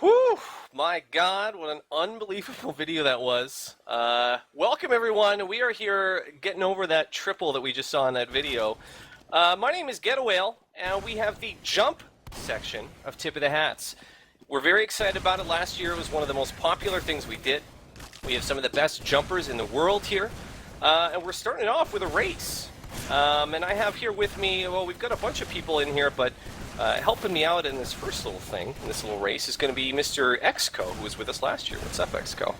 Whew, my God, what an unbelievable video that was. Welcome everyone, we are here getting over that triple that we just saw in that video. My name is Get a Whale, and we have the jump section of Tip of the Hats. We're very excited about it. Last year it was one of the most popular things we did. We have some of the best jumpers in the world here, and we're starting off with a race. And I have here with me, well, we've got a bunch of people in here, but helping me out in this first little thing, in this little race, is going to be Mr. Xco, who was with us last year. What's up, Xco?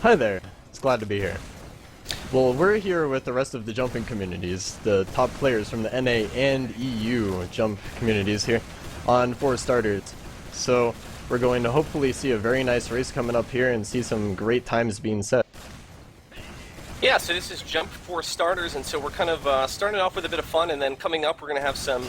Hi there. It's glad to be here. Well, we're here with the rest of the jumping communities, the top players from the NA and EU jump communities here on 4 starters. So we're going to hopefully see a very nice race coming up here and see some great times being set. Yeah, so this is Jump 4 starters, and so we're kind of starting off with a bit of fun, and then coming up we're going to have some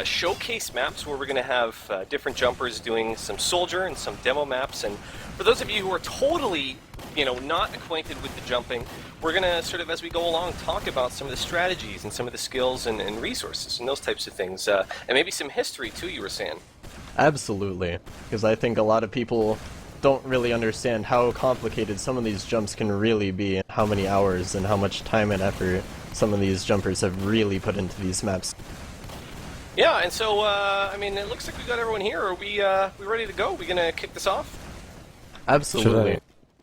showcase maps where we're going to have different jumpers doing some soldier and some demo maps. And for those of you who are totally, not acquainted with the jumping, we're going to sort of, as we go along, talk about some of the strategies and some of the skills and resources and those types of things, and maybe some history too, you were saying. Absolutely, because I think a lot of people don't really understand how complicated some of these jumps can really be, and how many hours and how much time and effort some of these jumpers have really put into these maps. Yeah, and so, it looks like we got everyone here. Are we ready to go? We gonna kick this off? Absolutely.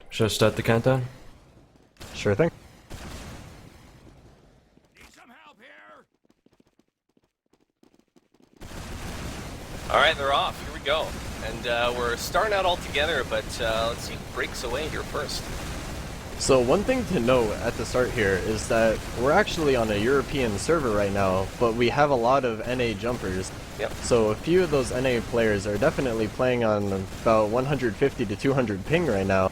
Should I start the countdown? Sure thing. Need some help here? Alright, they're off. Here we go. And we're starting out all together, but let's see who breaks away here first. So one thing to note at the start here is that we're actually on a European server right now, but we have a lot of NA jumpers. Yep. So a few of those NA players are definitely playing on about 150 to 200 ping right now.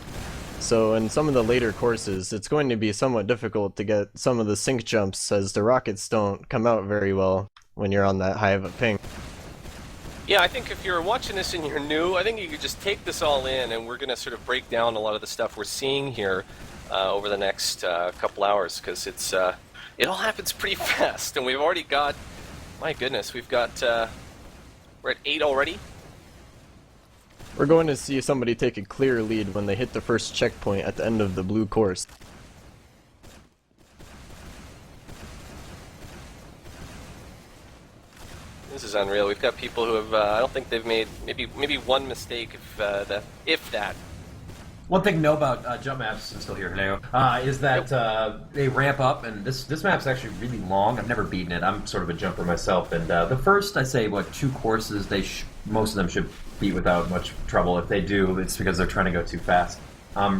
So in some of the later courses, it's going to be somewhat difficult to get some of the sync jumps, as the rockets don't come out very well when you're on that high of a ping. Yeah, I think if you're watching this and you're new, I think you could just take this all in, and we're going to sort of break down a lot of the stuff we're seeing here over the next couple hours, because it all happens pretty fast, and we've already got, my goodness, we've got, we're at 8 already. We're going to see somebody take a clear lead when they hit the first checkpoint at the end of the blue course. This is unreal. We've got people who have, I don't think they've made maybe one mistake, if that. One thing to know about jump maps, I'm still here now, is that they ramp up, and this map's actually really long. I've never beaten it. I'm sort of a jumper myself, and the first, I say, 2 courses, most of them should beat without much trouble. If they do, it's because they're trying to go too fast.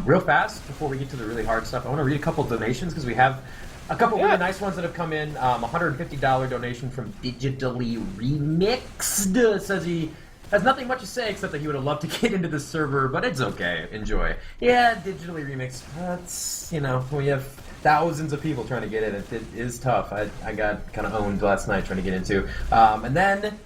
Real fast, before we get to the really hard stuff, I want to read a couple donations, because we have a couple really nice ones that have come in. $150 donation from Digitally Remixed. It says he has nothing much to say except that he would have loved to get into the server, but it's okay. Enjoy. Yeah, Digitally Remixed. That's, we have thousands of people trying to get in. It is tough. I got kind of owned last night trying to get into. And then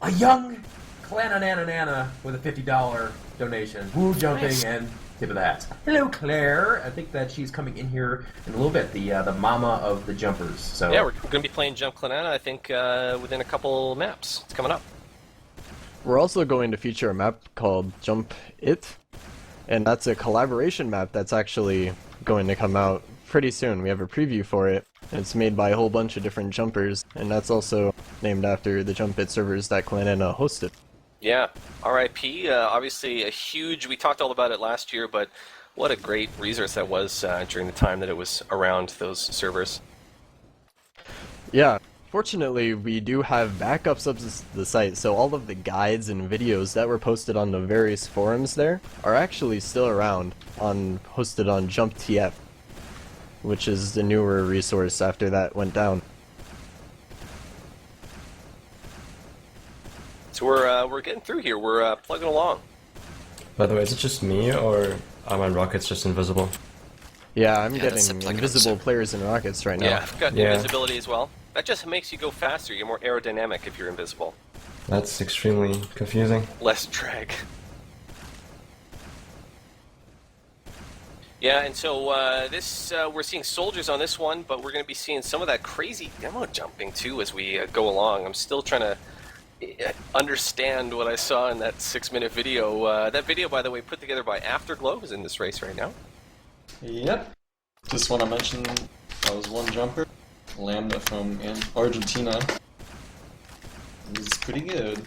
a young Clana Nana with a $50 donation. Woo jumping Nice. and tip of the hat. Hello, Claire. I think that she's coming in here in a little bit. The mama of the jumpers. So Yeah, we're going to be playing Jump Clana, I think, within a couple maps. It's coming up. We're also going to feature a map called Jump It, and that's a collaboration map that's actually going to come out pretty soon. We have a preview for it, and it's made by a whole bunch of different jumpers, and that's also named after the Jump It servers that Clana hosted. Yeah, RIP, obviously a huge, we talked all about it last year, but what a great resource that was during the time that it was around those servers. Yeah, fortunately we do have backups of the site, so all of the guides and videos that were posted on the various forums there are actually still around, hosted on Jump TF, which is the newer resource after that went down. So we're getting through here, we're plugging along. By the way, is it just me, or are my rockets just invisible? Yeah, I'm that's getting the plug-in invisible episode. players in rockets right now. Yeah, I've got Yeah. invisibility as well. That just makes you go faster, you're more aerodynamic if you're invisible. That's extremely confusing. Less drag. Yeah, and so we're seeing soldiers on this one, but we're going to be seeing some of that crazy demo jumping too as we go along. I'm still trying to understand what I saw in that 6-minute video. That video, by the way, put together by Afterglow, is in this race right now. Yep. Just want to mention, I was one jumper, Lambda from Argentina. He's pretty good.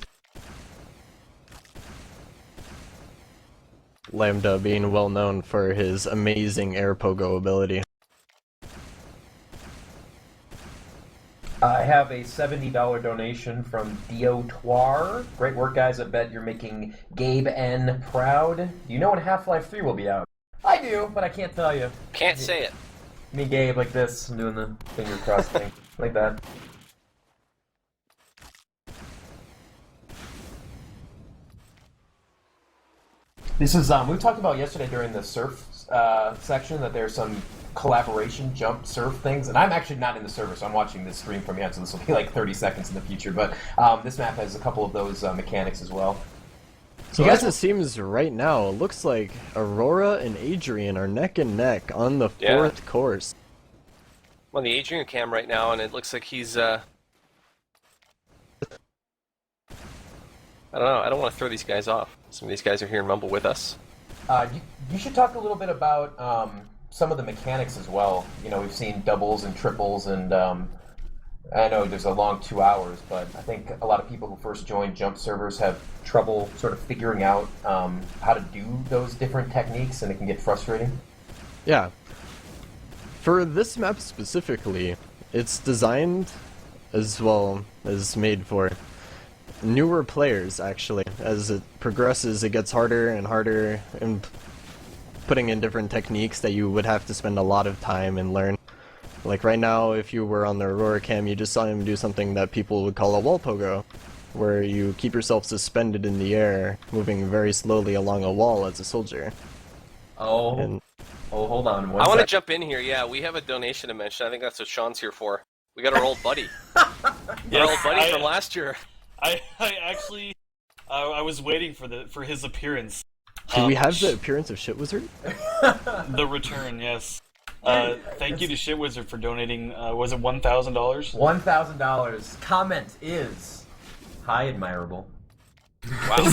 Lambda being well known for his amazing air pogo ability. I have a $70 donation from Diotoire. Great work, guys. I bet you're making Gabe N proud. Do you know when Half-Life 3 will be out? I do, but I can't tell you. Can't say it. Me, Gabe, like this. I'm doing the finger cross thing. Like that. This is, we talked about yesterday during the surf section that there's some collaboration jump surf things, and I'm actually not in the server, so I'm watching this stream from here, so this will be like 30 seconds in the future, but this map has a couple of those mechanics as well. So as it seems right now, it looks like Aurora and Adrian are neck and neck on the fourth course. I'm on the Adrian cam right now, and it looks like he's, I don't know, I don't want to throw these guys off. Some of these guys are here in Rumble with us. You should talk a little bit about some of the mechanics as well. You know, we've seen doubles and triples, and I know there's a long 2 hours, but I think a lot of people who first join jump servers have trouble sort of figuring out how to do those different techniques, and it can get frustrating. Yeah. For this map specifically, it's designed as well as made for newer players, actually. As it progresses, it gets harder and harder, and putting in different techniques that you would have to spend a lot of time and learn. Like right now, if you were on the Aurora cam, you just saw him do something that people would call a wall pogo, where you keep yourself suspended in the air, moving very slowly along a wall as a soldier. Oh, hold on. I want to jump in here. Yeah, we have a donation to mention. I think that's what Sean's here for. We got our old buddy. Our old buddy from last year. I actually, I was waiting for his appearance. Do we have the appearance of Shit Wizard? The return, yes. Thank you to Shit Wizard for donating. Was it $1,000? $1,000. Comment is hi, admirable. Wow.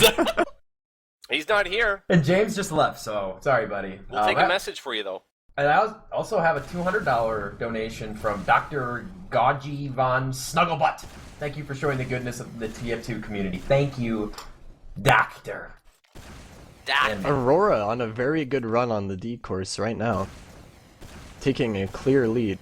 He's not here. And James just left, so sorry, buddy. We'll take a message for you, though. And I also have a $200 donation from Dr. Gaji von Snugglebutt. Thank you for showing the goodness of the TF2 community. Thank you, Doctor. Aurora on a very good run on the D course right now, taking a clear lead.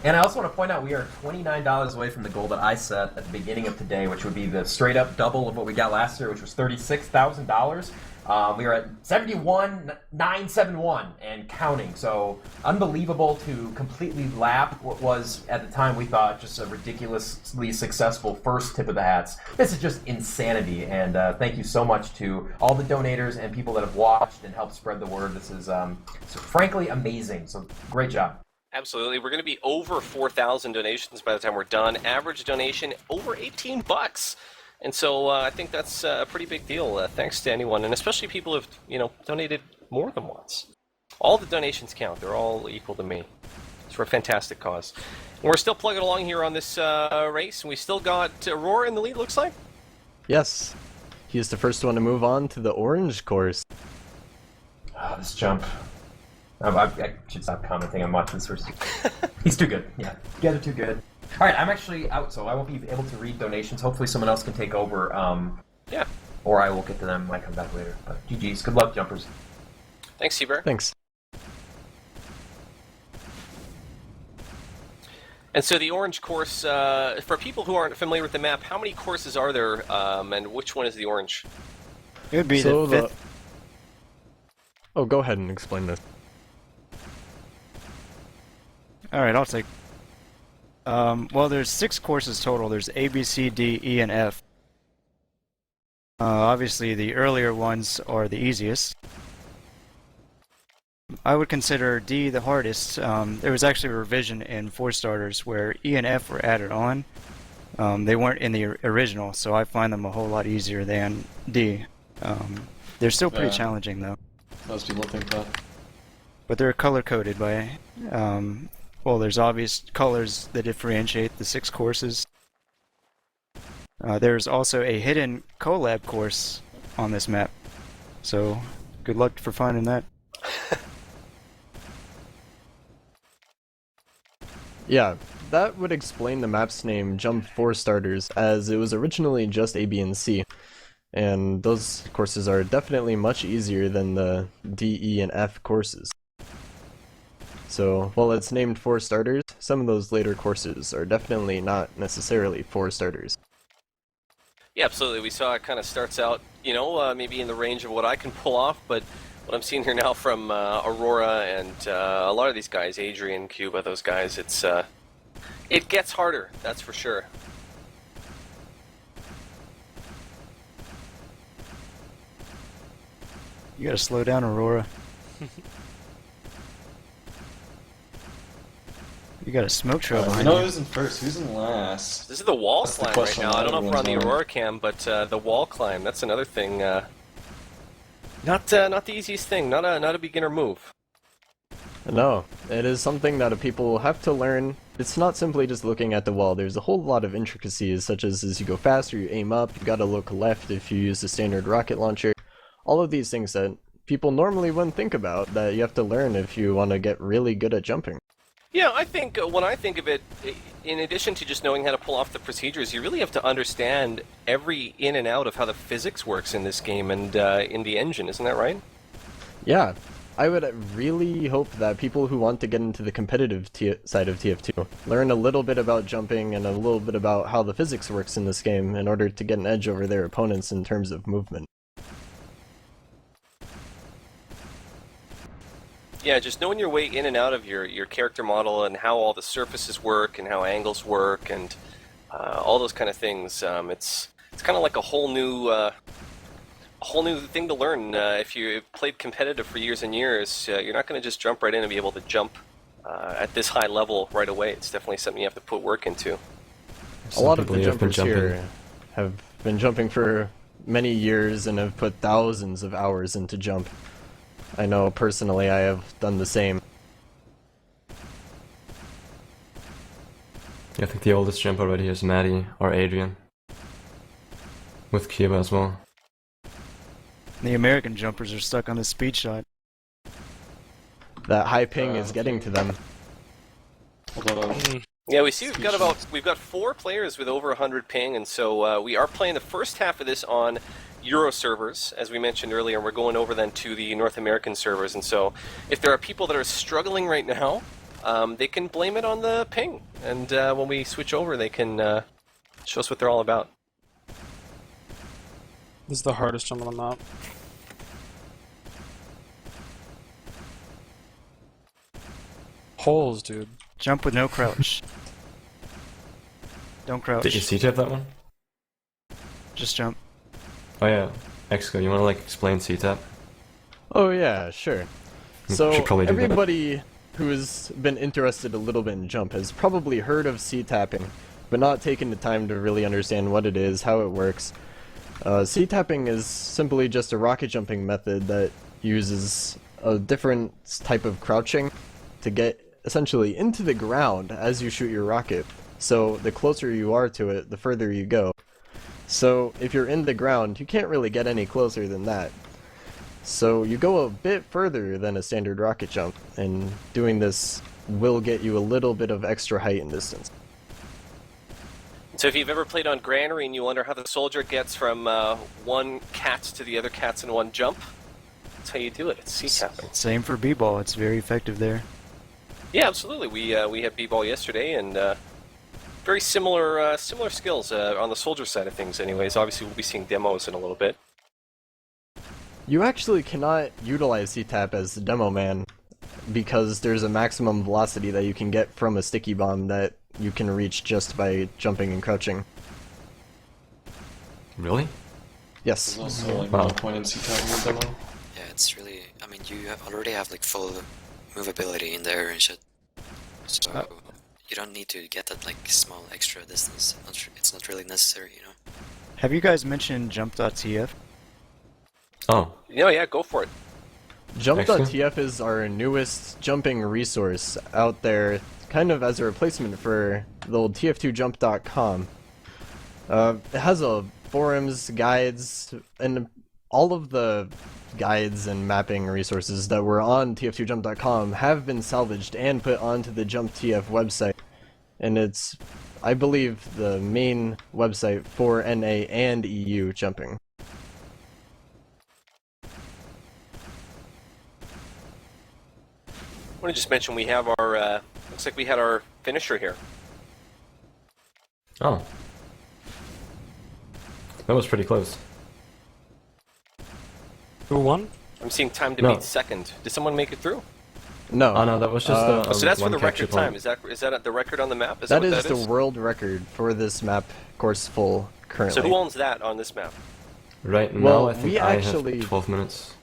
And I also want to point out we are $29 away from the goal that I set at the beginning of today, which would be the straight up double of what we got last year, which was $36,000. We are at 71,971 and counting. So unbelievable to completely lap what was at the time we thought just a ridiculously successful first tip of the hats. This is just insanity, and thank you so much to all the donators and people that have watched and helped spread the word. This is frankly amazing. So great job. Absolutely. We're going to be over 4,000 donations by the time we're done. Average donation over $18. And so I think that's a pretty big deal. Thanks to anyone, and especially people who have, donated more than once. All the donations count. They're all equal to me. It's for a fantastic cause. And we're still plugging along here on this race, and we still got Aurora in the lead, looks like? Yes. He is the first one to move on to the orange course. Oh, this jump. I should stop commenting on watching this first. He's too good. Yeah, you guys are too good. All right, I'm actually out, so I won't be able to read donations. Hopefully someone else can take over. Yeah. Or I will get to them. Might come back later. But GG's. Good luck, jumpers. Thanks, Seabear. Thanks. And so the orange course, for people who aren't familiar with the map, how many courses are there, and which one is the orange? It would be So the fifth. Oh, go ahead and explain this. Alright, I'll take. Well, there's 6 courses total. There's A, B, C, D, E, and F. Obviously, the earlier ones are the easiest. I would consider D the hardest. There was actually a revision in 4 starters where E and F were added on. They weren't in the original, so I find them a whole lot easier than D. They're still pretty challenging, though. Most people think that. But they're color-coded by well, there's obvious colors that differentiate the 6 courses. There's also a hidden collab course on this map, so good luck for finding that. Yeah, that would explain the map's name Jump for starters, as it was originally just A, B, and C. And those courses are definitely much easier than the D, E, and F courses. So, while it's named for starters, some of those later courses are definitely not necessarily for starters. Yeah, absolutely. We saw it kind of starts out, maybe in the range of what I can pull off, but what I'm seeing here now from Aurora and a lot of these guys, Adrian, Cuba, those guys, it gets harder, that's for sure. You gotta slow down, Aurora. You got a smoke trail I behind know you. who's in first, who's in last. This is the wall That's the climb right question now. I don't know if we're on the everyone's Aurora cam, but the wall climb, that's another thing. Not the easiest thing, not a beginner move. No, it is something that people have to learn. It's not simply just looking at the wall. There's a whole lot of intricacies, such as you go faster, you aim up, you gotta look left if you use the standard rocket launcher. All of these things that people normally wouldn't think about that you have to learn if you want to get really good at jumping. Yeah, I think when I think of it, in addition to just knowing how to pull off the procedures, you really have to understand every in and out of how the physics works in this game and in the engine, isn't that right? Yeah, I would really hope that people who want to get into the competitive side of TF2 learn a little bit about jumping and a little bit about how the physics works in this game in order to get an edge over their opponents in terms of movement. Yeah, just knowing your way in and out of your character model and how all the surfaces work and how angles work and all those kind of things. It's kind of like a whole new thing to learn. If you've played competitive for years and years, you're not going to just jump right in and be able to jump at this high level right away. It's definitely something you have to put work into. A lot of the jumpers here have been jumping for many years and have put thousands of hours into jump. I know personally I have done the same. I think the oldest jump already is Maddie or Adrian. With Cuba as well. The American jumpers are stuck on the speed shot. That high ping is getting to them. Yeah, we see we've got 4 players with over 100 ping, and so we are playing the first half of this on Euro servers, as we mentioned earlier, and we're going over then to the North American servers. And so, if there are people that are struggling right now, they can blame it on the ping, and when we switch over, they can show us what they're all about. This is the hardest jump on the map. Holes, dude. Jump with no crouch. Don't crouch. Did you C-tap that one? Just jump. Oh yeah, Exco, you wanna explain C-tap? Oh yeah, sure. So Should probably do that. everybody who has been interested a little bit in jump has probably heard of C-tapping, but not taken the time to really understand what it is, how it works. C-tapping is simply just a rocket jumping method that uses a different type of crouching to get essentially into the ground as you shoot your rocket. So the closer you are to it, the further you go. So if you're in the ground, you can't really get any closer than that. So you go a bit further than a standard rocket jump, and doing this will get you a little bit of extra height and distance. So if you've ever played on Granary and you wonder how the soldier gets from one cat to the other cats in one jump, that's how you do it. It's C-tapping. Same for b-ball. It's very effective there. Yeah, absolutely. We had b-ball yesterday, and very similar skills on the soldier side of things. Anyways, obviously we'll be seeing demos in a little bit. You actually cannot utilize C-tap as the demo man because there's a maximum velocity that you can get from a sticky bomb that you can reach just by jumping and crouching. Really? Yes. There's also like Wow. no point in C-tapping the demo. Yeah, it's really. I mean, you already have like full movability in there and shit. So you don't need to get that like small extra distance. It's not really necessary, you know. Have you guys mentioned jump.tf? Oh, Yeah, go for it. Jump.tf is our newest jumping resource out there, kind of as a replacement for the old tf2jump.com. It has a forums, guides, and all of the guides and mapping resources that were on tf2jump.com have been salvaged and put onto the JumpTF website. And it's, I believe, the main website for NA and EU jumping. I want to just mention we have our, looks like we had our finisher here. Oh. That was pretty close. Who won? I'm seeing time to No. beat second. Did someone make it through? No. Oh no, that was just Oh, so that's for one the capture record point. time. Is that the record on the map? That what is that the world record for this map course full currently. So who owns that on this map? Right Well, now, I think we I actually- have 12 minutes.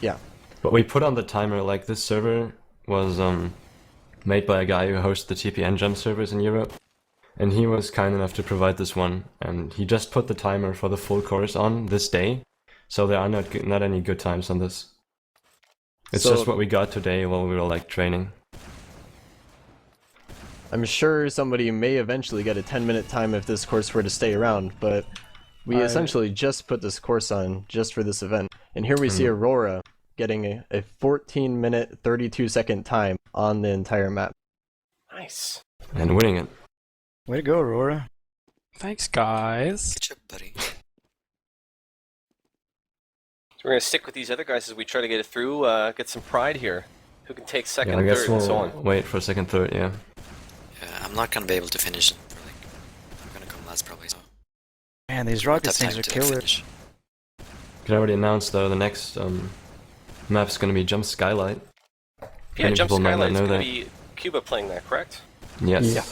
Yeah. But we put on the timer, like, this server was made by a guy who hosts the TPN jump servers in Europe. And he was kind enough to provide this one. And he just put the timer for the full course on this day. So there are not any good times on this. It's So- just what we got today while we were, like, training. I'm sure somebody may eventually get a 10-minute time if this course were to stay around, but we essentially just put this course on just for this event. And here we see Aurora getting a 14-minute, 32-second time on the entire map. Nice. And winning it. Way to go, Aurora. Thanks, guys. Good job, buddy. So we're gonna stick with these other guys as we try to get it through, get some pride here. Who can take second Yeah, I and guess third and so we'll on. wait for second, third, yeah. Yeah, I'm not gonna be able to finish it for like. I'm gonna come last probably. So Man, these I won't rocket have things time are to killer. finish. Can already announce, though, the next map's gonna be Jump Skylight. Yeah, Many Jump people might not Skylight is know gonna that. be Cuba playing that, correct? Yes. Yeah.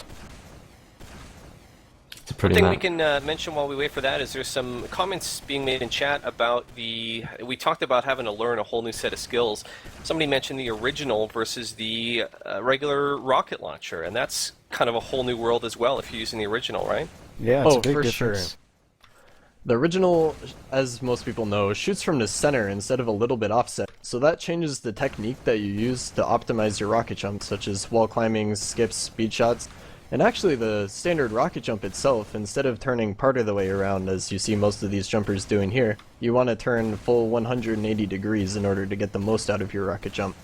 It's a One pretty thing map. we can mention while we wait for that is there's some comments being made in chat about we talked about having to learn a whole new set of skills. Somebody mentioned the original versus the regular rocket launcher, and that's kind of a whole new world as well if you're using the original, right? Yeah, it's Oh, a big for difference. sure. The original, as most people know, shoots from the center instead of a little bit offset, so that changes the technique that you use to optimize your rocket jump, such as wall climbing, skips, speed shots. And actually the standard rocket jump itself, instead of turning part of the way around as you see most of these jumpers doing here, you want to turn full 180 degrees in order to get the most out of your rocket jump.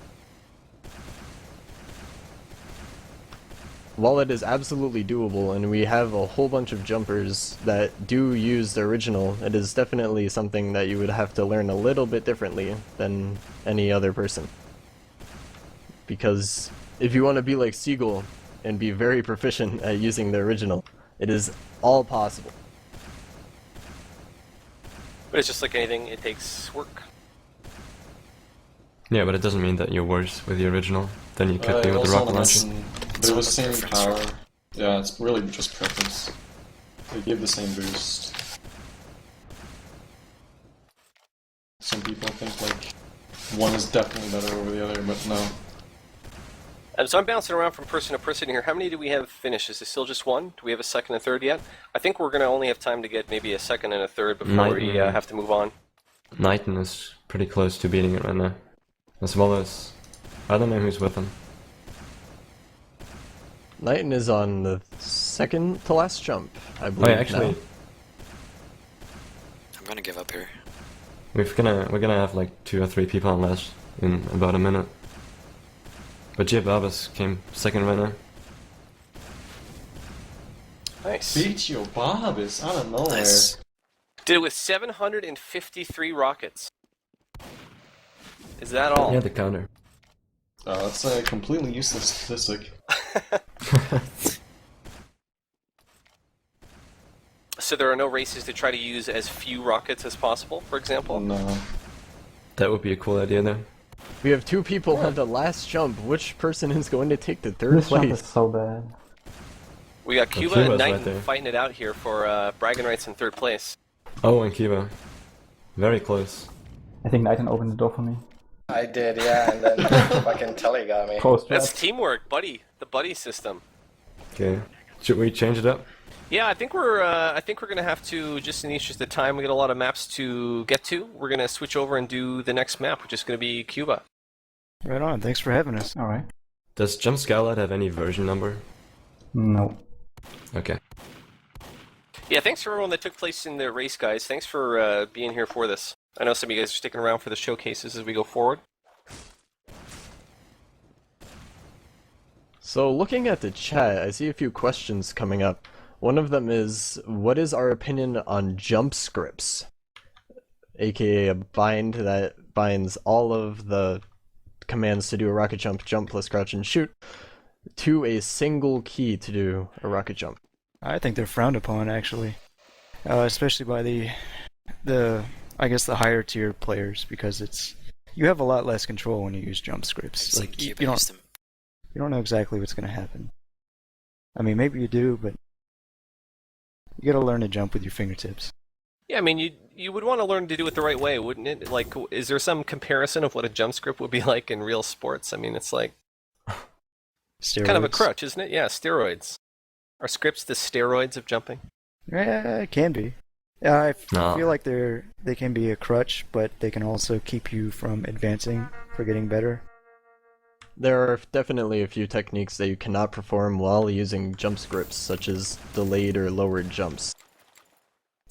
While it is absolutely doable and we have a whole bunch of jumpers that do use the original, it is definitely something that you would have to learn a little bit differently than any other person. Because if you want to be like Siegel and be very proficient at using the original, it is all possible. But it's just like anything, it takes work. Yeah, but it doesn't mean that you're worse with the original than you could be I with the also rocket wanna launcher. mention, It's there all was about same preference, power. Yeah, it's really just preference. They give the same boost. Some people think like one is definitely better over the other, but no. So I'm bouncing around from person to person here. How many do we have finished? Is it still just one? Do we have a second and third yet? I think we're going to only have time to get maybe a second and a third before we have to move on. Knighton is pretty close to beating it right now. As well as... I don't know who's with him. Knighton is on the second to last jump, I Oh believe. yeah, actually, now. I'm gonna give up here. we're gonna have like 2 or 3 people on last in about a minute. But Jib Abbas came second right now. Nice. Beat your Barbas out of nowhere. Nice. Did it with 753 rockets. Is that all? Yeah, the counter. Oh, that's a completely useless statistic. So there are no races to try to use as few rockets as possible, for example? No. That would be a cool idea though. We have 2 people on the last jump. Which person is going to take the third place? so bad. We got Cuba Cuba's and right Knighton there. fighting it out here for bragging rights in third place. Oh, and Kiva. Very close. I think Knighton opened the door for me. I did, yeah, and then fucking Telly got me. Close That's trap. teamwork, buddy. The buddy system. Okay. Should we change it up? Yeah, I think we're gonna have to, just in the interest of time, we got a lot of maps to get to. We're gonna switch over and do the next map, which is gonna be Cuba. Right on. Thanks for having us. Alright. Does Jump Skylight have any version number? No. Okay. Yeah, thanks for everyone that took place in the race, guys. Thanks for being here for this. I know some of you guys are sticking around for the showcases as we go forward. So looking at the chat, I see a few questions coming up. One of them is, what is our opinion on jump scripts? AKA a bind that binds all of the commands to do a rocket jump, jump plus crouch and shoot, to a single key to do a rocket jump. I think they're frowned upon, actually, especially by the I guess the higher tier players, because you have a lot less control when you use jump scripts. It's like you don't know exactly what's going to happen. I mean, maybe you do, but you got to learn to jump with your fingertips. Yeah, I mean, you would want to learn to do it the right way, wouldn't it? Like, is there some comparison of what a jump script would be like in real sports? I mean, it's like Steroids. kind of a crutch, isn't it? Yeah, steroids. Are scripts the steroids of jumping? Yeah, it can be. I No. feel like they can be a crutch, but they can also keep you from advancing, for getting better. There are definitely a few techniques that you cannot perform while using jump scripts, such as delayed or lowered jumps.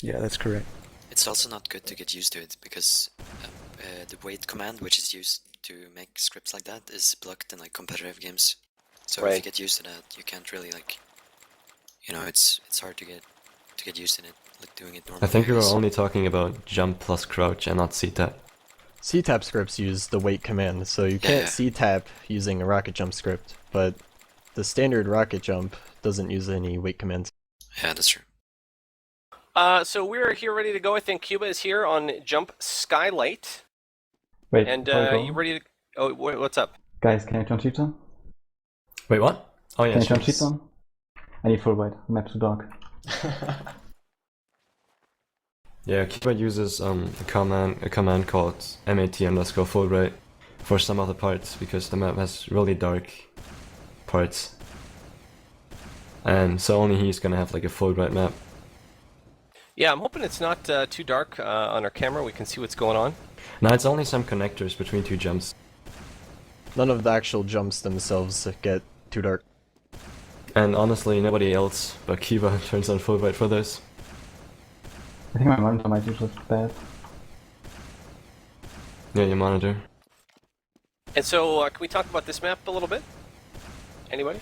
Yeah, that's correct. It's also not good to get used to it because the wait command, which is used to make scripts like that, is blocked in like competitive games. So if you get used to that, you can't really like, it's hard to get used to it, like doing it normally. I think we were only talking about jump plus crouch and not C-tap. C-tap scripts use the wait command, so you can't C-tap using a rocket jump script, but the standard rocket jump doesn't use any wait commands. Yeah, that's true. So we're here ready to go. I think Cuba is here on Jump Skylight. Wait, And before we go, you ready to... Oh, what's up? Guys, can I turn cheats on? Wait, what? Oh yeah, Can I turn sure. cheats on? I need full white. Map too dark. Yeah, Cuba uses a command called mat_full_right for some other parts because the map has really dark parts, and so only he's gonna have like a full right map. Yeah, I'm hoping it's not too dark on our camera. We can see what's going on. Now it's only some connectors between two jumps. None of the actual jumps themselves get too dark. And honestly, nobody else but Kiva turns on full right for this. I think my monitor might use just bad. Yeah, your monitor. And so, can we talk about this map a little bit? Anybody?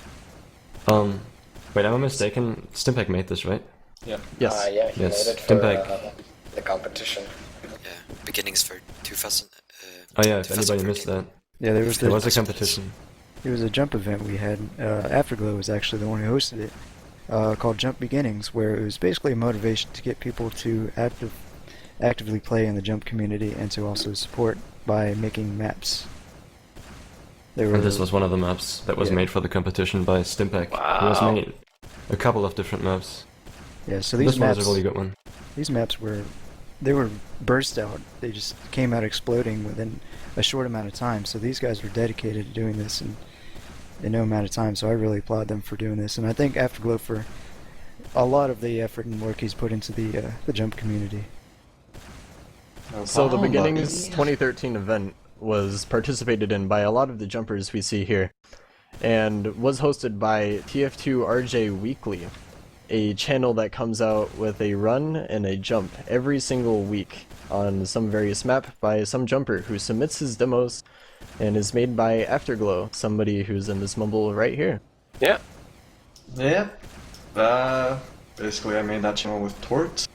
Wait, am I mistaken? Stimpeg made this, right? Yeah. Yes. Yeah, he Yes, made it for Stimpeg. the competition. Yeah, beginnings for 2000. Oh yeah, if anybody missed that. Yeah, there was There was a competition. It was a jump event we had. Afterglow was actually the one who hosted it, called Jump Beginnings, where it was basically a motivation to get people to actively play in the jump community and to also support by making maps. And this was one of the maps that was made for the competition by Stimpeg. Wow. He has made a couple of different maps. Yeah, so these This maps, one is a really good one. these maps were burst out. They just came out exploding within a short amount of time. So these guys were dedicated to doing this in no amount of time. So I really applaud them for doing this, and I think Afterglow for a lot of the effort and work he's put into the jump community. So the Beginnings 2013 event was participated in by a lot of the jumpers we see here, and was hosted by TF2 RJ Weekly, a channel that comes out with a run and a jump every single week on some various map by some jumper who submits his demos, and is made by Afterglow, somebody who's in this mumble right here. Yeah. Yeah. Basically I made that channel with TotH.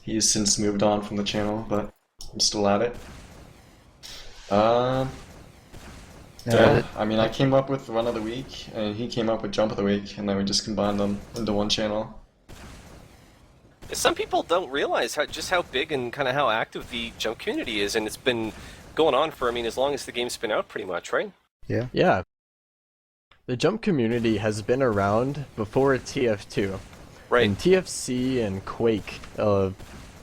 He's since moved on from the channel, but I'm still at it. Yeah, I mean, I came up with Run of the Week, and he came up with Jump of the Week, and then we just combined them into one channel. Some people don't realize just how big and kind of how active the jump community is, and it's been going on for, I mean, as long as the game's been out, pretty much, right? Yeah. Yeah. The jump community has been around before TF2. Right. And TFC and Quake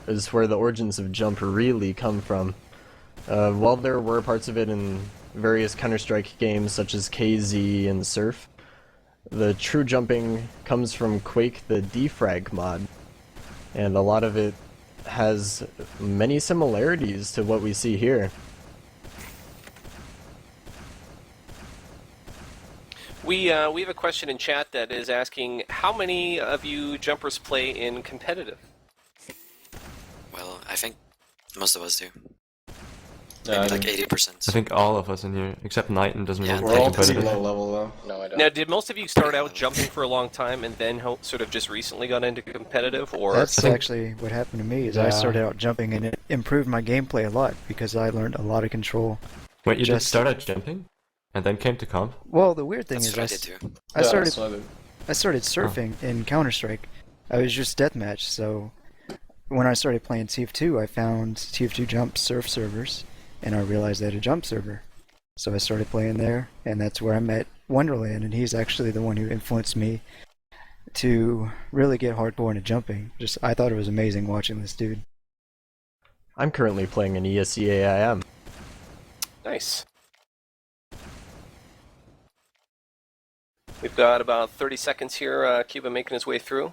is where the origins of jump really come from. While there were parts of it in various Counter-Strike games such as KZ and Surf, the true jumping comes from Quake, the defrag mod, and a lot of it has many similarities to what we see here. We have a question in chat that is asking, how many of you jumpers play in competitive? Well, I think most of us do. Yeah, Maybe like 80%. I think all of us in here, except Knighton, doesn't Yeah, really we're play all pretty competitive. low level though. No, I don't. Now, did most of you start out jumping for a long time and then sort of just recently got into competitive, or? That's actually what happened to me. Is I started out jumping and it improved my gameplay a lot because I learned a lot of control. Wait, you did Just- start out jumping? And then came to comp? Well, the weird thing That's is what I did too. I started So I did. I started surfing in Counter-Strike. I was just deathmatch, so when I started playing TF2, I found TF2 Jump surf servers, and I realized they had a jump server. So I started playing there, and that's where I met Wonderland, and he's actually the one who influenced me to really get hardcore into jumping. I thought it was amazing watching this dude. I'm currently playing an ESEAIM. Nice. We've got about 30 seconds here. Cuba making his way through.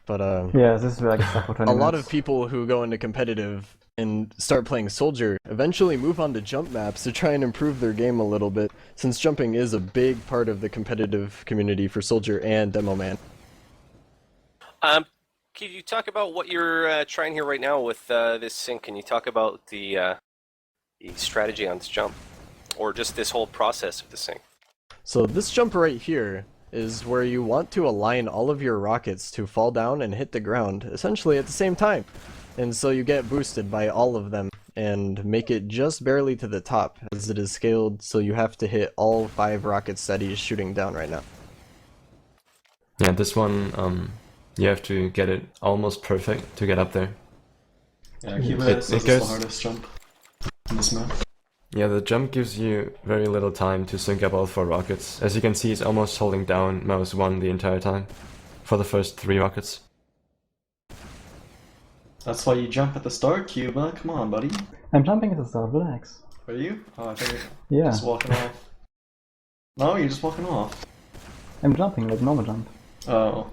But Yeah, this is where I get stuck for 20 a lot minutes. of people who go into competitive and start playing Soldier eventually move on to jump maps to try and improve their game a little bit, since jumping is a big part of the competitive community for Soldier and Demo Man. Can you talk about what you're trying here right now with this sync? Can you talk about the strategy on this jump, or just this whole process of the sync? So this jump right here is where you want to align all of your rockets to fall down and hit the ground, essentially at the same time. And so you get boosted by all of them, and make it just barely to the top, as it is scaled, so you have to hit all 5 rockets that he is shooting down right now. Yeah, this one, you have to get it almost perfect to get up there. Yeah, Cuba It says it's goes- the hardest jump in this map. Yeah, the jump gives you very little time to sync up all 4 rockets. As you can see, he's almost holding down mouse 1 the entire time for the first 3 rockets. That's why you jump at the start, Cuba. Come on, buddy. I'm jumping at the start, relax. Are you? Oh, I think you're Yeah, just walking off. No, you're just walking off. I'm jumping like normal jump. Oh.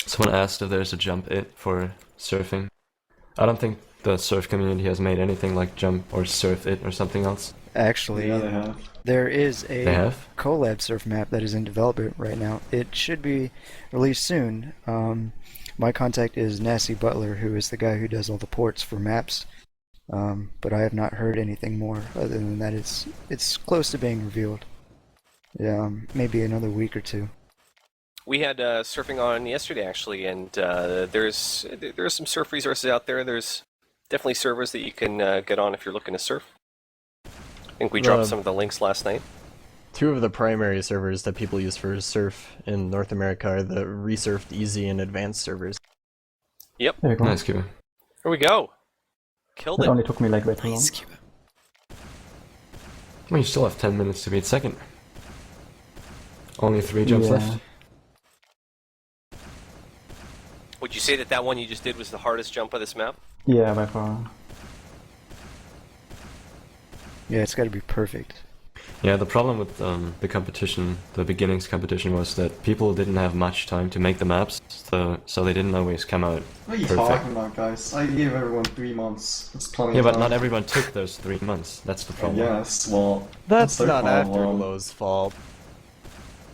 Someone asked if there's a jump it for surfing. I don't think the surf community has made anything like jump or surf it or something else. Actually, Yeah, they have. there is They a have? collab surf map that is in development right now. It should be released soon. My contact is Nasty Butler, who is the guy who does all the ports for maps. But I have not heard anything more other than that it's close to being revealed. Maybe another week or two. We had surfing on yesterday, actually, and there's some surf resources out there. There's definitely servers that you can get on if you're looking to surf. I think we dropped some of the links last night. 2 of the primary servers that people use for surf in North America are the Resurfed Easy and Advanced servers. Yep. There you go. Nice, Cuba. Here we go. Killed It it. only took me like way too long. Nice, Cuba. Well, you still have 10 minutes to beat second. Only 3 jumps Yeah. left. Would you say that one you just did was the hardest jump of this map? Yeah, by far. Yeah, it's got to be perfect. Yeah, the problem with the competition, the beginnings competition, was that people didn't have much time to make the maps, so they didn't always come out What are you perfect. talking about, guys? I gave everyone 3 months. It's plenty Yeah, of but time. not everyone took those 3 months. That's the problem. Yes, well... That's their not problem. Afterglow's fault.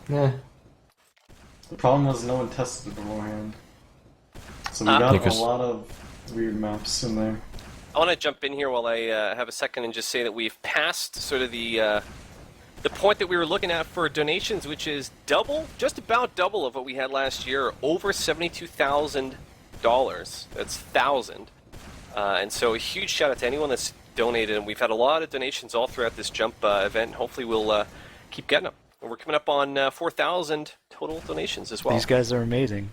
Yeah. The problem was no one tested it beforehand. So we Yeah, got a 'cause- lot of weird maps in there. I want to jump in here while I have a second and just say that we've passed sort of the point that we were looking at for donations, which is just about double of what we had last year, over $72,000. That's 1,000. And so a huge shout out to anyone that's donated, and we've had a lot of donations all throughout this jump event, and hopefully we'll keep getting them. And we're coming up on 4,000 total donations as well. These guys are amazing.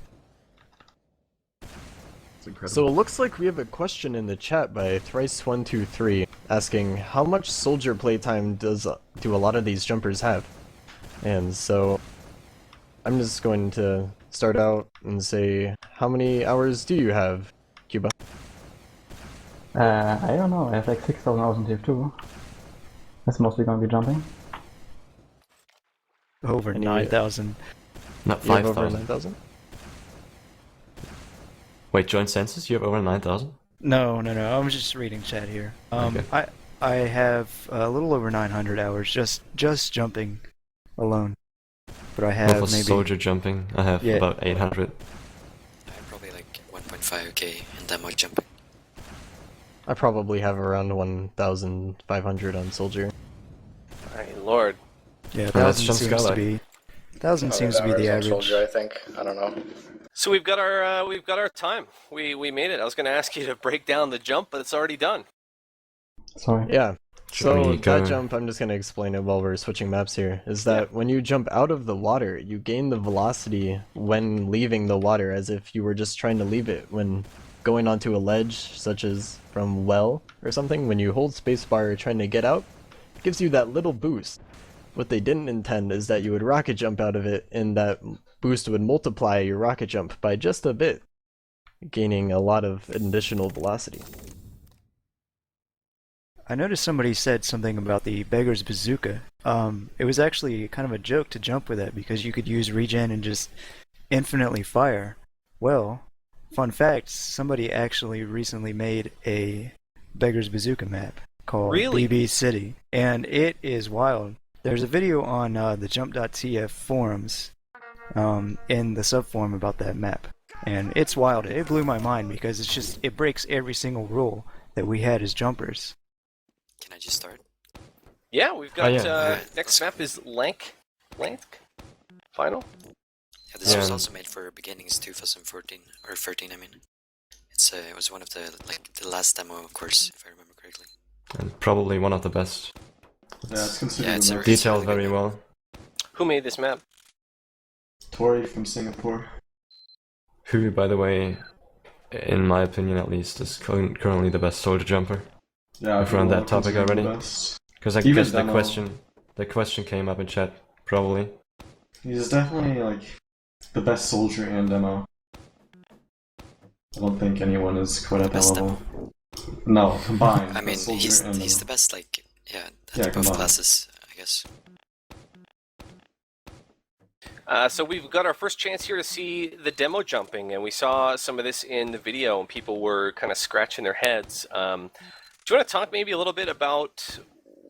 So it looks like we have a question in the chat by Thrice123 asking how much soldier playtime do a lot of these jumpers have? And so I'm just going to start out and say, how many hours do you have, Cuba? I don't know, I have like 6,000 hours in TF2. That's mostly gonna be jumping. Over Any- 9,000. Not You have over 5,000. 9,000? Wait, joint census? You have over 9,000? No. I'm just reading chat here. Okay. I have a little over 900 hours just jumping alone. But I have Well, for maybe soldier jumping, I have about 800. I have probably like 1.5k in demo jumping. I probably have around 1,500 on soldier. My lord. Yeah, that's 1,000 from seems to Skylight. be 1,000 seems to be the average. Soldier, I think. I don't know. So we've got our time. We made it. I was going to ask you to break down the jump, but it's already done. Sorry. Yeah. Should So we go- that jump, I'm just going to explain it while we're switching maps here, is that when you jump out of the water, you gain the velocity when leaving the water as if you were just trying to leave it when going onto a ledge, such as from well or something. When you hold spacebar trying to get out, it gives you that little boost. What they didn't intend is that you would rocket jump out of it, and that boost would multiply your rocket jump by just a bit, gaining a lot of additional velocity. I noticed somebody said something about the beggar's bazooka. It was actually kind of a joke to jump with it because you could use regen and just infinitely fire. Well, fun fact, somebody actually recently made a beggar's bazooka map called BB City, and it is wild. There's a video on the jump.tf forums in the subforum about that map, and it's wild. It blew my mind because it breaks every single rule that we had as jumpers. Can I just start? Yeah, we've got Alright, next map is Lank Final. Yeah, this was also made for beginnings 2014 or 13. I mean, it was one of the last demo, of course, if I remember correctly. And probably one of the best. Yeah, it's considered it's the best. Detailed very well. Who made this map? Tori from Singapore. Who, by the way, in my opinion at least, is currently the best soldier jumper. Yeah, We've run that topic already. Because I guess the question came up in chat, probably. He's definitely like the best soldier and demo. I don't think anyone is quite at that level. No, combined. I mean, he's the best, like, at both classes, I guess. So we've got our first chance here to see the demo jumping, and we saw some of this in the video, and people were kind of scratching their heads. Do you want to talk maybe a little bit about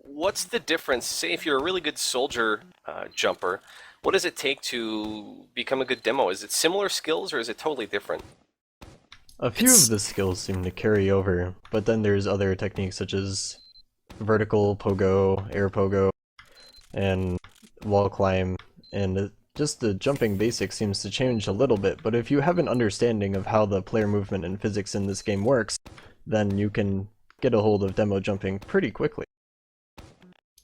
what's the difference? Say if you're a really good soldier jumper, what does it take to become a good demo? Is it similar skills or is it totally different? A few of the skills seem to carry over, but then there's other techniques such as vertical pogo, air pogo, and wall climb, and just the jumping basics seems to change a little bit, but if you have an understanding of how the player movement and physics in this game works, then you can get a hold of demo jumping pretty quickly.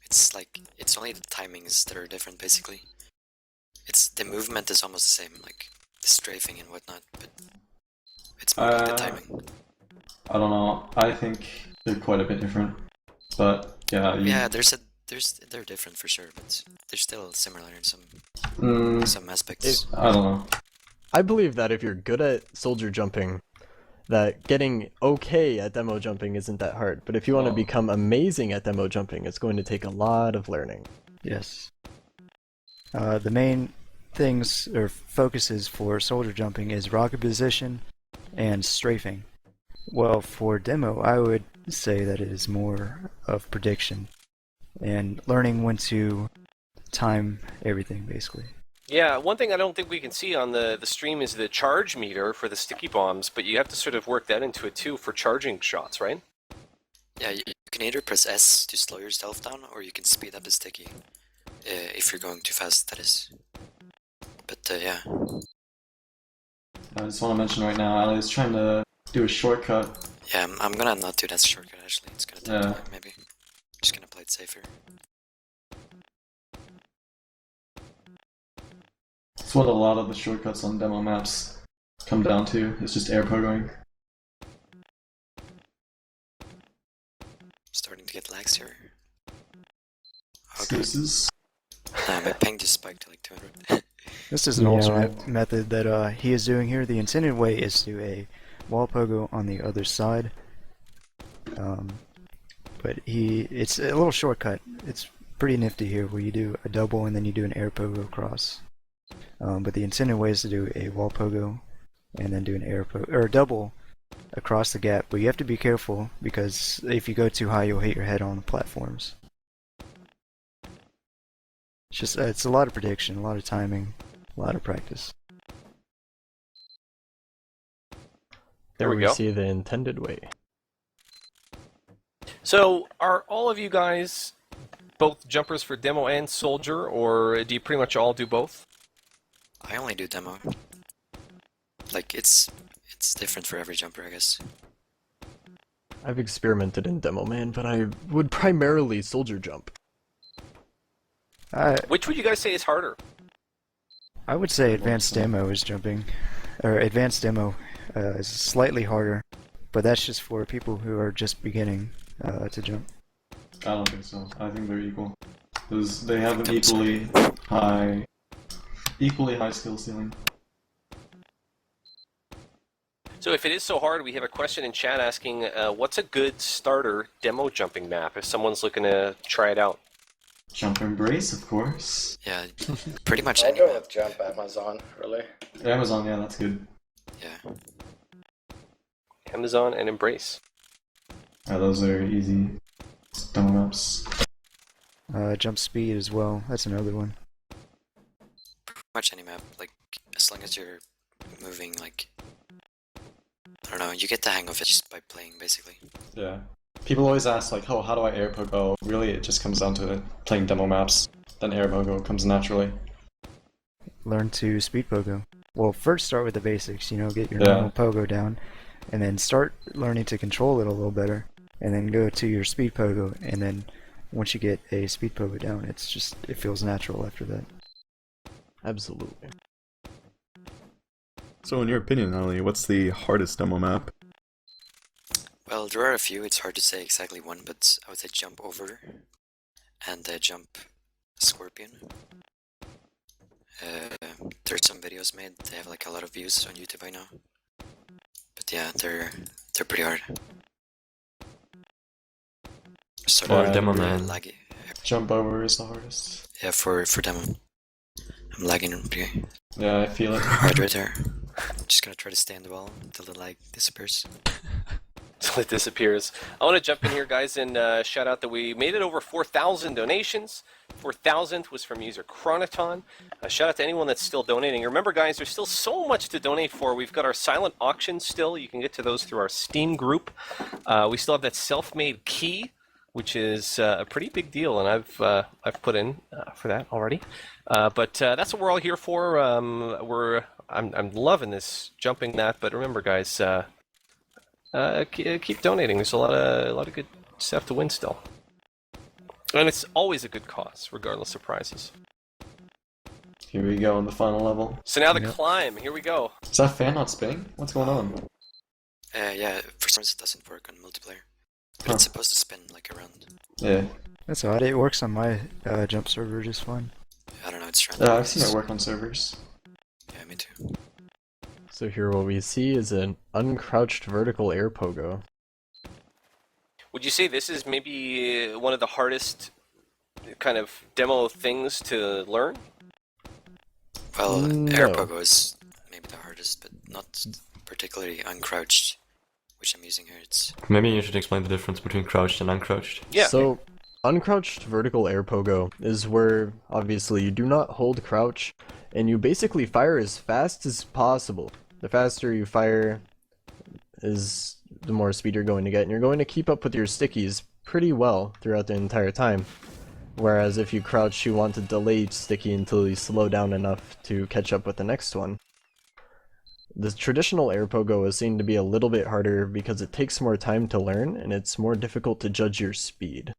It's only the timings that are different, basically. The movement is almost the same, like the strafing and whatnot, but it's more like the timing. I don't know. I think they're quite a bit different, but yeah. Yeah, they're different for sure, but they're still similar in some aspects. I don't know. I believe that if you're good at soldier jumping, that getting okay at demo jumping isn't that hard, but if you want to become amazing at demo jumping, it's going to take a lot of learning. Yes. The main things or focuses for soldier jumping is rocket position and strafing. Well, for demo, I would say that it is more of prediction and learning when to time everything, basically. Yeah, one thing I don't think we can see on the stream is the charge meter for the sticky bombs, but you have to sort of work that into it too for charging shots, right? Yeah, you can either press S to slow yourself down, or you can speed up the sticky. If you're going too fast, that is. But yeah. I just want to mention right now, Ali is trying to do a shortcut. Yeah, I'm gonna not do that shortcut actually, it's gonna take time maybe. I'm just gonna play it safer. It's what a lot of the shortcuts on demo maps come down to. It's just air pogoing. Starting to get lags here. Excuses. My ping just spiked to like 200. This is an alternate method that he is doing here. The intended way is to do a wall pogo on the other side. But it's a little shortcut. It's pretty nifty here where you do a double and then you do an air pogo across. But the intended way is to do a wall pogo and then do an air pogo, or a double across the gap, but you have to be careful because if you go too high, you'll hit your head on the platforms. It's just it's a lot of prediction, a lot of timing, a lot of practice. There we we go. see the intended way. So, are all of you guys both jumpers for demo and soldier, or do you pretty much all do both? I only do demo. Like it's different for every jumper, I guess. I've experimented in demo man, but I would primarily soldier jump. Which would you guys say is harder? I would say advanced demo is jumping, or advanced demo is slightly harder, but that's just for people who are just beginning to jump. I don't think so. I think they're equal. Because they have an equally high skill ceiling. So if it is so hard, we have a question in chat asking, what's a good starter demo jumping map if someone's looking to try it out? Jump Embrace, of course. Yeah, pretty much I'll any go map. with Jump Amazon, really. Amazon, yeah, that's good. Yeah. Amazon and Embrace. Yeah, those are easy demo maps. Jump speed as well, that's another one. Pretty much any map. Like as long as you're moving, like I don't know, you get the hang of it just by playing, basically. Yeah. People always ask, like, oh, how do I air pogo? Really, it just comes down to playing demo maps. Then air pogo comes naturally. Learn to speed pogo. Well, first start with the basics, you know, get your normal pogo down, and then start learning to control it a little better, and then go to your speed pogo, and then once you get a speed pogo down, it feels natural after that. Absolutely. So in your opinion, Natalie, what's the hardest demo map? Well, there are a few. It's hard to say exactly one, but I would say jump over and jump scorpion. There's some videos made. They have like a lot of views on YouTube right now. But yeah, they're pretty hard. For demo man. Laggy. Jump over is the hardest. Yeah, for demo. I'm lagging pretty. Yeah, I feel it. Hard right there. Just gonna try to stay on the wall until the lag disappears. Until it disappears. I want to jump in here, guys, and shout out that we made it over 4,000 donations. 4,000th was from user Chronoton. Shout out to anyone that's still donating. Remember, guys, there's still so much to donate for. We've got our silent auctions still. You can get to those through our Steam group. We still have that self-made key, which is a pretty big deal, and I've put in for that already. But that's what we're all here for. I'm loving this jumping that. But remember, guys, keep donating. There's a lot of good stuff to win still, and it's always a good cause, regardless of prizes. Here we go on the final level. So now the climb. Here we go. Is that fan not spinning? What's going on? Yeah, for some reason it doesn't work on multiplayer. But it's supposed to spin like around. Yeah. That's odd. It works on my jump server just fine. I don't know. It's random. I've seen it work on servers. Yeah, me too. So here what we see is an uncrouched vertical air pogo. Would you say this is maybe one of the hardest kind of demo things to learn? Well, No. air pogo is maybe the hardest, but not particularly uncrouched, which I'm using here. It's Maybe you should explain the difference between crouched and uncrouched. Yeah. So, uncrouched vertical air pogo is where, obviously, you do not hold crouch, and you basically fire as fast as possible. The faster you fire is the more speed you're going to get, and you're going to keep up with your stickies pretty well throughout the entire time. Whereas if you crouch, you want to delay each sticky until you slow down enough to catch up with the next one. The traditional air pogo is seen to be a little bit harder because it takes more time to learn, and it's more difficult to judge your speed.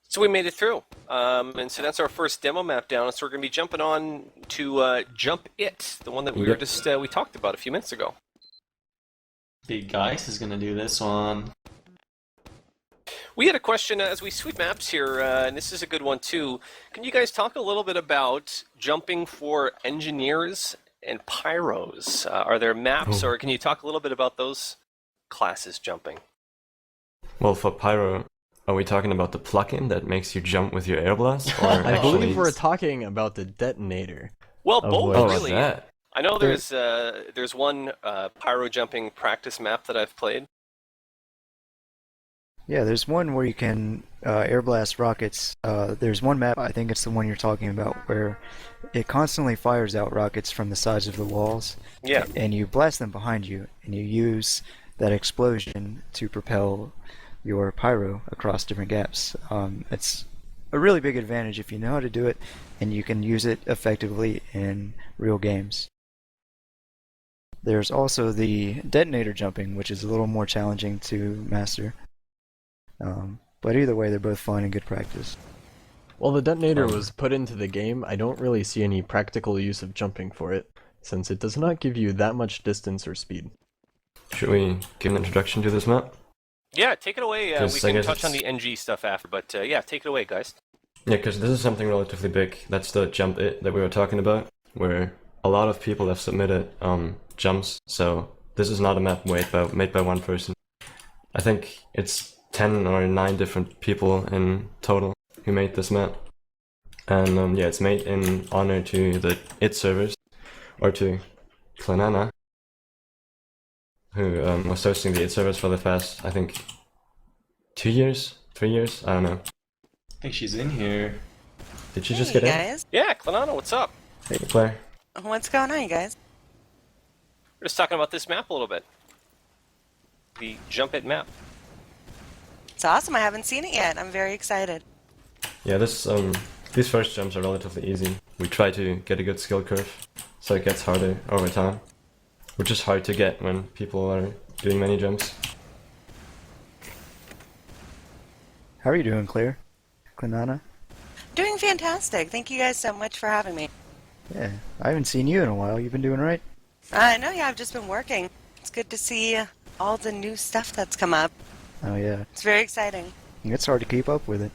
So we made it through, and so that's our first demo map down. So we're going to be jumping on to Jump It, the one that we were just we talked about a few minutes ago. Big Guys is gonna do this one. We had a question as we sweep maps here, and this is a good one too. Can you guys talk a little bit about jumping for engineers and pyros? Are there maps, or can you talk a little bit about those classes jumping? Well, for pyro, are we talking about the plugin that makes you jump with your air blast? Or I actually... believe we're talking about the detonator. Well, both, Oh, really. that. I know there's one pyro jumping practice map that I've played. Yeah, there's one where you can air blast rockets. There's one map, I think it's the one you're talking about, where it constantly fires out rockets from the sides of the walls. Yeah. And you blast them behind you, and you use that explosion to propel your pyro across different gaps. It's a really big advantage if you know how to do it, and you can use it effectively in real games. There's also the detonator jumping, which is a little more challenging to master. But either way, they're both fun and good practice. While the detonator was put into the game, I don't really see any practical use of jumping for it, since it does not give you that much distance or speed. Should we give an introduction to this map? Yeah, take it away. We can touch on the NG stuff after, but yeah, take it away, guys. Yeah, because this is something relatively big. That's the jump it that we were talking about, where a lot of people have submitted jumps. So this is not a map made by one person. I think it's 10 or 9 different people in total who made this map. And yeah, it's made in honor to the IT servers, or to Clana, who was hosting the IT servers for the past, I think, 2 years? 3 years? I don't know. I think she's in here. Did she just get guys. in? Yeah, Clana, what's up? Hey, Claire. What's going on, you guys? We're just talking about this map a little bit. The Jump It map. It's awesome. I haven't seen it yet. I'm very excited. Yeah, these first jumps are relatively easy. We try to get a good skill curve, so it gets harder over time, which is hard to get when people are doing many jumps. How are you doing, Claire? Clanana? Doing fantastic. Thank you guys so much for having me. Yeah, I haven't seen you in a while. You've been doing right? I know, yeah, I've just been working. It's good to see all the new stuff that's come up. Oh yeah. It's very exciting. It's hard to keep up with it.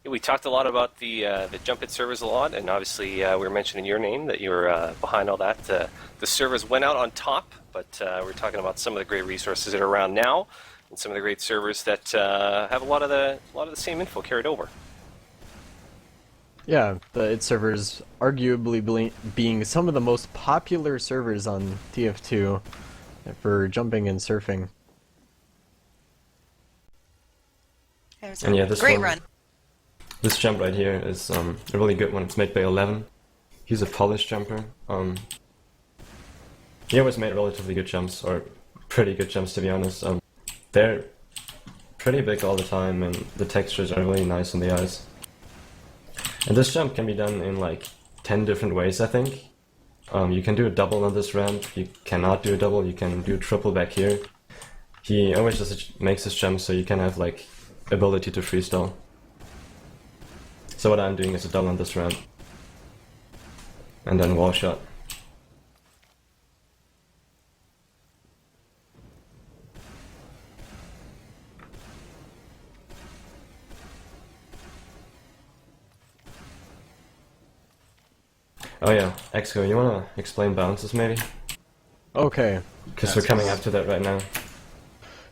We talked a lot about the Jump It servers a lot, and obviously we were mentioning your name, that you were behind all that. The servers went out on top, but we're talking about some of the great resources that are around now, and some of the great servers that have a lot of the same info carried over. Yeah, the IT servers arguably being some of the most popular servers on TF2 for jumping and surfing. And yeah, this great run. This jump right here is a really good one. It's made by 11. He's a Polish jumper. He always made relatively good jumps, or pretty good jumps to be honest. They're pretty big all the time, and the textures are really nice on the ice. And this jump can be done in like 10 different ways, I think. You can do a double on this ramp. You cannot do a double. You can do a triple back here. He always just makes this jump so you can have like ability to freestyle. So what I'm doing is a double on this ramp, and then wall shot. Oh yeah, Exco, you wanna explain bounces maybe? Okay. Because we're coming up to that right now.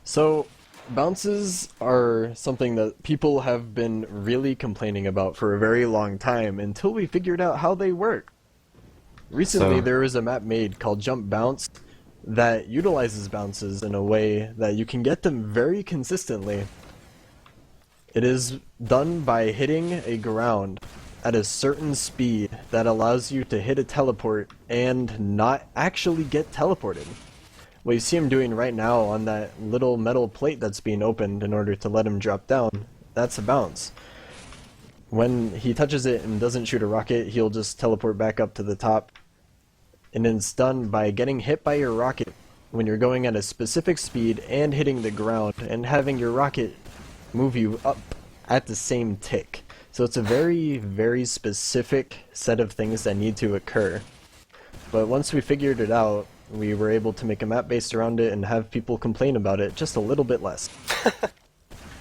So, bounces are something that people have been really complaining about for a very long time until we figured out how they work. Recently there was a map made called Jump Bounce that utilizes bounces in a way that you can get them very consistently. It is done by hitting a ground at a certain speed that allows you to hit a teleport and not actually get teleported. What you see him doing right now on that little metal plate that's being opened in order to let him drop down, that's a bounce. When he touches it and doesn't shoot a rocket, he'll just teleport back up to the top. And it's done by getting hit by your rocket when you're going at a specific speed and hitting the ground and having your rocket move you up at the same tick. So it's a very, very specific set of things that need to occur. But once we figured it out, we were able to make a map based around it and have people complain about it just a little bit less.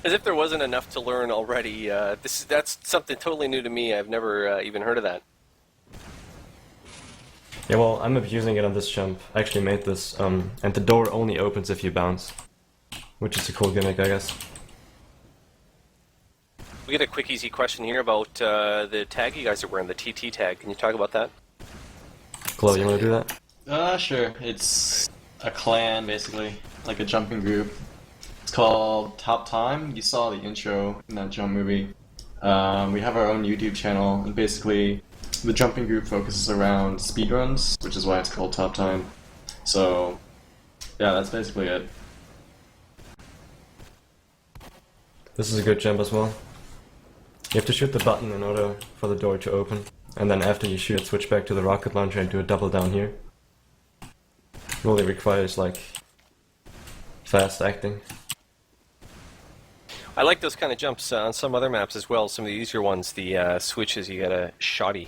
As if there wasn't enough to learn already. That's something totally new to me. I've never even heard of that. Yeah, well, I'm abusing it on this jump. I actually made this, and the door only opens if you bounce, which is a cool gimmick, I guess. We get a quick, easy question here about the tag you guys are wearing, the TT tag. Can you talk about that? Chloe, you want to do that? Sure. It's a clan, basically, like a jumping group. It's called Top Time. You saw the intro in that jump movie. We have our own YouTube channel, and basically, the jumping group focuses around speedruns, which is why it's called Top Time. So, yeah, that's basically it. This is a good jump as well. You have to shoot the button in order for the door to open, and then after you shoot, switch back to the rocket launcher and do a double down here. Really requires like fast acting. I like those kind of jumps on some other maps as well. Some of the easier ones, the switches, you get a shoddy.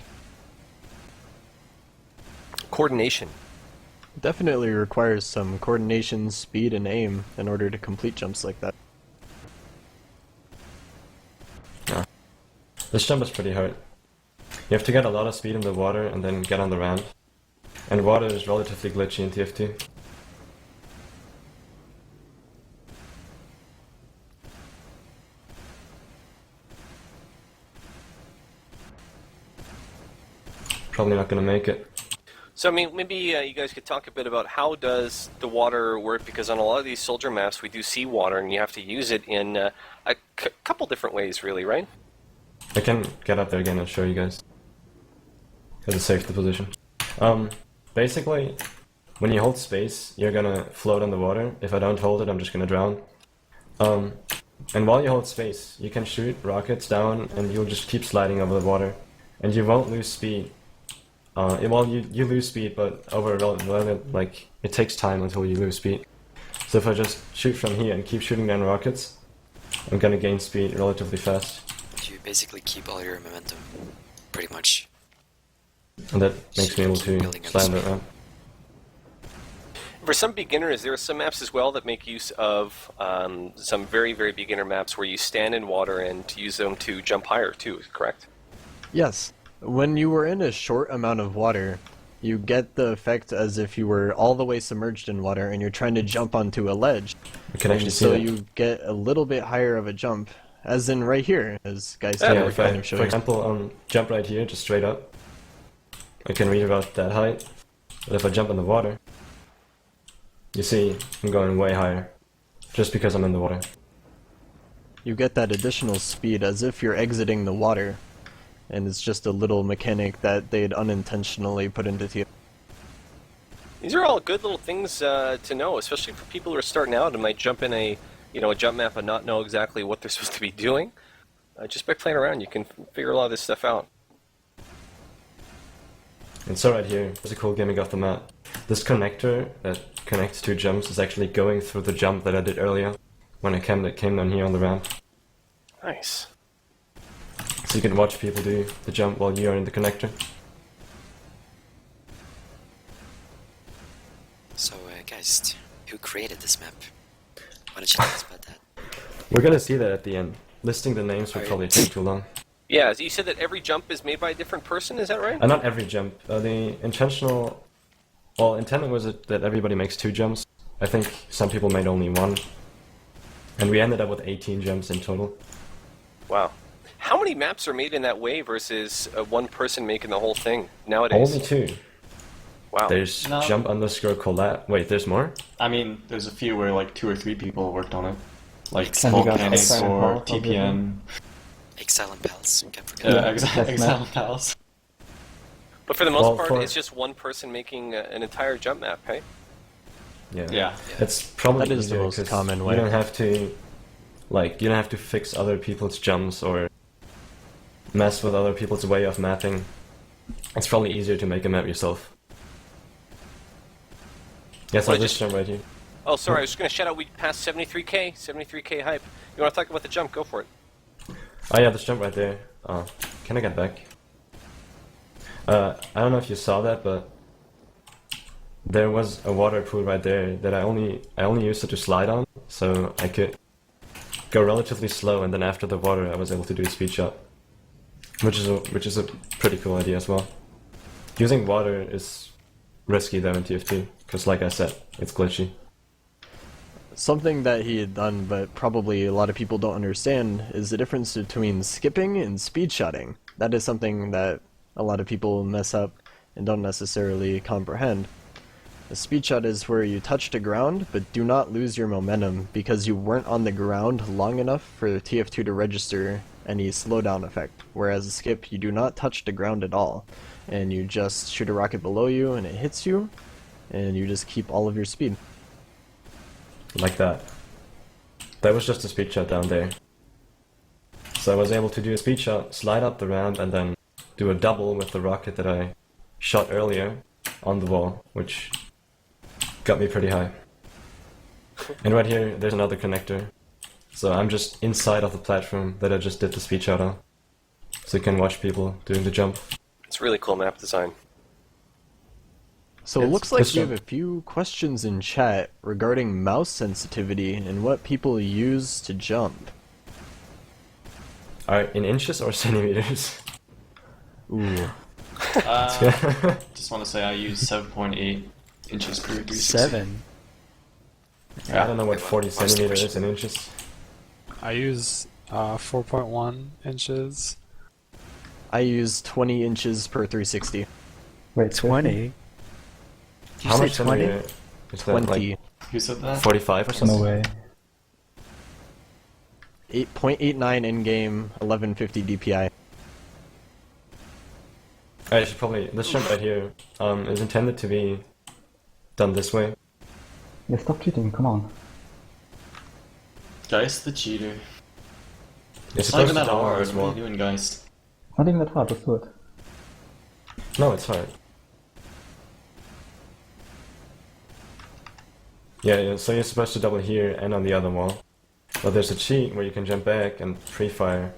Coordination. Definitely requires some coordination, speed, and aim in order to complete jumps like that. Yeah. This jump is pretty hard. You have to get a lot of speed in the water and then get on the ramp. And water is relatively glitchy in TF2. Probably not gonna make it. So, I mean, maybe you guys could talk a bit about how does the water work, because on a lot of these soldier maps we do see water and you have to use it in a couple different ways, really, right? I can get up there again and show you guys. Because it saves the position. Basically, when you hold space, you're gonna float on the water. If I don't hold it, I'm just gonna drown. And while you hold space, you can shoot rockets down and you'll just keep sliding over the water. And you won't lose speed. Well, you lose speed, but over like it takes time until you lose speed. So if I just shoot from here and keep shooting down rockets, I'm gonna gain speed relatively fast. You basically keep all your momentum, pretty much. And that makes me able to slam that ramp. For some beginners, there are some maps as well that make use of some very, very beginner maps where you stand in water and use them to jump higher too, correct? Yes. When you were in a short amount of water, you get the effect as if you were all the way submerged in water and you're trying to jump onto a ledge. You can actually see so that. you get a little bit higher of a jump, as in right here, as guys Yeah, were kind of showing. for example, jump right here, just straight up. I can reach about that height. But if I jump in the water, you see I'm going way higher, just because I'm in the water. You get that additional speed as if you're exiting the water, and it's just a little mechanic that they'd unintentionally put into TF. These are all good little things to know, especially for people who are starting out and might jump in a jump map and not know exactly what they're supposed to be doing. Just by playing around, you can figure a lot of this stuff out. And so right here, there's a cool gimmick of the map. This connector that connects two jumps is actually going through the jump that I did earlier, when I came down here on the ramp. Nice. So you can watch people do the jump while you are in the connector. So, guys, who created this map? Why don't you tell us about that? We're gonna see that at the end. Listing the names would probably take too long. Yeah, you said that every jump is made by a different person, is that right? Not every jump. The intentional... Well, intended was it that everybody makes 2 jumps. I think some people made only 1. And we ended up with 18 jumps in total. Wow. How many maps are made in that way versus one person making the whole thing nowadays? Only 2. Wow. There's jump underscore collab. Wait, there's more? I mean, there's a few where like 2 or 3 people worked on it. Like And Volcanic Exile and or Pals, TPN. Exile and Pals, can't forget. Yeah, Exile and Pals. But for the most part, it's just one person making an entire jump map, hey? Yeah. It's probably That is the easier most 'cause common way. You don't have to, you don't have to fix other people's jumps or mess with other people's way of mapping. It's probably easier to make a map yourself. Yes, I'll just jump right here. Oh, sorry, I was just going to shout out we passed 73k hype. You want to talk about the jump? Go for it. Oh yeah, this jump right there. Can I get back? I don't know if you saw that, but there was a water pool right there that I only used it to slide on, so I could go relatively slow, and then after the water I was able to do a speed shot, which is a pretty cool idea as well. Using water is risky though in TF2, because like I said, it's glitchy. Something that he had done, but probably a lot of people don't understand, is the difference between skipping and speed shotting. That is something that a lot of people mess up. and don't necessarily comprehend. A speed shot is where you touch the ground, but do not lose your momentum because you weren't on the ground long enough for TF2 to register any slowdown effect, whereas a skip, you do not touch the ground at all, and you just shoot a rocket below you and it hits you, and you just keep all of your speed. Like that. That was just a speed shot down there. So I was able to do a speed shot, slide up the ramp, and then do a double with the rocket that I shot earlier on the wall, which got me pretty high. And right here, there's another connector. So I'm just inside of the platform that I just did the speed shot on. So you can watch people doing the jump. It's really cool map design. So it looks like we have a few questions in chat regarding mouse sensitivity and what people use to jump. Alright, in inches or centimeters? Ooh. Just want to say I use 7.8 inches per 360. 7? I don't know what 40 centimeters is in inches. I use 4.1 inches. I use 20 inches per 360. Wait, 20? How much centimeter is that? 20. Like Who said that? 45 or something? No way. 8.89 in-game, 1150 DPI. I should probably... This jump right here is intended to be done this way. Yeah, stop cheating, come on. Geist the cheater. It's not even supposed that to download hard. as What are well. you doing, Geist? It's not even that hard, just do it. No, it's hard. Yeah, so you're supposed to double here and on the other wall. But there's a cheat where you can jump back and pre-fire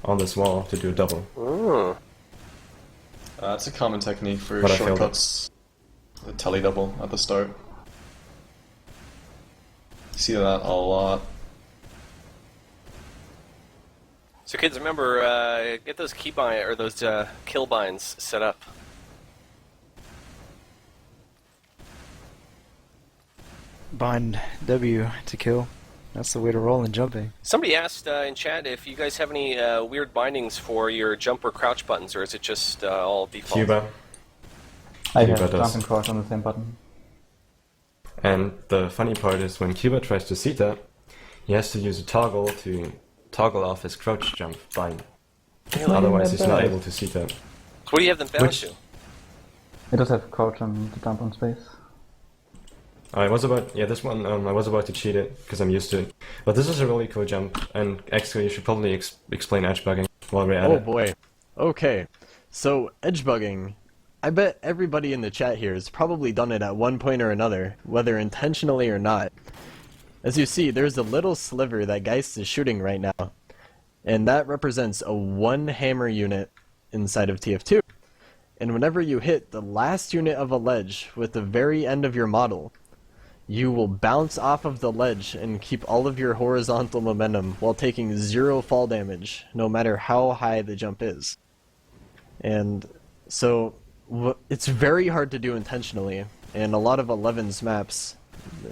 on this wall to do a double. Mm. It's a common technique for But I failed shortcuts. The telly double at the start. See that a lot. So kids, remember, get those keybind or those kill binds set up. Bind W to kill. That's the way to roll in jumping. Somebody asked in chat if you guys have any weird bindings for your jump or crouch buttons, or is it just all default? Cuba. I Cuba have does. jump and crouch on the same button. And the funny part is when Cuba tries to seat that, he has to use a toggle to toggle off his crouch jump bind. Otherwise he's not able to seat that. So what do you have them bound to? It does have crouch and the jump on space. I was about, yeah, this one, I was about to cheat it, because I'm used to it. But this is a really cool jump, and actually you should probably explain edge bugging while we're at Oh it. boy. Okay. So, edge bugging. I bet everybody in the chat here has probably done it at one point or another, whether intentionally or not. As you see, there's a little sliver that Geist is shooting right now, and that represents a one hammer unit inside of TF2. And whenever you hit the last unit of a ledge with the very end of your model, you will bounce off of the ledge and keep all of your horizontal momentum while taking 0 fall damage, no matter how high the jump is. And so, it's very hard to do intentionally, and a lot of 11's maps,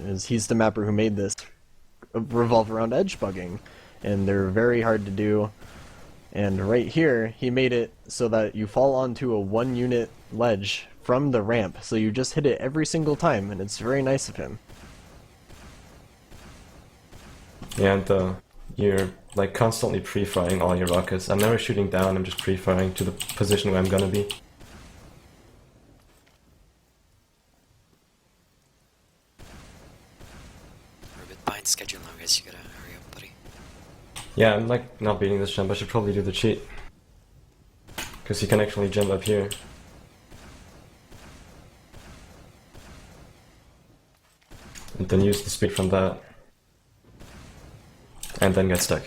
as he's the mapper who made this, revolve around edge bugging, and they're very hard to do. And right here, he made it so that you fall onto a 1 unit ledge from the ramp, so you just hit it every single time, and it's very nice of him. Yeah, and you're like constantly pre-firing all your rockets. I'm never shooting down, I'm just pre-firing to the position where I'm gonna be. We're a bit behind schedule now, guys. You gotta hurry up, buddy. Yeah, I'm like not beating this jump, I should probably do the cheat. Because you can actually jump up here. And then use the speed from that. And then get stuck.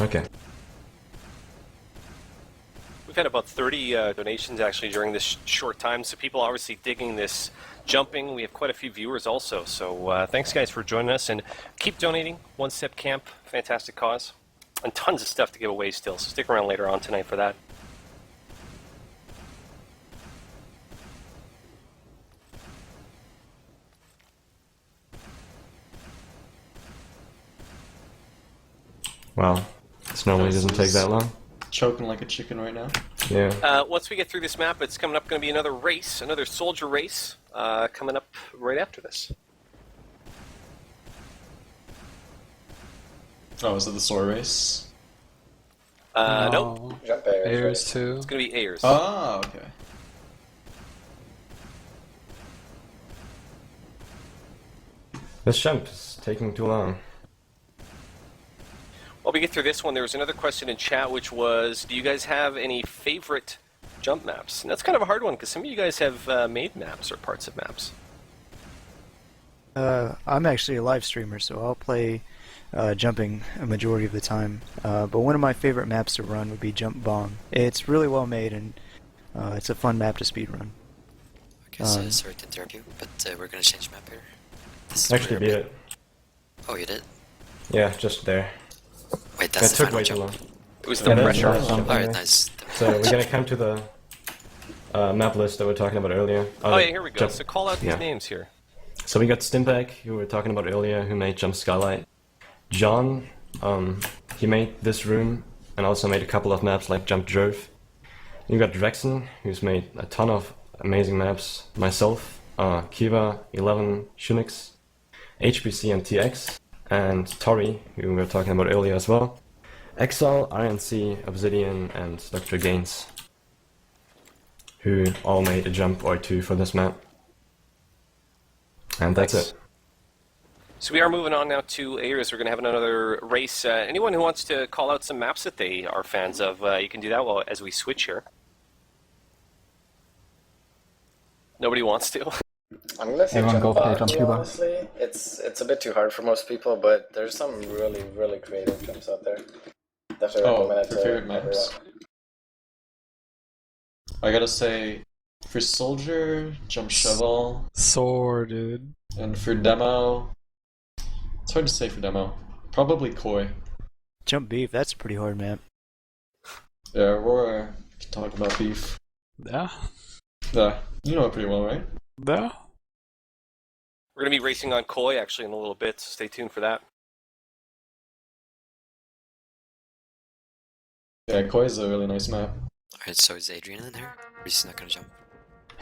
Okay. We've had about 30 donations actually during this short time, so people are obviously digging this jumping. We have quite a few viewers also, so thanks guys for joining us, and keep donating. One Step Camp, fantastic cause. And tons of stuff to give away still, so stick around later on tonight for that. Wow. This normally doesn't take that long. choking like a chicken right now. Yeah. Once we get through this map, it's coming up going to be another race, another soldier race, coming up right after this. Oh, is it the sword race? Nope. Jump Ayers, Ayers right? too. It's going to be Ayers. Oh, okay. This jump is taking too long. While we get through this one, there was another question in chat, which was, do you guys have any favorite jump maps? And that's kind of a hard one, because some of you guys have made maps or parts of maps. I'm actually a live streamer, so I'll play jumping a majority of the time. But one of my favorite maps to run would be Jump Bomb. It's really well made, and it's a fun map to speedrun. Okay, so sorry to interrupt you, but we're gonna change map here. This is Actually beat it. Oh, you did? Yeah, just there. Wait, that's That the took final way too jump. long. It was the Yeah, pressure. Alright, nice. So we're gonna come to the map list that we were talking about earlier. Oh yeah, here we go. Jump. So call out these Yeah. names here. So we got Stimbag, who we were talking about earlier, who made Jump Skylight. John, he made this room and also made a couple of maps like Jump Drove. You got Drexen, who's made a ton of amazing maps. Myself, Kiva, 11, Shunix, HBC and TX, and Tori, who we were talking about earlier as well. Exile, RNC, Obsidian, and Dr. Gaines, who all made a jump or two for this map. And that's it. So we are moving on now to Ayers. We're going to have another race. Anyone who wants to call out some maps that they are fans of, you can do that as we switch here. Nobody wants to. I'm gonna say Everyone go play Jump Jump Cuba. honestly. It's a bit too hard for most people, but there's some really creative jumps out there. Definitely recommend it for to favorite maps. everyone. I gotta say, for Soldier, Jump Shovel, Sword, dude. and for Demo, it's hard to say for Demo. Probably Koi. Jump Beef, that's a pretty hard map. Yeah, Aurora can talk about beef. Yeah. Yeah, you know it pretty well, right? Yeah. We're going to be racing on Koi actually in a little bit, so stay tuned for that. Yeah, Koi is a really nice map. Alright, so is Adrian in here? Or is he not gonna jump?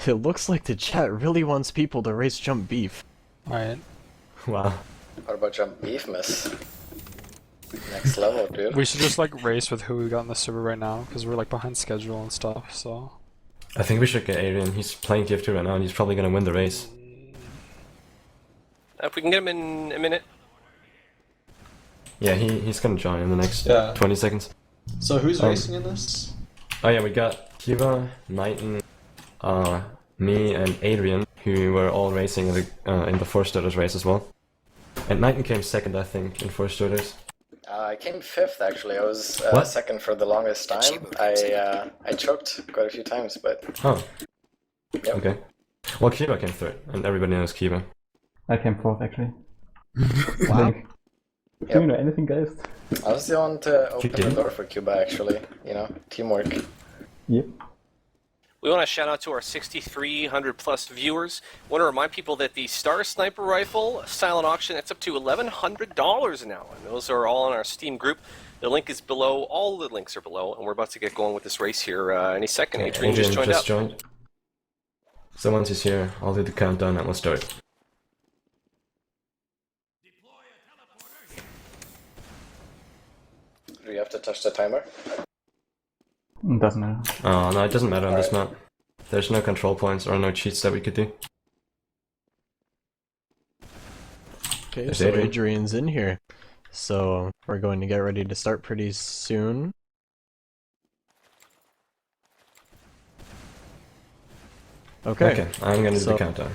It looks like the chat really wants people to race Jump Beef. Alright. Wow. What about Jump Beef, miss? Next level, dude. We should just like race with who we got in the server right now, because we're like behind schedule and stuff, so. I think we should get Adrian. He's playing TF2 right now and he's probably gonna win the race. If we can get him in a minute. Yeah, he's gonna join in the next Yeah. 20 seconds. So who's racing in this? Oh yeah, we got Kiva, Knighton, me, and Adrian, who were all racing in the Four Starters race as well. And Knighton came second, I think, in Four Starters. I came fifth actually. I was What? second for the longest time. I choked quite a few times, but Oh. Yep. Okay. Well, Kiva came third, and everybody knows Kiva. I came fourth actually. Wow. Do you know anything, guys? I was the one to open the didn't? door for Cuba actually. You know, teamwork. Yep. We want to shout out to our 6,300 plus viewers. Want to remind people that the Star Sniper Rifle silent auction, it's up to $1,100 now, and those are all in our Steam group. The link is below. All the links are below, and we're about to get going with this race here any second. Okay, Adrian just joined up. joined. So once he's here, I'll do the countdown and we'll start. Do you have to touch the timer? Doesn't matter. Oh, no, it doesn't matter on this map. There's no control points or no cheats that we could do. Okay, There's so Adrian. Adrian's in here. So we're going to get ready to start pretty soon. Okay. I'm gonna do so- the countdown.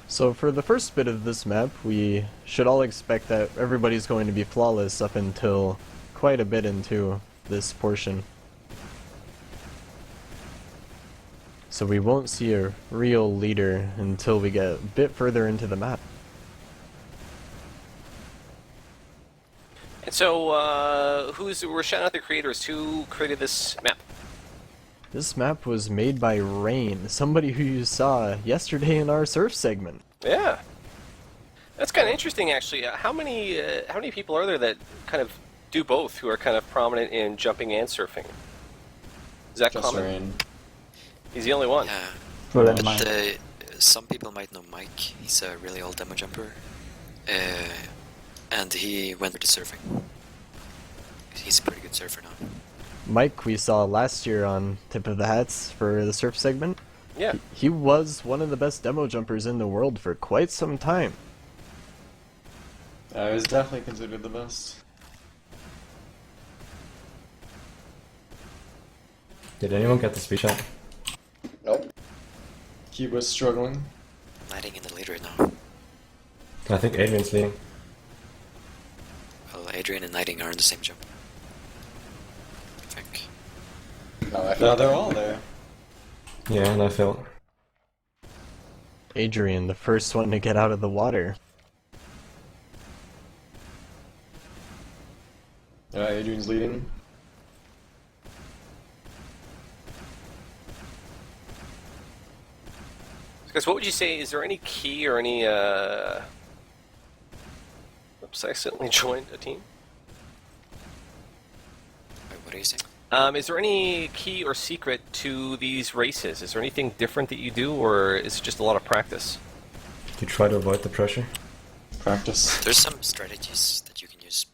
So for the first bit of this map, we should all expect that everybody's going to be flawless up until quite a bit into this portion. So we won't see a real leader until we get a bit further into the map. And so, we're shouting out the creators. Who created this map? This map was made by Rain, somebody who you saw yesterday in our surf segment. Yeah. That's kind of interesting, actually. How many people are there that kind of do both, who are kind of prominent in jumping and surfing? Is that Just common? Rain. He's the only one. Yeah. Well, But then some people might know Mike. He's a really old demo jumper. And he went to surfing. He's a pretty good surfer now. Mike, we saw last year on Tip of the Hats for the surf segment. Yeah. He was one of the best demo jumpers in the world for quite some time. It was definitely considered the best. Did anyone get the speed shot? Nope. Cuba's struggling. Lighting in the lead right now. I think Adrian's leading. Well, Adrian and Knighting are in the same jump. I think. No, they're all there. Yeah, and I felt. Adrian, the first one to get out of the water. Yeah, Adrian's leading. Guys, what would you say? Is there any key or any? Oops, I accidentally joined a team. Wait, what are you saying? Is there any key or secret to these races? Is there anything different that you do, or is it just a lot of practice? You try to avoid the pressure. Practice. There's some strategies that you can use,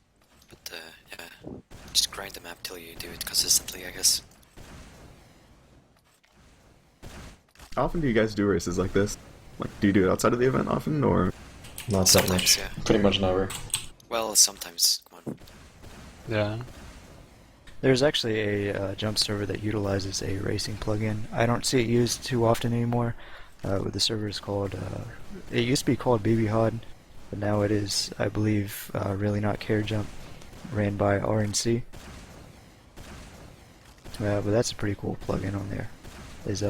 but yeah, just grind the map till you do it consistently, I guess. How often do you guys do races like this? Like, do you do it outside of the event often, or? Not that Sometimes, much. yeah. Pretty much never. Well, sometimes. Come on. Yeah. There's actually a jump server that utilizes a racing plugin. I don't see it used too often anymore. The server is called, it used to be called BBHOD, but now it is, I believe, Really Not Care Jump, ran by RNC. But that's a pretty cool plugin on there. There's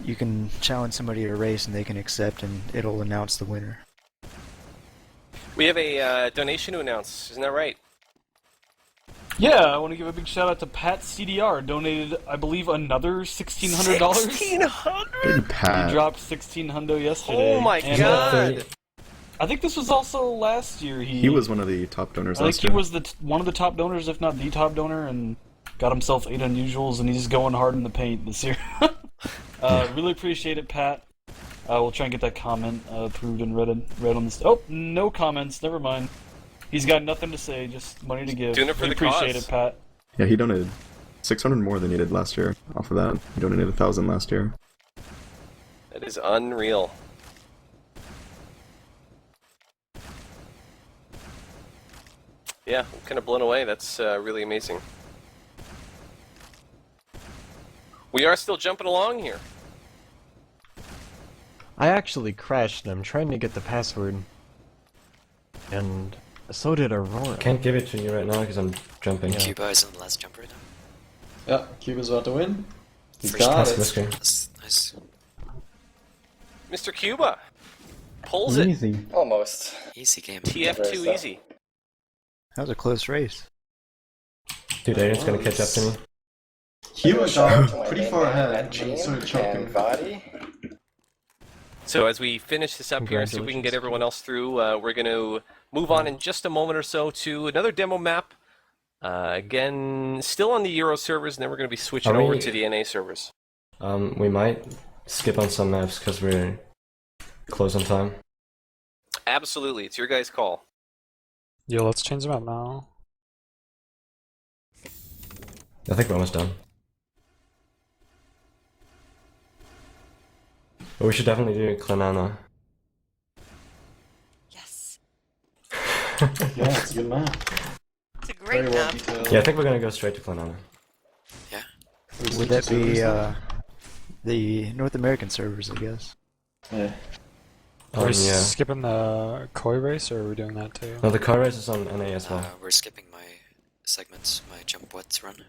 you can challenge somebody to a race and they can accept, and it'll announce the winner. We have a donation to announce. Isn't that right? Yeah, I want to give a big shout out to Pat CDR. Donated, I believe, another $1,600. $1,600. He Pat. dropped $1,600 yesterday. Oh my And, god! I think this was also last year. He was one of the top donors I think last he year. was one of the top donors, if not the top donor, and got himself 8 unusuals, and he's going hard in the paint this year. Really appreciate it, Pat. We'll try and get that comment approved and read on this. Oh, no comments. Never mind. He's got nothing to say, just money to give. Doing it for we the appreciate cause. it, Pat. Yeah, he donated 600 more than he did last year. Off of that, he donated 1,000 last year. That is unreal. Yeah, I'm kind of blown away. That's really amazing. We are still jumping along here. I actually crashed and I'm trying to get the password. And so did Aurora. Can't give it to you right now because I'm jumping. Yeah. Cuba is on the last jump right now. Yeah, Cuba's about to win. He's First got Pass it. this game. That's nice. Mr. Cuba pulls it. Easy. Almost. Easy game. TF2 easy. That was a close race. Dude, Adrian's gonna catch up to me. Cuba Shout out to got my pretty main far man, ahead, Matt and Jean then started and choking. Vadi. So as we finish this up here, see if we can get everyone else through, we're going to move on in just a moment or so to another demo map. Again, still on the Euro servers, and then we're going to be switching Are we- over to the NA servers. We might skip on some maps because we're close on time. Absolutely, it's your guys' call. Yo, let's change them up now. I think we're almost done. But we should definitely do Clana. Yes. Yeah, it's a good map. It's a great Very well map. detailed. Yeah, I think we're gonna go straight to Clana. Yeah. Would that be the North American servers, I guess? Yeah. Are we Yeah. skipping the koi race, or are we doing that too? No, the car race is on NA as well. We're skipping my segments, my jump wet run.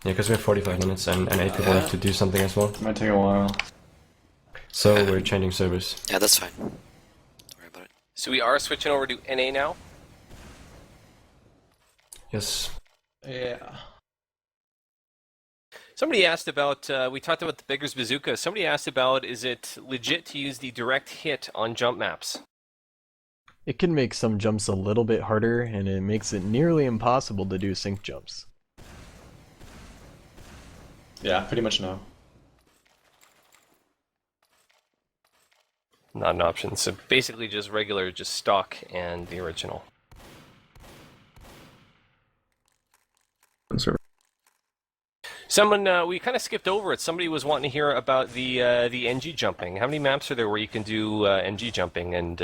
Yeah, because we have 45 minutes and 8 people have to do something as well. Might take a while. So we're changing servers. Yeah, that's fine. Don't worry about it. So we are switching over to NA now. Yes. Yeah. Somebody asked about, we talked about the Beggar's Bazooka. Somebody asked about, is it legit to use the direct hit on jump maps? It can make some jumps a little bit harder, and it makes it nearly impossible to do sync jumps. Yeah, pretty much no. Not an option. So basically just regular, just stock and the original. Someone, we kind of skipped over it. Somebody was wanting to hear about the NG jumping. How many maps are there where you can do NG jumping? And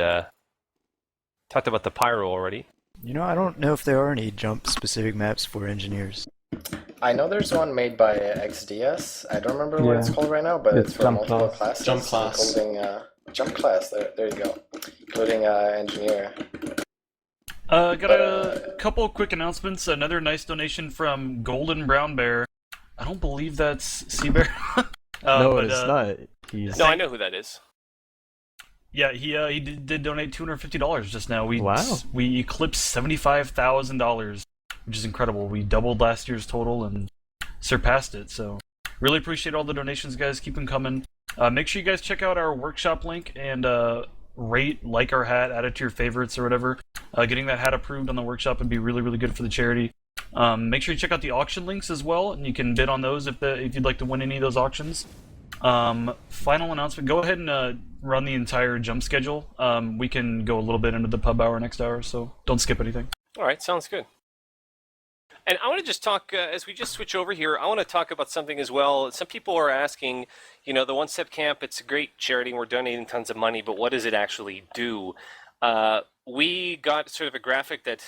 talked about the pyro already. You know, I don't know if there are any jump-specific maps for engineers. I know there's one made by XDS. I don't remember what it's called right now, but it's for jump multiple class. classes. Jump class. Including, jump class, there you go. Including engineer. Got a couple quick announcements. Another nice donation from Golden Brown Bear. I don't believe that's Seabear. No, but, it's not. He's... No, I know who that is. Yeah, he did donate $250 just now. Wow. We eclipsed $75,000, which is incredible. We doubled last year's total and surpassed it. So really appreciate all the donations, guys. Keep them coming. Make sure you guys check out our workshop link and rate, like our hat, add it to your favorites or whatever. Getting that hat approved on the workshop would be really, really good for the charity. Make sure you check out the auction links as well, and you can bid on those if you'd like to win any of those auctions. Final announcement, go ahead and run the entire jump schedule. We can go a little bit into the pub hour next hour, so don't skip anything. All right, sounds good. And I want to just talk, as we just switch over here, I want to talk about something as well. Some people are asking, you know, the One Step Camp, it's a great charity and we're donating tons of money, but what does it actually do? We got sort of a graphic that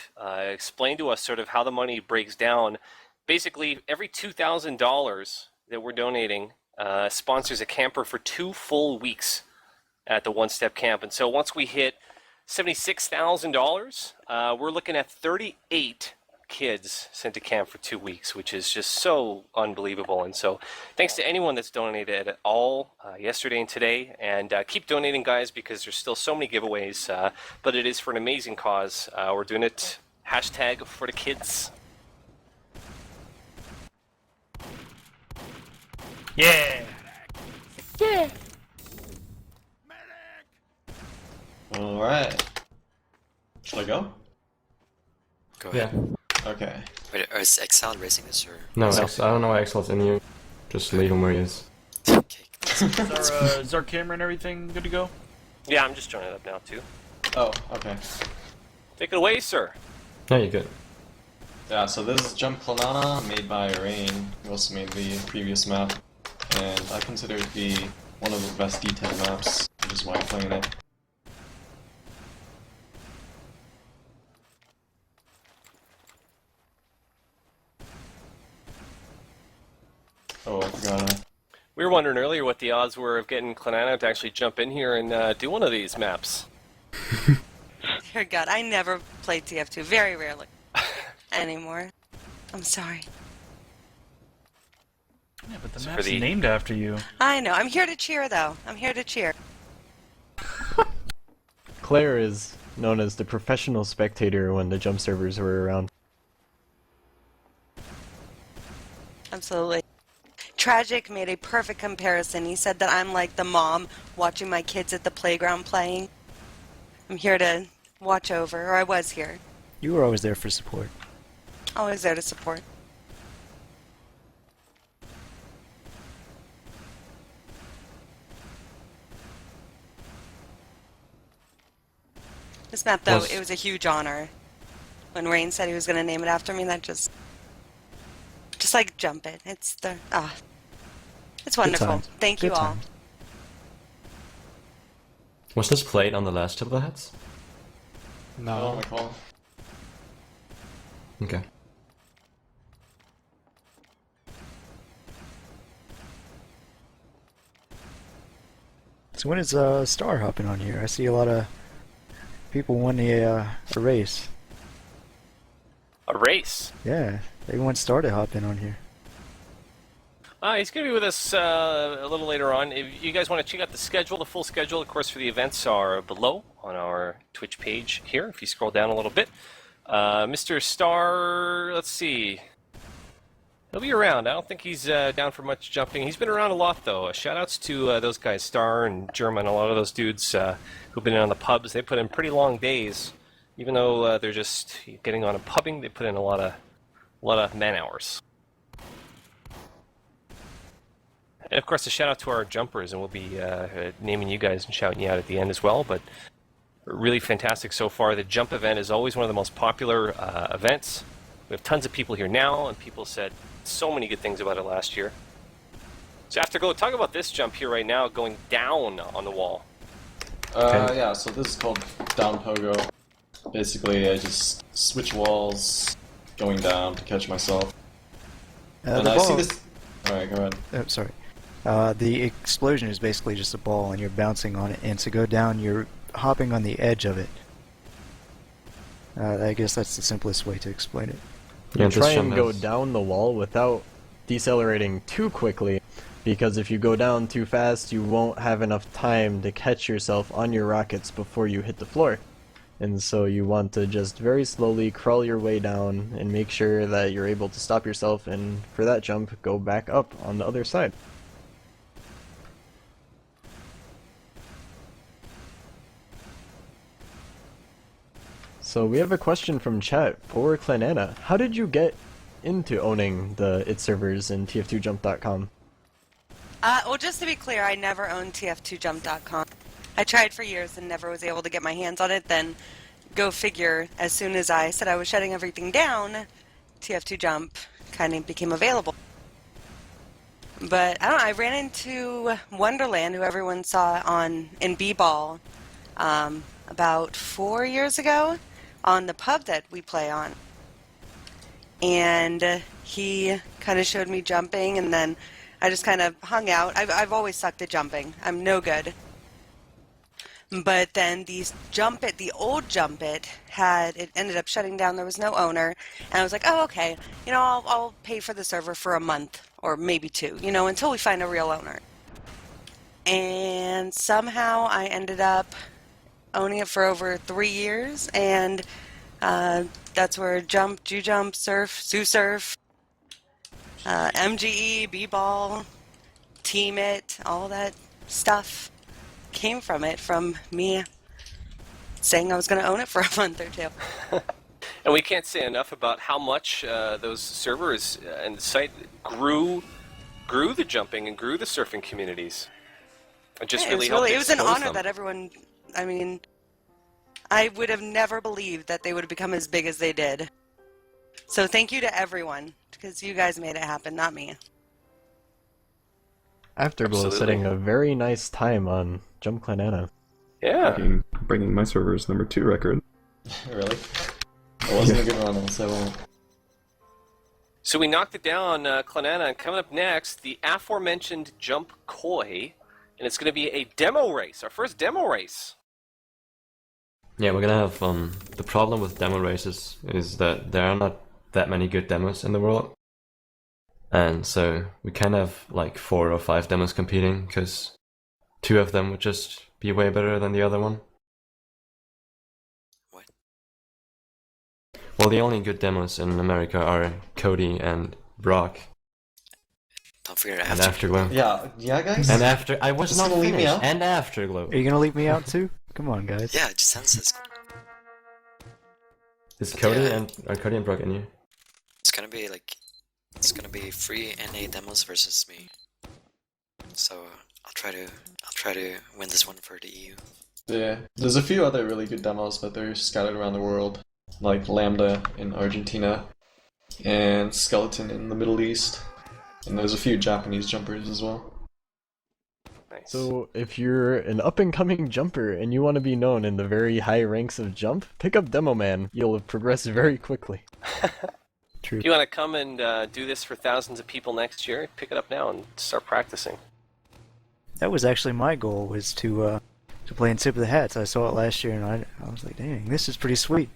explained to us sort of how the money breaks down. Basically, every $2,000 that we're donating sponsors a camper for 2 full weeks at the One Step Camp. And so once we hit $76,000, we're looking at 38 kids sent to camp for 2 weeks, which is just so unbelievable. And so thanks to anyone that's donated at all yesterday and today, and keep donating, guys, because there's still so many giveaways, but it is for an amazing cause. We're doing it hashtag for the kids. Yeah. Yeah. All right. Shall I go? Go ahead. Okay. Wait, is Excel racing this or? No, I don't know why Excel's in here. Just leave him where he is. Okay. Is our camera and everything good to go? Yeah, I'm just joining up now, too. Oh, okay. Take it away, sir. No, you're good. Yeah, so this is Jump Clana, made by Rain, who also made the previous map. And I consider it to be one of the best D10 maps, which is why I'm playing it. Oh, I forgot. We were wondering earlier what the odds were of getting Clana to actually jump in here and do one of these maps. Dear God, I never played TF2, very rarely anymore. I'm sorry. Yeah, but the So map's for the- named after you. I know. I'm here to cheer, though. I'm here to cheer. Claire is known as the professional spectator when the jump servers were around. Absolutely. Tragic made a perfect comparison. He said that I'm like the mom watching my kids at the playground playing. I'm here to watch over, or I was here. You were always there for support. Always there to support. This map, though, it was a huge honor. When Rain said he was going to name it after me, that just like jump it. It's the, it's wonderful. times. Thank you Good all. times. Was this played on the last Triple Heads? Oh, No. my call. Okay. So when is Star hopping on here? I see a lot of people wanting a race. A race? Yeah, they want Star to hop in on here. He's going to be with us a little later on. If you guys want to check out the schedule, the full schedule, of course, for the events are below on our Twitch page here, if you scroll down a little bit. Mr. Star, let's see. He'll be around. I don't think he's down for much jumping. He's been around a lot, though. Shout-outs to those guys, Star and German, a lot of those dudes who've been in on the pubs. They put in pretty long days. Even though they're just getting on and pubbing, they put in a lot of man-hours. And, of course, a shout-out to our jumpers, and we'll be naming you guys and shouting you out at the end as well, but really fantastic so far. The jump event is always one of the most popular events. We have tons of people here now, and people said so many good things about it last year. So after talk about this jump here right now, going down on the wall. Yeah, so this is called down pogo. Basically, I just switch walls, going down to catch myself. And I see this... Alright, go ahead. Oh, sorry. The explosion is basically just a ball and you're bouncing on it, and to go down you're hopping on the edge of it. I guess that's the simplest way to explain it. You try and go down the wall without decelerating too quickly, because if you go down too fast you won't have enough time to catch yourself on your rockets before you hit the floor. And so you want to just very slowly crawl your way down and make sure that you're able to stop yourself, and for that jump go back up on the other side. So we have a question from chat for Clana. How did you get into owning the IT servers in tf2jump.com? Well, just to be clear, I never owned tf2jump.com. I tried for years and never was able to get my hands on it. Then, go figure, as soon as I said I was shutting everything down, TF2Jump kind of became available. But, I don't know, I ran into Wonderland, who everyone saw in B-Ball, about 4 years ago, on the pub that we play on. And he kind of showed me jumping, and then I just kind of hung out. I've always sucked at jumping. I'm no good. But then the old Jump It ended up shutting down. There was no owner, and I was like, oh, okay, you know, I'll pay for the server for a month or maybe 2, you know, until we find a real owner. And somehow I ended up owning it for over 3 years, and that's where Jump, Ju-Jump, Surf, Zoo-Surf, MGE, B-Ball, Team It, all that stuff came from it, from me saying I was going to own it for a month or 2. And we can't say enough about how much those servers and the site grew the jumping and grew the surfing communities. It just Yeah, it was an honor them. that everyone, I mean, I would have never believed that they would have become as big as they did. So thank you to everyone, because you guys made it happen, not me. Afterglow setting a very nice time on Jump Clana. Yeah. Bringing my server's number 2 record. Really? It wasn't a good run, so I won't. So we knocked it down, Clana, and coming up next, the aforementioned Jump Koi, and it's going to be a demo race, our first demo race. Yeah, we're gonna have the problem with demo races is that there are not that many good demos in the world, and so we can have like 4 or 5 demos competing because 2 of them would just be way better than the other one. What? Well, the only good demos in America are Cody and Brock. Don't forget and Afterglow. Yeah, guys. And after I was Just not gonna leave me finished. out? And Afterglow. Are you gonna leave me out too? Come on, guys. Yeah, just senses. Is Cody and Brock in here? It's gonna be 3 NA demos versus me. So I'll try to win this one for the EU. Yeah, there's a few other really good demos, but they're scattered around the world, like Lambda in Argentina, and Skeleton in the Middle East, and there's a few Japanese jumpers as well. Nice. So if you're an up-and-coming jumper and you want to be known in the very high ranks of jump, pick up Demo Man. You'll progress very quickly. True. If you want to come and do this for thousands of people next year, pick it up now and start practicing. That was actually my goal, was to play in Tip of the Hats. I saw it last year and I was like, dang, this is pretty sweet.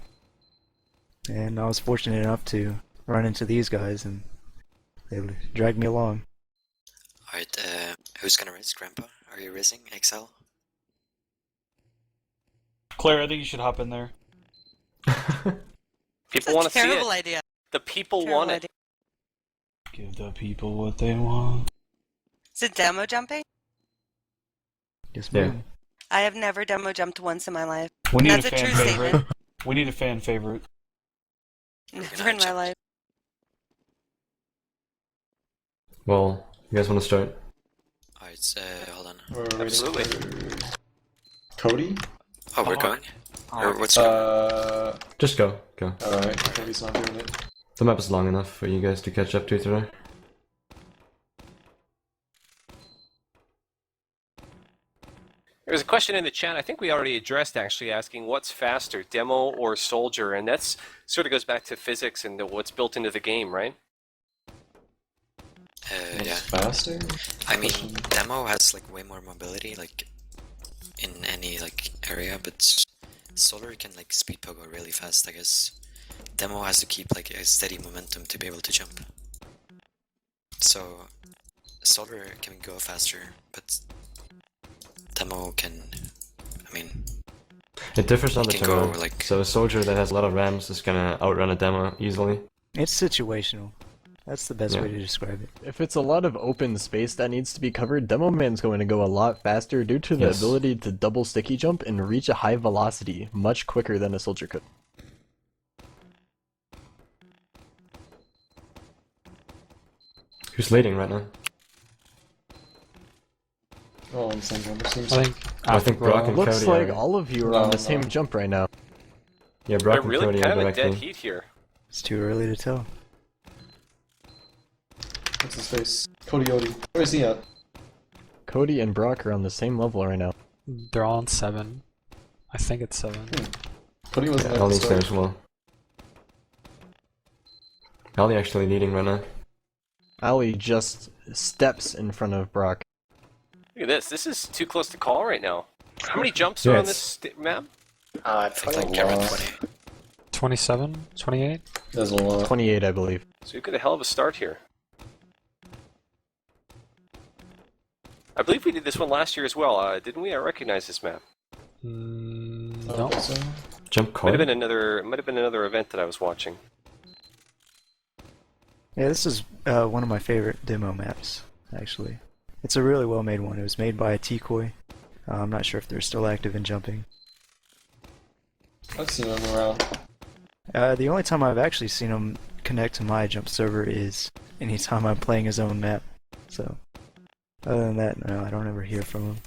And I was fortunate enough to run into these guys and they dragged me along. Alright, who's gonna race, Grandpa? Are you racing, XL? Claire, I think you should hop in there. People want to see it. Terrible idea. The people Terrible want it. idea. Give the people what they want. Is it demo jumping? Yes, Yeah. ma'am. I have never demo jumped once in my life. We need That's a a fan true favorite. statement. We need a fan favorite. Never in my life. Well, you guys want to start? Alright, hold on. We're waiting Absolutely. for Cody? Oh, we're going? Or what's Just go. Go. Alright, Cody's not doing it. The map is long enough for you guys to catch up to today. There's a question in the chat I think we already addressed, actually, asking what's faster, demo or soldier? And that's sort of goes back to physics and what's built into the game, right? yeah. Faster? I mean, demo has like way more mobility, like in any like area, but solar can like speed pogo really fast. I guess demo has to keep like a steady momentum to be able to jump. So solar can go faster, but demo can. I mean, It differs on it the can go terrain. like. So a soldier that has a lot of rams is gonna outrun a demo easily. It's situational. That's the best Yeah. way to describe it. If it's a lot of open space that needs to be covered, Demo Man's going to go a lot faster due to the Yes. ability to double sticky jump and reach a high velocity much quicker than a soldier could. Who's leading right now? Oh, on the same jump, it seems. I think. I think Brock and Looks Cody like are... all of you are No, on the no. same jump right now. Yeah, They're Brock and really Cody kind are of a dead directly. heat here. It's too early to tell. What's his face? Cody Yodi. Where is he at? Cody and Brock are on the same level right now. They're all on 7. I think it's 7. Cody wasn't Yeah, there at the Ellie's there start. as well. Ellie actually leading right now. Ali just steps in front of Brock. Look at this. This is too close to call right now. How many jumps Yeah, are on it's- this map? I think like a around lot. 20. 27? 28? There's a lot. 28, I believe. So you've got a hell of a start here. I believe we did this one last year as well, didn't we? I recognize this map. No. So. Jump Might coin? have been another event that I was watching. Yeah, this is one of my favorite demo maps, actually. It's a really well made one. It was made by a T-Koi. I'm not sure if they're still active in jumping. I've seen him around. The only time I've actually seen him connect to my jump server is anytime I'm playing his own map. So, other than that, no, I don't ever hear from him.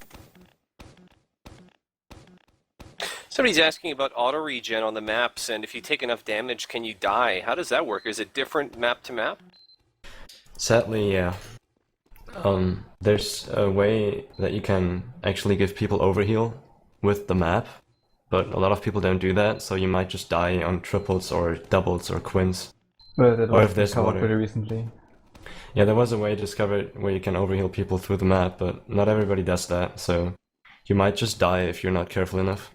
Somebody's asking about auto regen on the maps, and if you take enough damage, can you die? How does that work? Is it different map to map? Sadly, yeah. There's a way that you can actually give people overheal with the map, but a lot of people don't do that, so you might just die on triples or doubles or quins. But it Or was if there's discovered water. pretty recently. Yeah, there was a way discovered where you can overheal people through the map, but not everybody does that, so you might just die if you're not careful enough.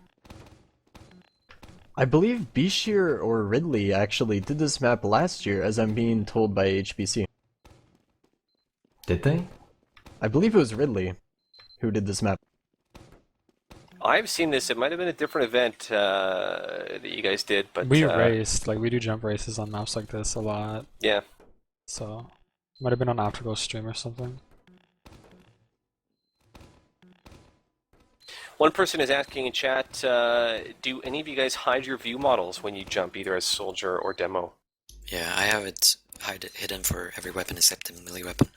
I believe Bishir or Ridley actually did this map last year, as I'm being told by HBC. Did they? I believe it was Ridley who did this map. I've seen this. It might have been a different event that you guys did, but We raced, like we do jump races on maps like this a lot. yeah. So, might have been on Afterglow stream or something. One person is asking in chat, do any of you guys hide your view models when you jump, either as soldier or demo? Yeah, I have it hidden for every weapon except the melee weapon.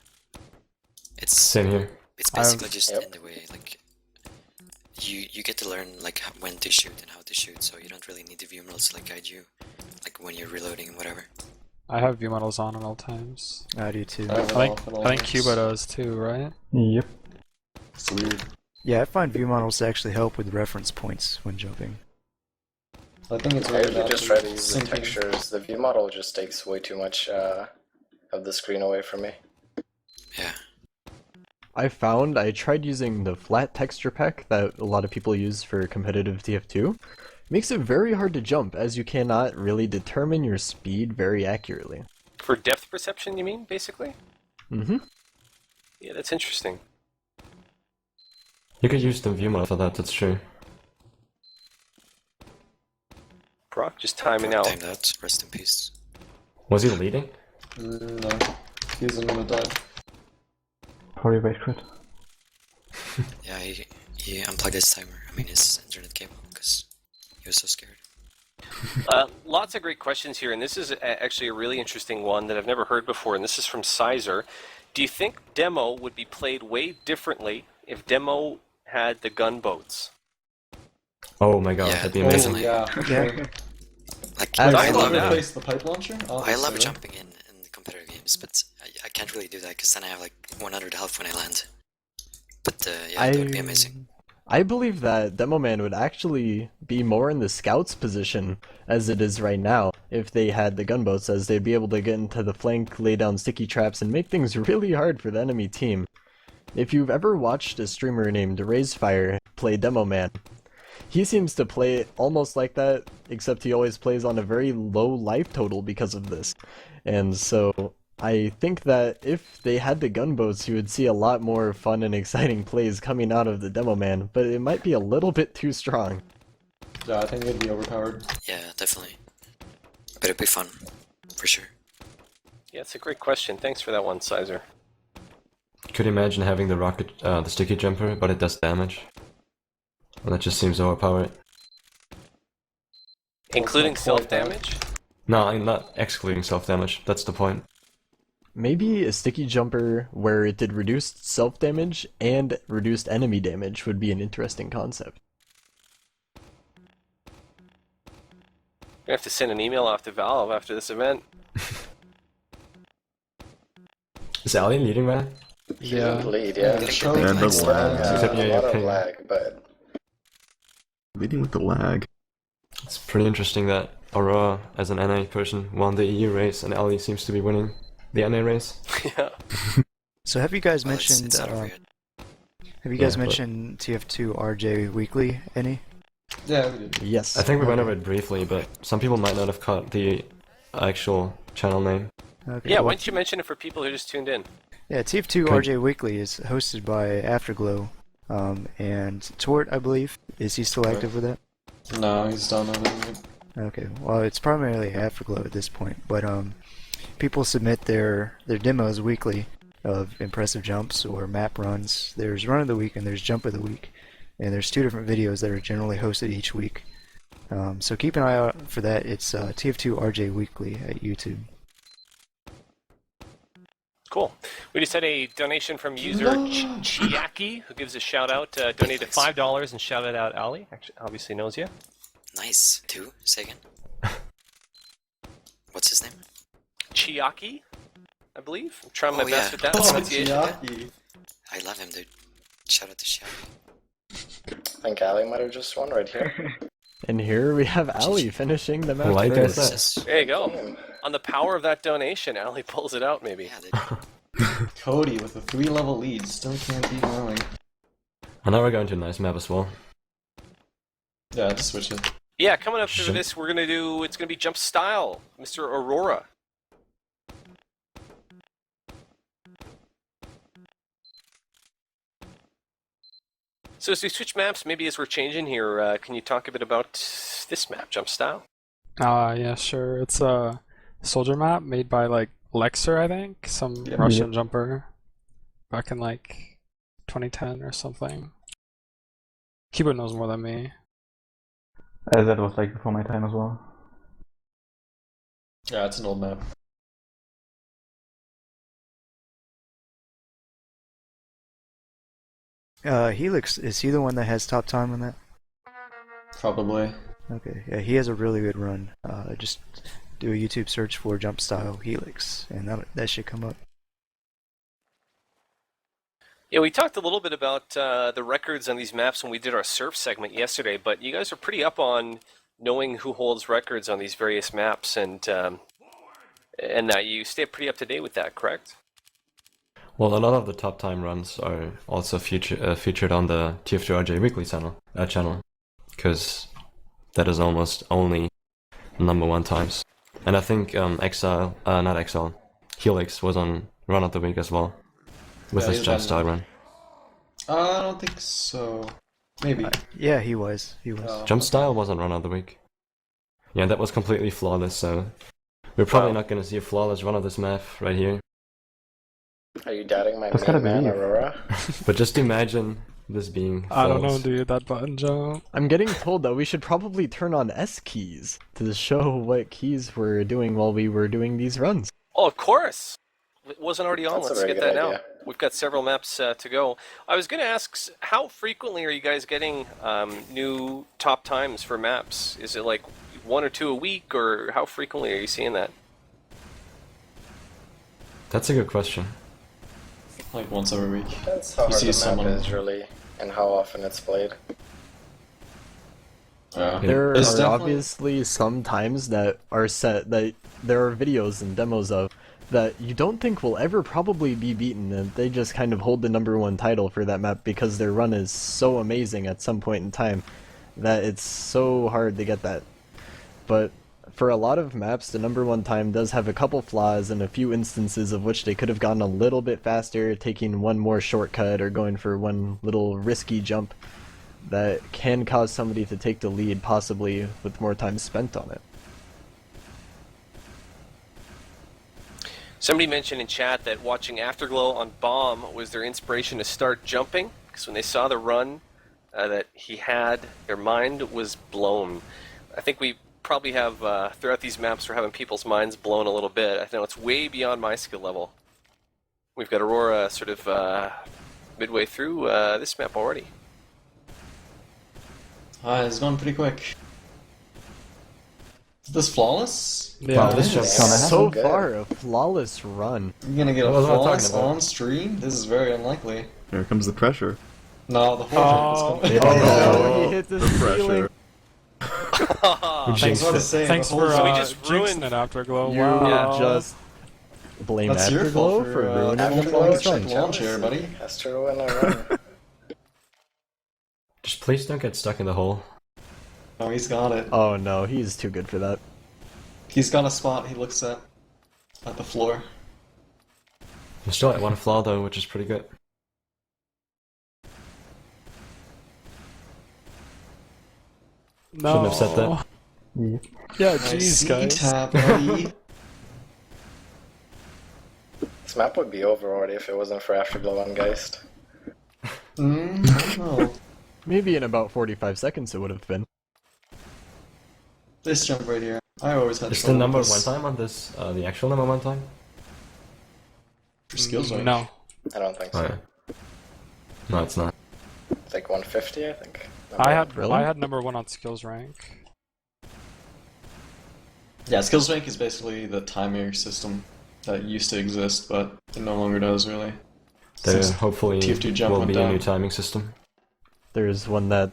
It's Same here. It's basically just Yep. in the way, like you get to learn like when to shoot and how to shoot, so you don't really need the view models to like guide you, like when you're reloading and whatever. I have view models on at all times. I do too. I have it off at all I think times. Cuba does too, right? Yep. It's weird. Yeah, I find view models to actually help with reference points when jumping. I think it's I very usually bad just for try to use the syncing. textures. The view model just takes way too much of the screen away from me. Yeah. I tried using the flat texture pack that a lot of people use for competitive TF2. Makes it very hard to jump, as you cannot really determine your speed very accurately. For depth perception, you mean, basically? Mm-hmm. Yeah, that's interesting. You could use the view model for that, that's true. Brock just timing Brock out. timed out. Rest in peace. Was he leading? No. He's gonna die. Probably rage quit. Yeah, he unplugged his timer. I mean his internet cable because he was so scared. Lots of great questions here, and this is actually a really interesting one that I've never heard before, and this is from Sizer. Do you think Demo would be played way differently if Demo had the gunboats? Oh my god, Yeah, that'd be amazing. definitely. Yeah, for sure. Like I I love love that. Replace the pipe launcher? I love jumping in the competitive games, but I can't really do that because then I have like 100 health when I land. But yeah, that would be amazing. I believe that Demo Man would actually be more in the scout's position as it is right now if they had the gunboats, as they'd be able to get into the flank, lay down sticky traps, and make things really hard for the enemy team. If you've ever watched a streamer named RaiseFire play Demo Man, he seems to play it almost like that, except he always plays on a very low life total because of this. And so I think that if they had the gunboats, you would see a lot more fun and exciting plays coming out of the Demo Man, but it might be a little bit too strong. Yeah, I think it'd be overpowered. Yeah, definitely. But it'd be fun, for sure. Yeah, it's a great question. Thanks for that one, Sizer. Could you imagine having the rocket, the sticky jumper, but it does damage? Well, that just seems overpowered. Including self-damage? No, I'm not excluding self-damage, that's the point. Maybe a sticky jumper where it did reduced self-damage and reduced enemy damage would be an interesting concept. We're gonna have to send an email off to Valve after this event. Is Ali leading that? He didn't lead, yeah. The He show And the still lag. had, Except a you're lot of paying. lag, but Leading with the lag. It's pretty interesting that Aurora, as an NA person, won the EU race, and Ali seems to be winning the NA race. Yeah. So have you guys Well, it's mentioned not over yet. have you guys Yeah, but- mentioned TF2 RJ Weekly any? Yeah, we did. Yes. I think we went over it briefly, but some people might not have caught the actual channel name. Okay, Yeah, well, why don't you mention it for people who just tuned in? Yeah, TF2 Could- RJ Weekly is hosted by Afterglow, and TotH, I believe. Is he still active with that? No, he's done it. Okay, well, it's primarily Afterglow at this point, but people submit their demos weekly of impressive jumps or map runs. There's run of the week and there's jump of the week, and there's 2 different videos that are generally hosted each week. So keep an eye out for that. It's TF2 RJ Weekly at YouTube. Cool. We just had a donation from user Chiaki, who gives a shout out, donated $5 and shouted out Ali. Actually, obviously knows you. Nice. 2, say again. What's his name? Chiaki, I believe. I'm trying my Oh, best yeah. with that Oh, pronunciation. Chiaki. I love him, dude. Shout out to Chiaki. I think Ali might have just won right here. And here we have Ali finishing the match Like I first. said. Just, There you go. On the power of that donation, Ali pulls it out, maybe. yeah, dude. Cody with a 3-level lead still can't beat Marley. And now we're going to a nice map as well. Yeah, just switch it. Yeah, coming up through Jump. this, it's gonna be jump style, Mr. Aurora. So as we switch maps, maybe as we're changing here, can you talk a bit about this map, jump style? Yeah, sure. It's a soldier map made by like Lexer, I think, some Yeah. Russian jumper back in like 2010 or something. Keyboard knows more than me. That was like before my time as well. Yeah, it's an old map. Helix, is he the one that has top time on that? Probably. Okay, yeah, he has a really good run. Just do a YouTube search for jump style Helix, and that should come up. Yeah, we talked a little bit about the records on these maps when we did our surf segment yesterday, but you guys are pretty up on knowing who holds records on these various maps, and that you stay pretty up to date with that, correct? Well, a lot of the top time runs are also featured on the TF2RJ Weekly channel, because that is almost only #1 times. And I think Helix was on Run of the Week as well, with Yeah, his he's jump on- style run. I don't think so. Maybe. Yeah, he was. He was. Jump style was on Run of the Week. Yeah, that was completely flawless, so we're probably not going to see a flawless run of this map right here. Are you doubting my That's gotta main man, be. Aurora? But just imagine this being I don't know, false. dude. That button jump. I'm getting told that we should probably turn on S keys to show what keys we're doing while we were doing these runs. Oh, of course. It wasn't already on. That's a Let's very get good that now. idea. We've got several maps to go. I was going to ask, how frequently are you guys getting new top times for maps? Is it like 1 or 2 a week, or how frequently are you seeing that? That's a good question. Like once every week. That's how You hard see the someone- map is, really, and how often it's played. There It's are definitely- obviously some times that are set that there are videos and demos of that you don't think will ever probably be beaten, and they just kind of hold the #1 title for that map because their run is so amazing at some point in time that it's so hard to get that. But for a lot of maps, the #1 time does have a couple flaws and a few instances of which they could have gone a little bit faster, taking one more shortcut or going for one little risky jump that can cause somebody to take the lead, possibly with more time spent on it. Somebody mentioned in chat that watching Afterglow on Bomb was their inspiration to start jumping, because when they saw the run that he had, their mind was blown. I think we probably have, throughout these maps, we're having people's minds blown a little bit. I know it's way beyond my skill level. We've got Aurora sort of midway through this map already. It's going pretty quick. Is this flawless? Yeah. Wow, this Yeah, jump. So good. far, a flawless run. You're gonna get a What was I flawless talking about? on stream? This is very unlikely. Here comes the pressure. No, the whole Oh. jump is Oh, coming. no, he hit the The ceiling. pressure. I was Jinxed about to it. say, Thanks the for whole we jump- just jinxing ruined- it, Afterglow. You Wow. just blame That's your Afterglow fault for ruining Afterglow the check check run. launch here, buddy. Has to win a run. Just please don't get stuck in the hole. Oh, he's got it. Oh no, he's too good for that. He's got a spot he looks at the floor. I'm still at 1 flaw though, which is pretty good. No. Shouldn't have said that. Yeah. Yeah, Nice jeez, guys. tap, buddy. This map would be over already if it wasn't for Afterglow on Geist. I don't know. Maybe in about 45 seconds it would have been. This jump right here. I always had Is the trouble with #1 this time on this the actual #1 time? for skills rank. No. I don't think so. Oh, yeah. No, it's not. It's like 150, I think. I had Really? I had #1 on skills rank. Yeah, skills rank is basically the timer system that used to exist, but it no longer does really. There Since hopefully TF2 jump will went be a new down. timing system. There's one that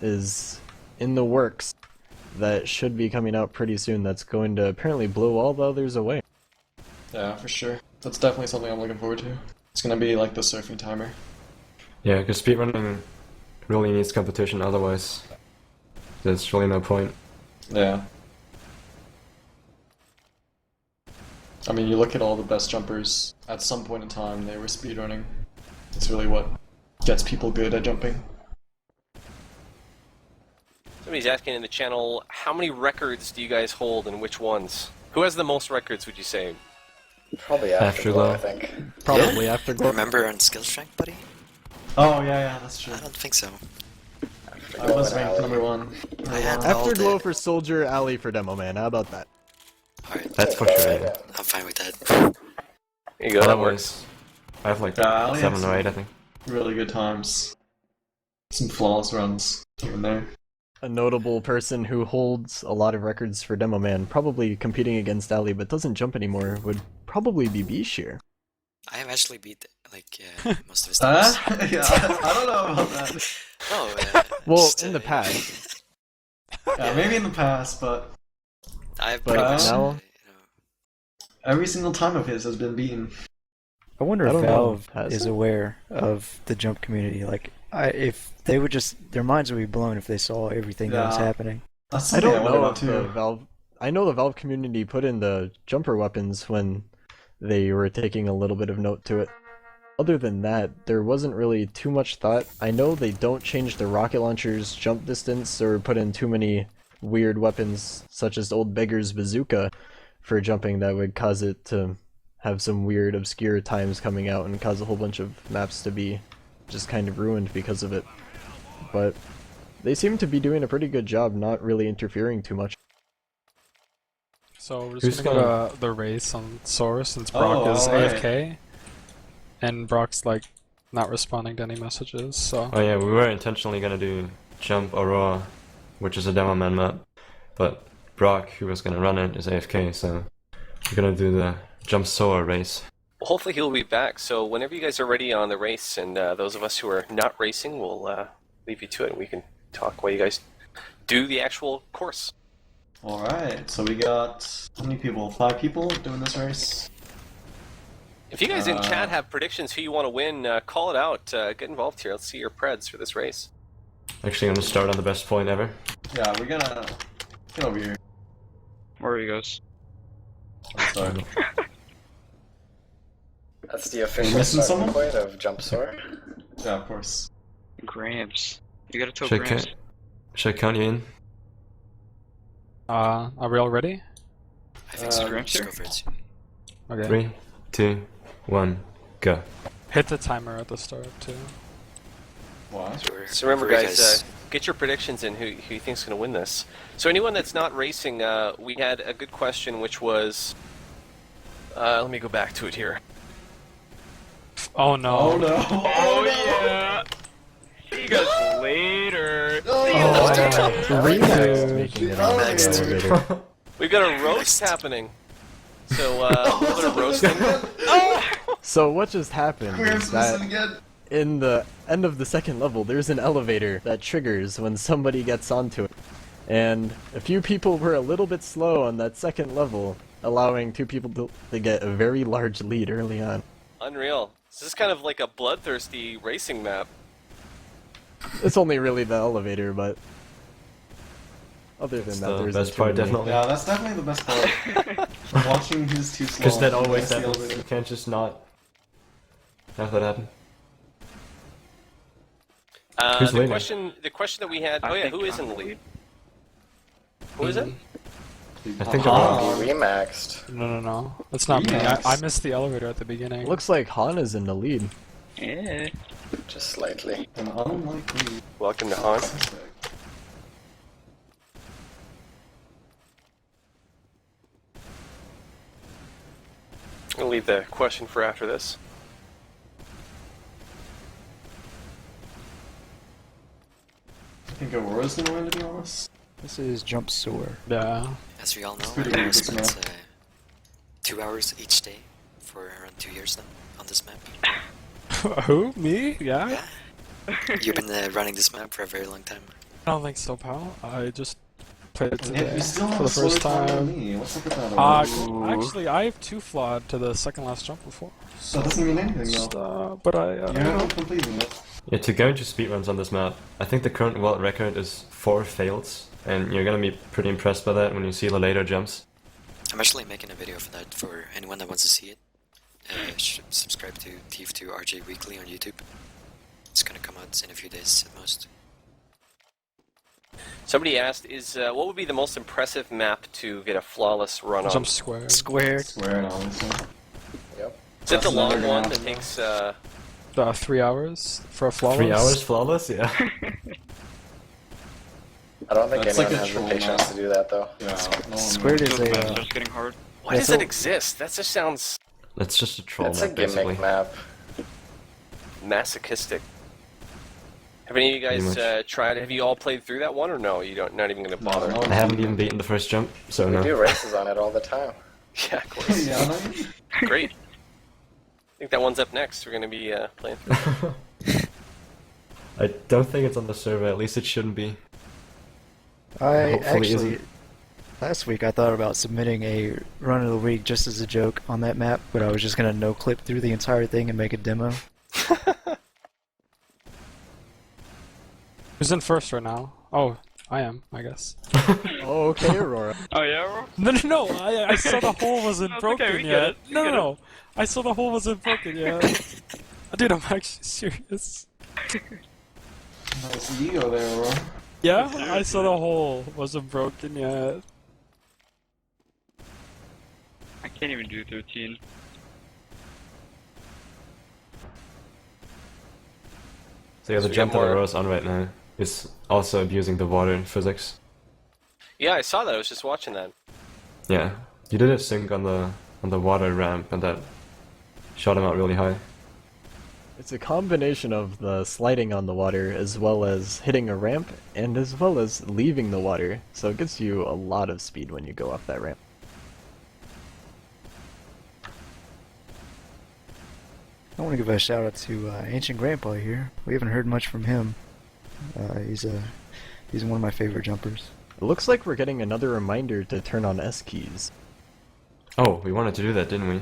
is in the works that should be coming out pretty soon that's going to apparently blow all the others away. Yeah, for sure. That's definitely something I'm looking forward to. It's gonna be like the surfing timer. Yeah, because speedrunning really needs competition, otherwise there's really no point. Yeah. I mean, you look at all the best jumpers, at some point in time they were speedrunning. It's really what gets people good at jumping. Somebody's asking in the channel, how many records do you guys hold and which ones? Who has the most records, would you say? Probably Afterglow, Afterglow. I think. Probably Afterglow. Remember on skills rank, buddy? Oh, yeah, that's true. I don't think so. I was and ranked Alley. #1. I had all Afterglow the... for Soldier, Alley for Demo Man. How about that? Alright, That's for sure. Yeah. I'm fine with that. There you go, that works. Otherwise, I have like Yeah, I only 7 had or 8, I think. Really good times. Some flawless runs here and there. A notable person who holds a lot of records for Demo Man, probably competing against Alley but doesn't jump anymore, would probably be Bishir. I have actually beat like most of his times. Yeah, I don't know about that. No, Well, just, in the past. Yeah, maybe in the past, but I've But pretty much, now- you know, every single time of his has been beaten. I wonder I if don't know. Valve Has is it? aware of the jump community. Like, if they would just, their minds would be blown if they saw everything that was Yeah. happening. That's I something don't wonder know about if the Valve. I know the Valve community put in the jumper weapons when they were taking a little bit of note to it. Other than that, there wasn't really too much thought. I know they don't change the rocket launcher's jump distance or put in too many weird weapons such as Old Beggar's bazooka for jumping that would cause it to have some weird, obscure times coming out and cause a whole bunch of maps to be just kind of ruined because of it. But they seem to be doing a pretty good job not really interfering too much. So we're Who's just gonna go to the race on Source since Brock Oh, is alright. AFK. And Brock's like not responding to any messages, so... Oh yeah, we were intentionally gonna do Jump Aurora, which is a demo man map, but Brock, who was gonna run it, is AFK, so we're gonna do the Jump Soar race. Well, hopefully he'll be back. So whenever you guys are ready on the race, and those of us who are not racing will leave you to it, and we can talk while you guys do the actual course. Alright, so we got how many people? 5 people doing this race? If you guys in chat have predictions who you want to win, call it out. Get involved here. Let's see your preds for this race. Actually, I'm gonna start on the best point ever. Yeah, we're gonna get over here. Where he goes. I'm sorry. That's the official missing starting someone? point of Jump Soar. Yeah, of course. Gramps. You gotta tell Should I, Gramps. should I count you in? Are we all ready? I think so. Gramps Just here? go for it. Okay. 3, 2, 1, go. Hit the timer at the start, too. Why? Sure. So remember, For you guys, get your predictions in who you think's going to win this. So anyone that's not racing, we had a good question, which was... let me go back to it here. Oh no. Oh no! Oh yeah! See you guys later! Remix making it on the Next. elevator. We've got a roast happening. So, a little bit of roasting. So what just happened Gramps is that missing again. in the end of the second level, there's an elevator that triggers when somebody gets onto it. And a few people were a little bit slow on that second level, allowing 2 people to get a very large lead early on. Unreal. This is kind of like a Bloodthirsty racing map. It's only really the elevator, but other than That's that, the there's best part, definitely. Yeah, that's definitely the best part. Watching who's too slow. Because that always That's the happens. elevator. You can't just not have that happen. Who's The leading? question that we had... Oh yeah, who is in the lead? Who is it? I think Oh, remaxed. No. That's not me. I missed the elevator at the beginning. Looks like Hana's in the lead. Yeah. Just slightly. An unlikely. Welcome to Han. I'll leave the question for after this. I think Aurora's gonna win, to be honest. This is Jump Soar. Yeah. As we all know, pretty I've good, this spent map. 2 hours each day for around 2 years now on this map. Who? Me? Yeah? You've been running this map for a very long time. I don't think so, pal. I just played it And yet today you still have for a the first slower time than time. me. What's up with that? Aurora? Actually, I have 2 flawed to the second last jump before. That doesn't mean anything, Just, though. but I, You you know. haven't completed it. Yeah, to go into speedruns on this map, I think the current world record is 4 fails, and you're gonna be pretty impressed by that when you see the later jumps. I'm actually making a video for that for anyone that wants to see it. Subscribe to TotH RJ Weekly on YouTube. It's gonna come out in a few days at most. Somebody asked, what would be the most impressive map to get a flawless run on? Jump square. Square. Swear it, honestly. Yep. Is it the That's long another one round, that though. takes... 3 hours for a flawless. 3 hours flawless? Yeah. I don't think That's anyone like a has the troll patience map. to do that, though. Yeah, no one Squared knows. is a. Just getting hard. Why Yeah, does so- it exist? That just sounds That's just a troll It's a map, gimmick basically. map. masochistic. Have any of you guys Pretty tried? Have you all played through that one, or no? You don't. Not even going to bother. I haven't even beaten the first jump, so We no. do races on it all the time. Yeah, of course. Yeah, no, Great. I think that one's up next. We're going to be playing through. I don't think it's on the server, at least it shouldn't be. I Hopefully actually, isn't. last week I thought about submitting a run of the week just as a joke on that map, but I was just gonna no clip through the entire thing and make a demo. Who's in first right now? Oh, I am, I guess. Oh, okay, Aurora. Oh yeah? No, I saw the hole wasn't That's broken okay, we get yet. it, we get it. No. I saw the hole wasn't broken yet. Dude, I'm actually serious. Nice ego there, bro. Yeah, I saw the hole wasn't broken yet. I can't even do 13. So yeah, the we jump get that more- Aurora's on right now is also abusing the water physics. Yeah, I saw that. I was just watching that. Yeah, you did a sync on the water ramp, and that shot him out really high. It's a combination of the sliding on the water as well as hitting a ramp and as well as leaving the water, so it gives you a lot of speed when you go off that ramp. I want to give a shout out to Ancient Grandpa here. We haven't heard much from him. He's one of my favorite jumpers. It looks like we're getting another reminder to turn on S keys. Oh, we wanted to do that, didn't we?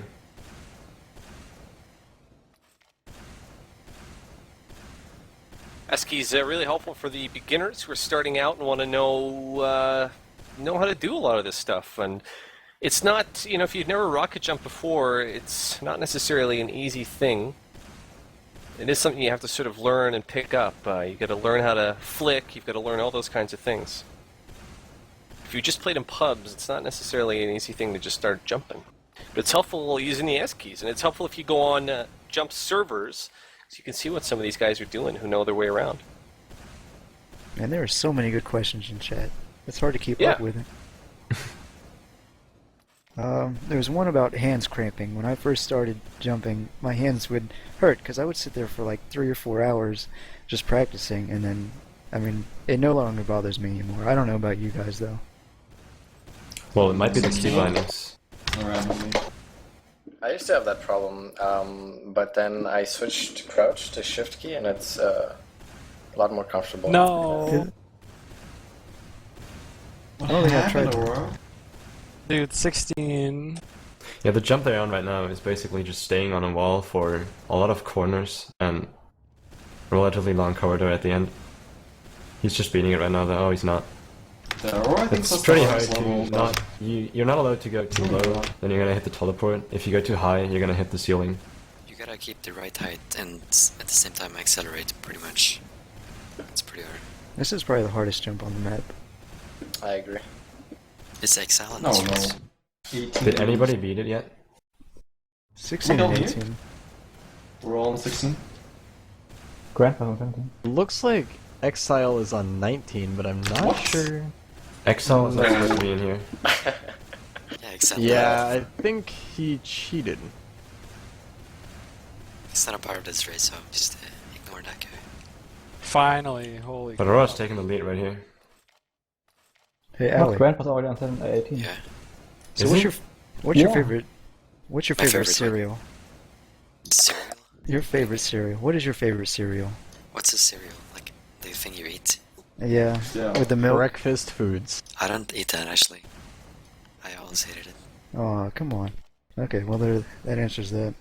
S keys really helpful for the beginners who are starting out and want to know how to do a lot of this stuff. And it's not, if you've never rocket jumped before, it's not necessarily an easy thing. It is something you have to sort of learn and pick up. You've got to learn how to flick. You've got to learn all those kinds of things. If you just played in pubs, it's not necessarily an easy thing to just start jumping. But it's helpful using the S keys, and it's helpful if you go on jump servers, so you can see what some of these guys are doing who know their way around. Man, there are so many good questions in chat. It's hard to keep up with it. There was one about hands cramping. When I first started jumping, my hands would hurt because I would sit there for like 3 or 4 hours just practicing, and then, it no longer bothers me anymore. I don't know about you guys though. Well, it might be the key blindness. I used to have that problem, but then I switched to crouch to shift key, and it's a lot more comfortable. No. I don't think I've tried that. Dude, 16. Yeah, the jump they're on right now is basically just staying on a wall for a lot of corners and a relatively long corridor at the end. He's just beating it right now though. Oh, he's not. It's pretty hard to not... You're not allowed to go too low, then you're gonna hit the teleport. If you go too high, you're gonna hit the ceiling. You gotta keep the right height and at the same time accelerate pretty much. It's pretty hard. This is probably the hardest jump on the map. I agree. It's Exile and No, it's no. Did anybody beat it yet? 16 and 18. We're all on 16. Grandpa's on 17. Looks like Exile is on 19, but I'm not sure. Exile is not supposed to be in here. Yeah, Exile. Yeah, I think he cheated. It's not a part of this race, so just ignore that guy. Finally, holy But Aurora's taking the lead right here. Hey, No, Ali. Grandpa's already on 18. Yeah. So Is what's he? your Yeah. favorite? What's your My favorite favorite cereal? Cereal? Your favorite cereal. What is your favorite cereal? What's a cereal? Like the thing you eat? Yeah, Yeah. with the milk. Breakfast foods. I don't eat that actually. I always hated it. Oh, come on. Okay, well that answers that.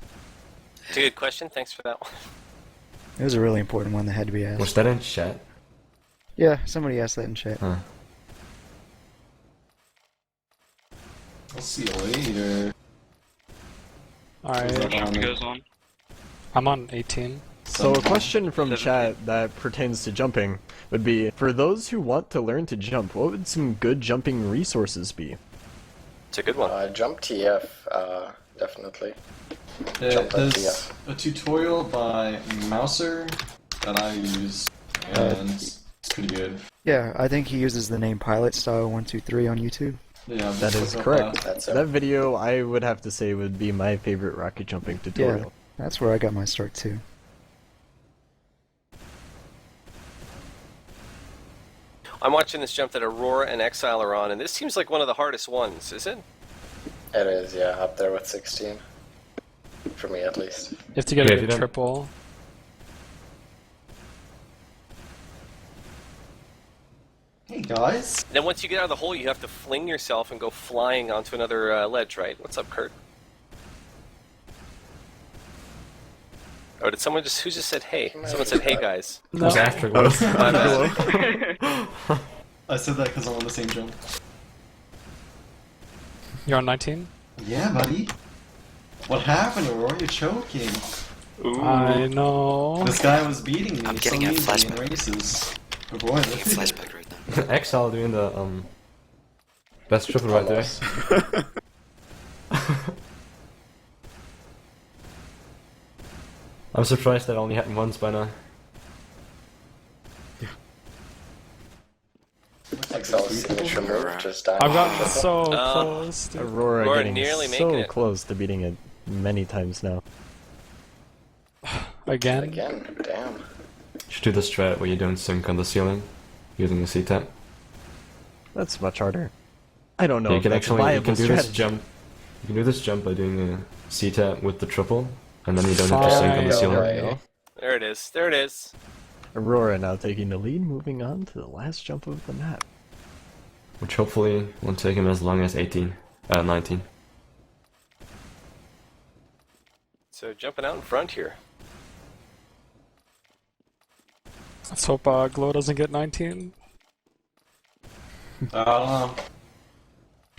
It's a good question. Thanks for that one. It was a really important one that had to be asked. Was that in chat? Yeah, somebody asked that in chat. Huh. I'll see you later. Alright, on. I'm on 18. So a question from chat that pertains to jumping would be, for those who want to learn to jump, what would some good jumping resources be? It's a good one. Jump TF, definitely. There's a tutorial by Mouser that I use, and it's pretty good. Yeah, I think he uses the name Pilot Style 123 on YouTube. Yeah, That just is look up correct. That's That video, I would have to say, would be my favorite rocket jumping tutorial. Yeah, that's where I got my start too. I'm watching this jump that Aurora and Exile are on, and this seems like one of the hardest ones, is it? It is, yeah, up there with 16. For me, at least. You have to get Yeah, a if you good don't- triple. Hey guys. Then once you get out of the hole, you have to fling yourself and go flying onto another ledge, right? What's up, Kurt? Oh, did someone just... Who just said hey? Someone said hey, guys. It was afterwards. My bad. I said that because I'm on the same jump. You're on 19? Yeah, buddy. What happened, Aurora? You're choking. Ooh. I know. This guy was beating me I'm so getting a easily in flashback. races. Oh boy, I'm getting a flashback right now. Exile doing the best triple right there. I'm surprised that only happened once by now. Excel's signature move, just dying. I've gotten so Oh. close. Dude. Aurora Aurora getting nearly making so it. close to beating it many times now. Again? Again, damn. You should do the strat where you don't sync on the ceiling using the C-tap. That's much harder. I don't know You if can that's actually a you viable can do this strategy. jump. You can do this jump by doing a C-tap with the triple, and then you don't have to sync on the Fine. ceiling. There we go. There it is. There it is. Aurora now taking the lead, moving on to the last jump of the map. Which hopefully won't take him as long as 19. So jumping out in front here. Let's hope Glow doesn't get 19. I don't know.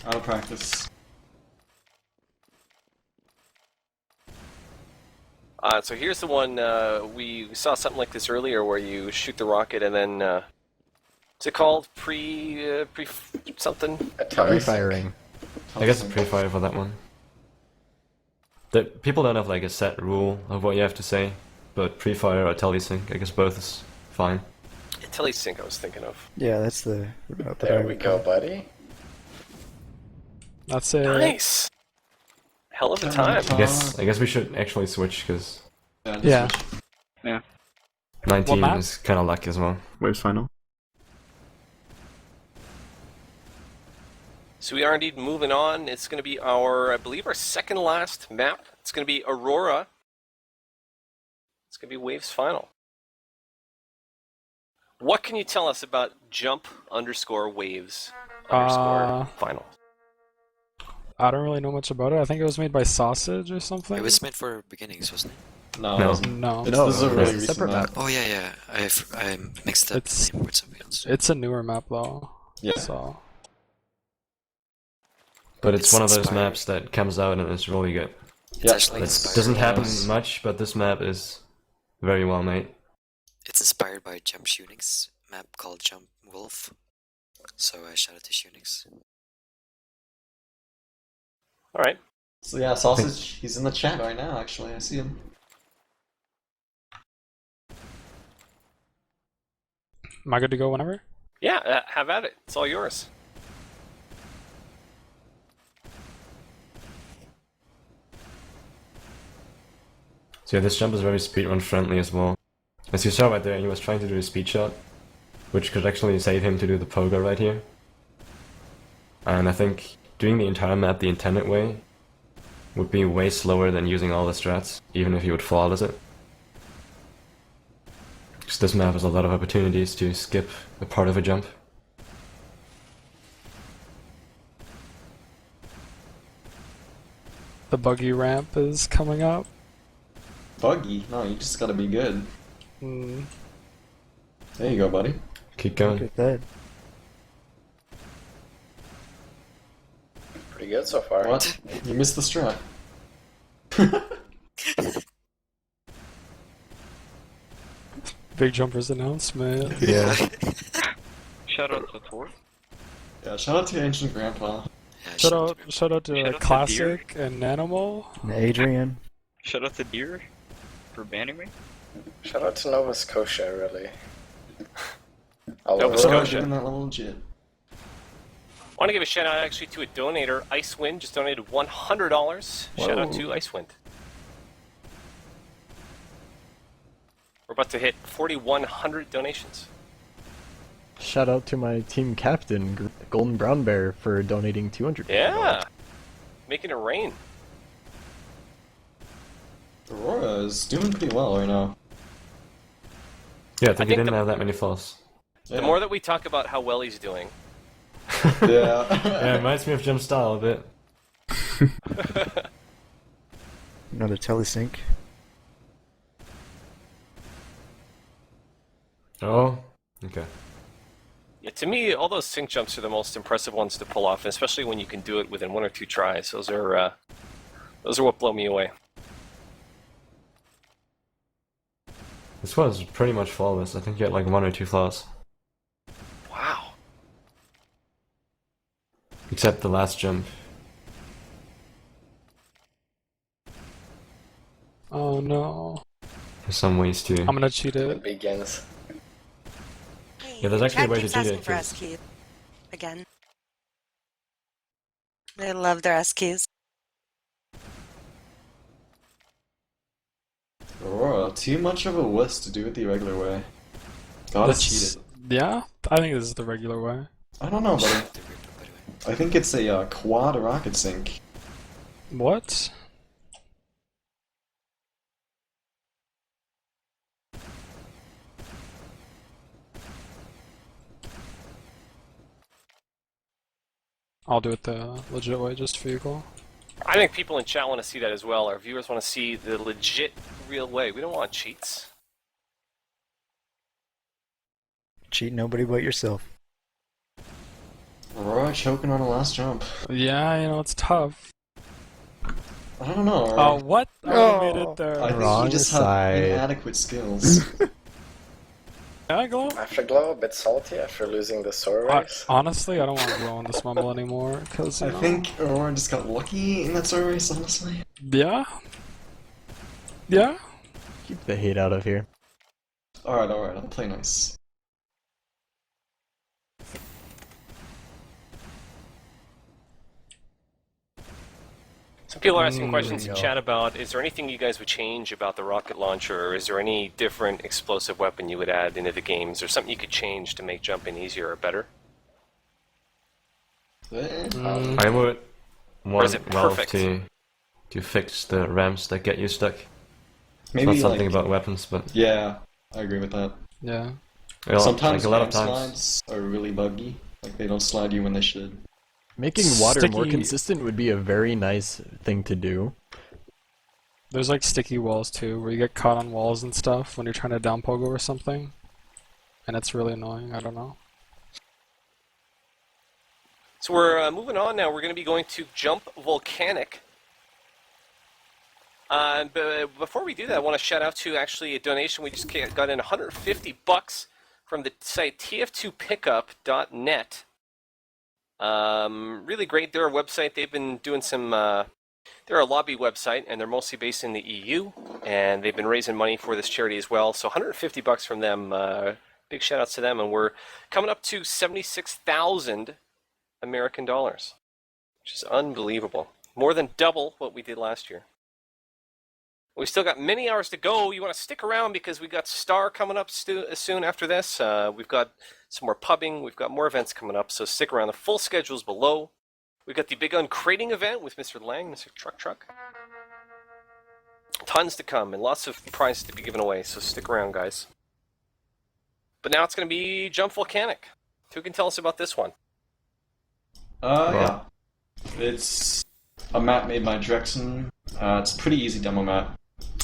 Out of practice. So here's the one, we saw something like this earlier where you shoot the rocket and then, what's it called? Something? Pre-firing. I guess it's pre-fire for that one. People don't have like a set rule of what you have to say, but pre-fire or telesync, I guess both is fine. Telesync I was thinking of. Yeah, that's the. There we go, buddy. That's it. Nice! Hell of a time. I guess we should actually switch because Yeah. Yeah. 19 map? is kind of lucky as well. Waves final. So we are indeed moving on. It's going to be our, I believe, our second last map. It's going to be Aurora. It's going to be Waves Final. What can you tell us about jump_waves_final? I don't really know much about it. I think it was made by Sausage or something. It was made for beginnings, wasn't it? No. No. No. This is a really recent separate map. map. Oh yeah. I mixed up It's- the name with something else. It's a newer map though. Yeah. So But it's one of those inspired. maps that comes out and it's really good. It's actually It inspired. doesn't happen Yes. much, but this map is very well made. It's inspired by Jump Shootings map called Jump Wolf. So I shout out to Shootings. All right. So yeah, Sausage, he's in the chat right now, actually. I see him. am I good to go whenever? Yeah, have at it. It's all yours. So yeah, this jump is very speedrun friendly as well. As you saw right there, he was trying to do a speed shot, which could actually save him to do the pogo right here. And I think doing the entire map the intended way would be way slower than using all the strats, even if you would flawless it. Because this map has a lot of opportunities to skip a part of a jump. The buggy ramp is coming up. Buggy? No, you just gotta be good. Mm. There you go, buddy. Keep going. Look at that. Pretty good so far. What? You missed the strat. Big Jumpers announcement. Yeah. Shout out to Thor. Yeah, shout out to Ancient Grandpa. Yeah, Shout out to Shout out to Classic and Nanimal. And Adrian. Shout out to Deer for banning me. Shout out to Nova Scotia, really. Nova So Scotia. doing that little legit. I want to give a shout out actually to a donator. Icewind just donated $100. Shout out to Icewind. We're about to hit 4,100 donations. Shout out to my team captain, Golden Brown Bear, for donating 200. Yeah, making it rain. Aurora is doing pretty well right now. Yeah, I think think he didn't the- have that many falls. The more that we talk about how well he's doing, Yeah. Yeah, it reminds me of Jim Style a bit. Another telesync. Oh, okay. yeah, to me, all those sync jumps are the most impressive ones to pull off, especially when you can do it within 1 or 2 tries. Those are what blow me away. This was pretty much flawless. I think you had like 1 or 2 flaws. Wow. Except the last jump. Oh no. There's some ways to... I'm gonna cheat it. It begins. Yeah, there's actually a Chad way to keeps cheat asking it, for us, 'cause Keith. again. They love their S keys. Aurora, too much of a wuss to do it the regular way. Gotta cheat it. Yeah, I think this is the regular way. I don't know, buddy. I think it's a quad rocket sink. What? I'll do it the legit way just for you, Cole. I think people in chat want to see that as well. Our viewers want to see the legit, real way. We don't want cheats. Cheat nobody but yourself. Aurora choking on the last jump. Yeah, you know, it's tough. I don't know. Oh, what? I made it there. I think Wrong you just side. have inadequate skills. Glow? Afterglow, a bit salty after losing the sword race. Honestly, I don't want to glow in this mumble anymore, because, I think Aurora just got lucky in that sword race, honestly. Yeah? Yeah? Keep the hate out of here. Alright, I'll play nice. Some people are asking questions in chat about, is there anything you guys would change about the rocket launcher, or is there any different explosive weapon you would add into the games, or something you could change to make jumping easier or better? I would want Valve to fix the ramps that get you stuck. Maybe it's not something about weapons, but... Yeah, I agree with that. Yeah. Well, sometimes like a lot ramp of times slides are really buggy. Like, they don't slide you when they should. Making water more consistent would be a very nice thing to do. There's like sticky walls too, where you get caught on walls and stuff when you're trying to down pogo or something. And it's really annoying, I don't know. So we're moving on now. We're going to be going to Jump Volcanic. But before we do that, I want to shout out to actually a donation we just got in, $150 from the site tf2pickup.net. Really great. They're a website. They've been doing some. They're a lobby website, and they're mostly based in the EU. And they've been raising money for this charity as well. So $150 from them. Big shout outs to them. And we're coming up to 76,000 American dollars, which is unbelievable. More than double what we did last year. We still got many hours to go. You want to stick around because we got Star coming up soon after this. We've got some more pubbing. We've got more events coming up, so stick around. The full schedule's below. We've got the big uncrating event with Mr. Lang, Mr. Truck. Tons to come and lots of prizes to be given away, so stick around, guys. But now it's going to be Jump Volcanic. Who can tell us about this one? Yeah. It's a map made by Drexen. It's a pretty easy demo map.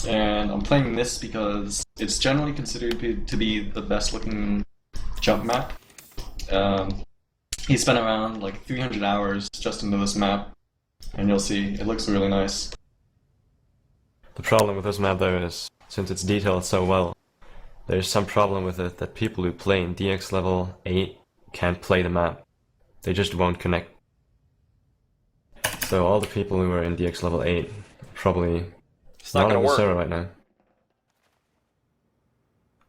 And I'm playing this because it's generally considered to be the best looking jump map. He spent around like 300 hours just into this map, and you'll see, it looks really nice. The problem with this map though is, since it's detailed so well, there's some problem with it that people who play in DX level 8 can't play the map. They just won't connect. So all the people who are in DX level 8 probably not on the server right now.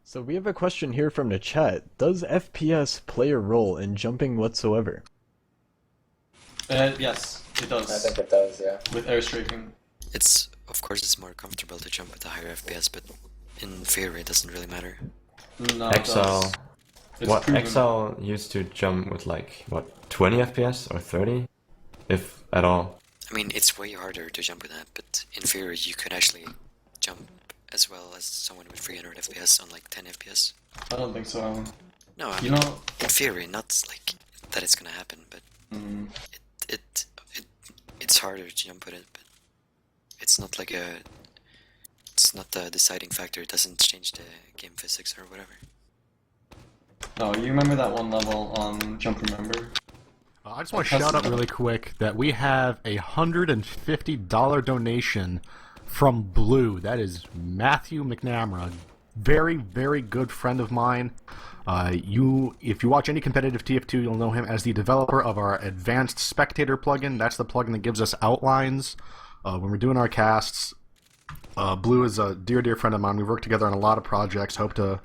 So we have a question here from the chat. Does FPS play a role in jumping whatsoever? Yes, it does. I think it does, yeah. With airstrafing. Of course it's more comfortable to jump with a higher FPS, but in theory it doesn't really matter. No, it does. Exile used to jump with like, what, 20 FPS or 30? If at all. I mean, it's way harder to jump with that, but in theory you could actually jump as well as someone with 300 FPS on like 10 FPS. I don't think so. No, I mean, in theory, not like that it's gonna happen, but it's harder to jump with it, but it's not like it's not the deciding factor. It doesn't change the game physics or whatever. No, you remember that one level on Jump Remember? I just want to shout out really quick that we have a $150 donation from Blue. That is Matthew McNamara. Very, very good friend of mine. If you watch any competitive TF2, you'll know him as the developer of our Advanced Spectator plugin. That's the plugin that gives us outlines when we're doing our casts. Blue is a dear, dear friend of mine. We've worked together on a lot of projects. Hope to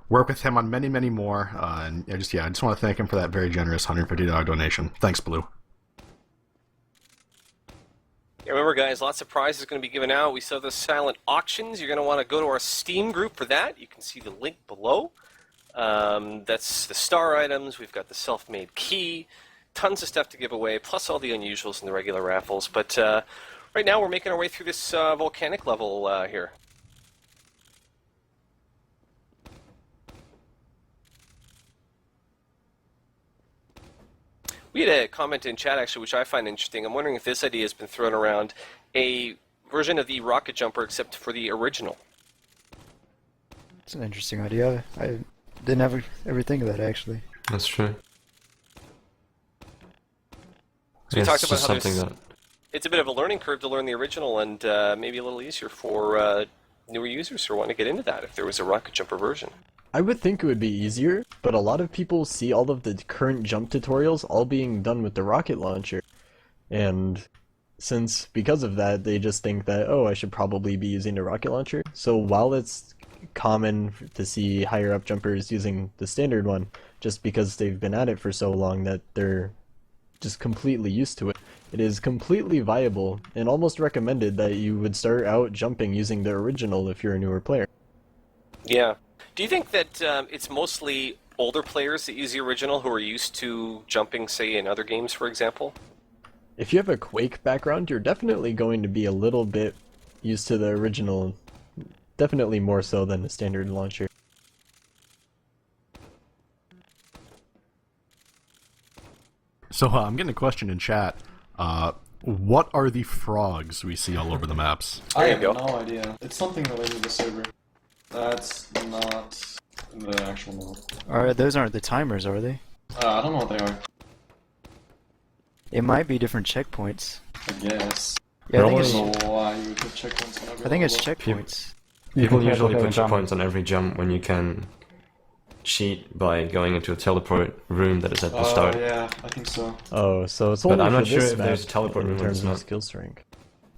work with him on many, many more. And I just want to thank him for that very generous $150 donation. Thanks, Blue. Yeah, remember, guys, lots of prizes going to be given out. We still have the silent auctions. You're going to want to go to our Steam group for that. You can see the link below. That's the star items. We've got the self-made key. Tons of stuff to give away, plus all the unusuals and the regular raffles. But right now we're making our way through this volcanic level here. We had a comment in chat, actually, which I find interesting. I'm wondering if this idea has been thrown around, a version of the rocket jumper except for the original. It's an interesting idea. I didn't ever think of that, actually. That's true. So we talked about how something it's a bit of a learning curve to learn the original, and maybe a little easier for newer users who want to get into that if there was a rocket jumper version. I would think it would be easier, but a lot of people see all of the current jump tutorials all being done with the rocket launcher. And because of that, they just think that, oh, I should probably be using a rocket launcher. So while it's common to see higher up jumpers using the standard one, just because they've been at it for so long that they're just completely used to it, it is completely viable and almost recommended that you would start out jumping using the original if you're a newer player. Yeah. Do you think that it's mostly older players that use the original who are used to jumping, say, in other games, for example? If you have a Quake background, you're definitely going to be a little bit used to the original, definitely more so than the standard launcher. So I'm getting a question in chat. What are the frogs we see all over the maps? I have no idea. It's something related to the server. That's not the actual map. Those aren't the timers, are they? I don't know what they are. It might be different checkpoints. I guess. Yeah, I don't know why you would put checkpoints on every I think it's level. checkpoints. People usually put checkpoints on every jump when you can cheat by going into a teleport room that is at the start. Oh yeah, I think so. Oh, so it's only But I'm for not sure this if map there's a teleport room in or terms not. of skill strength.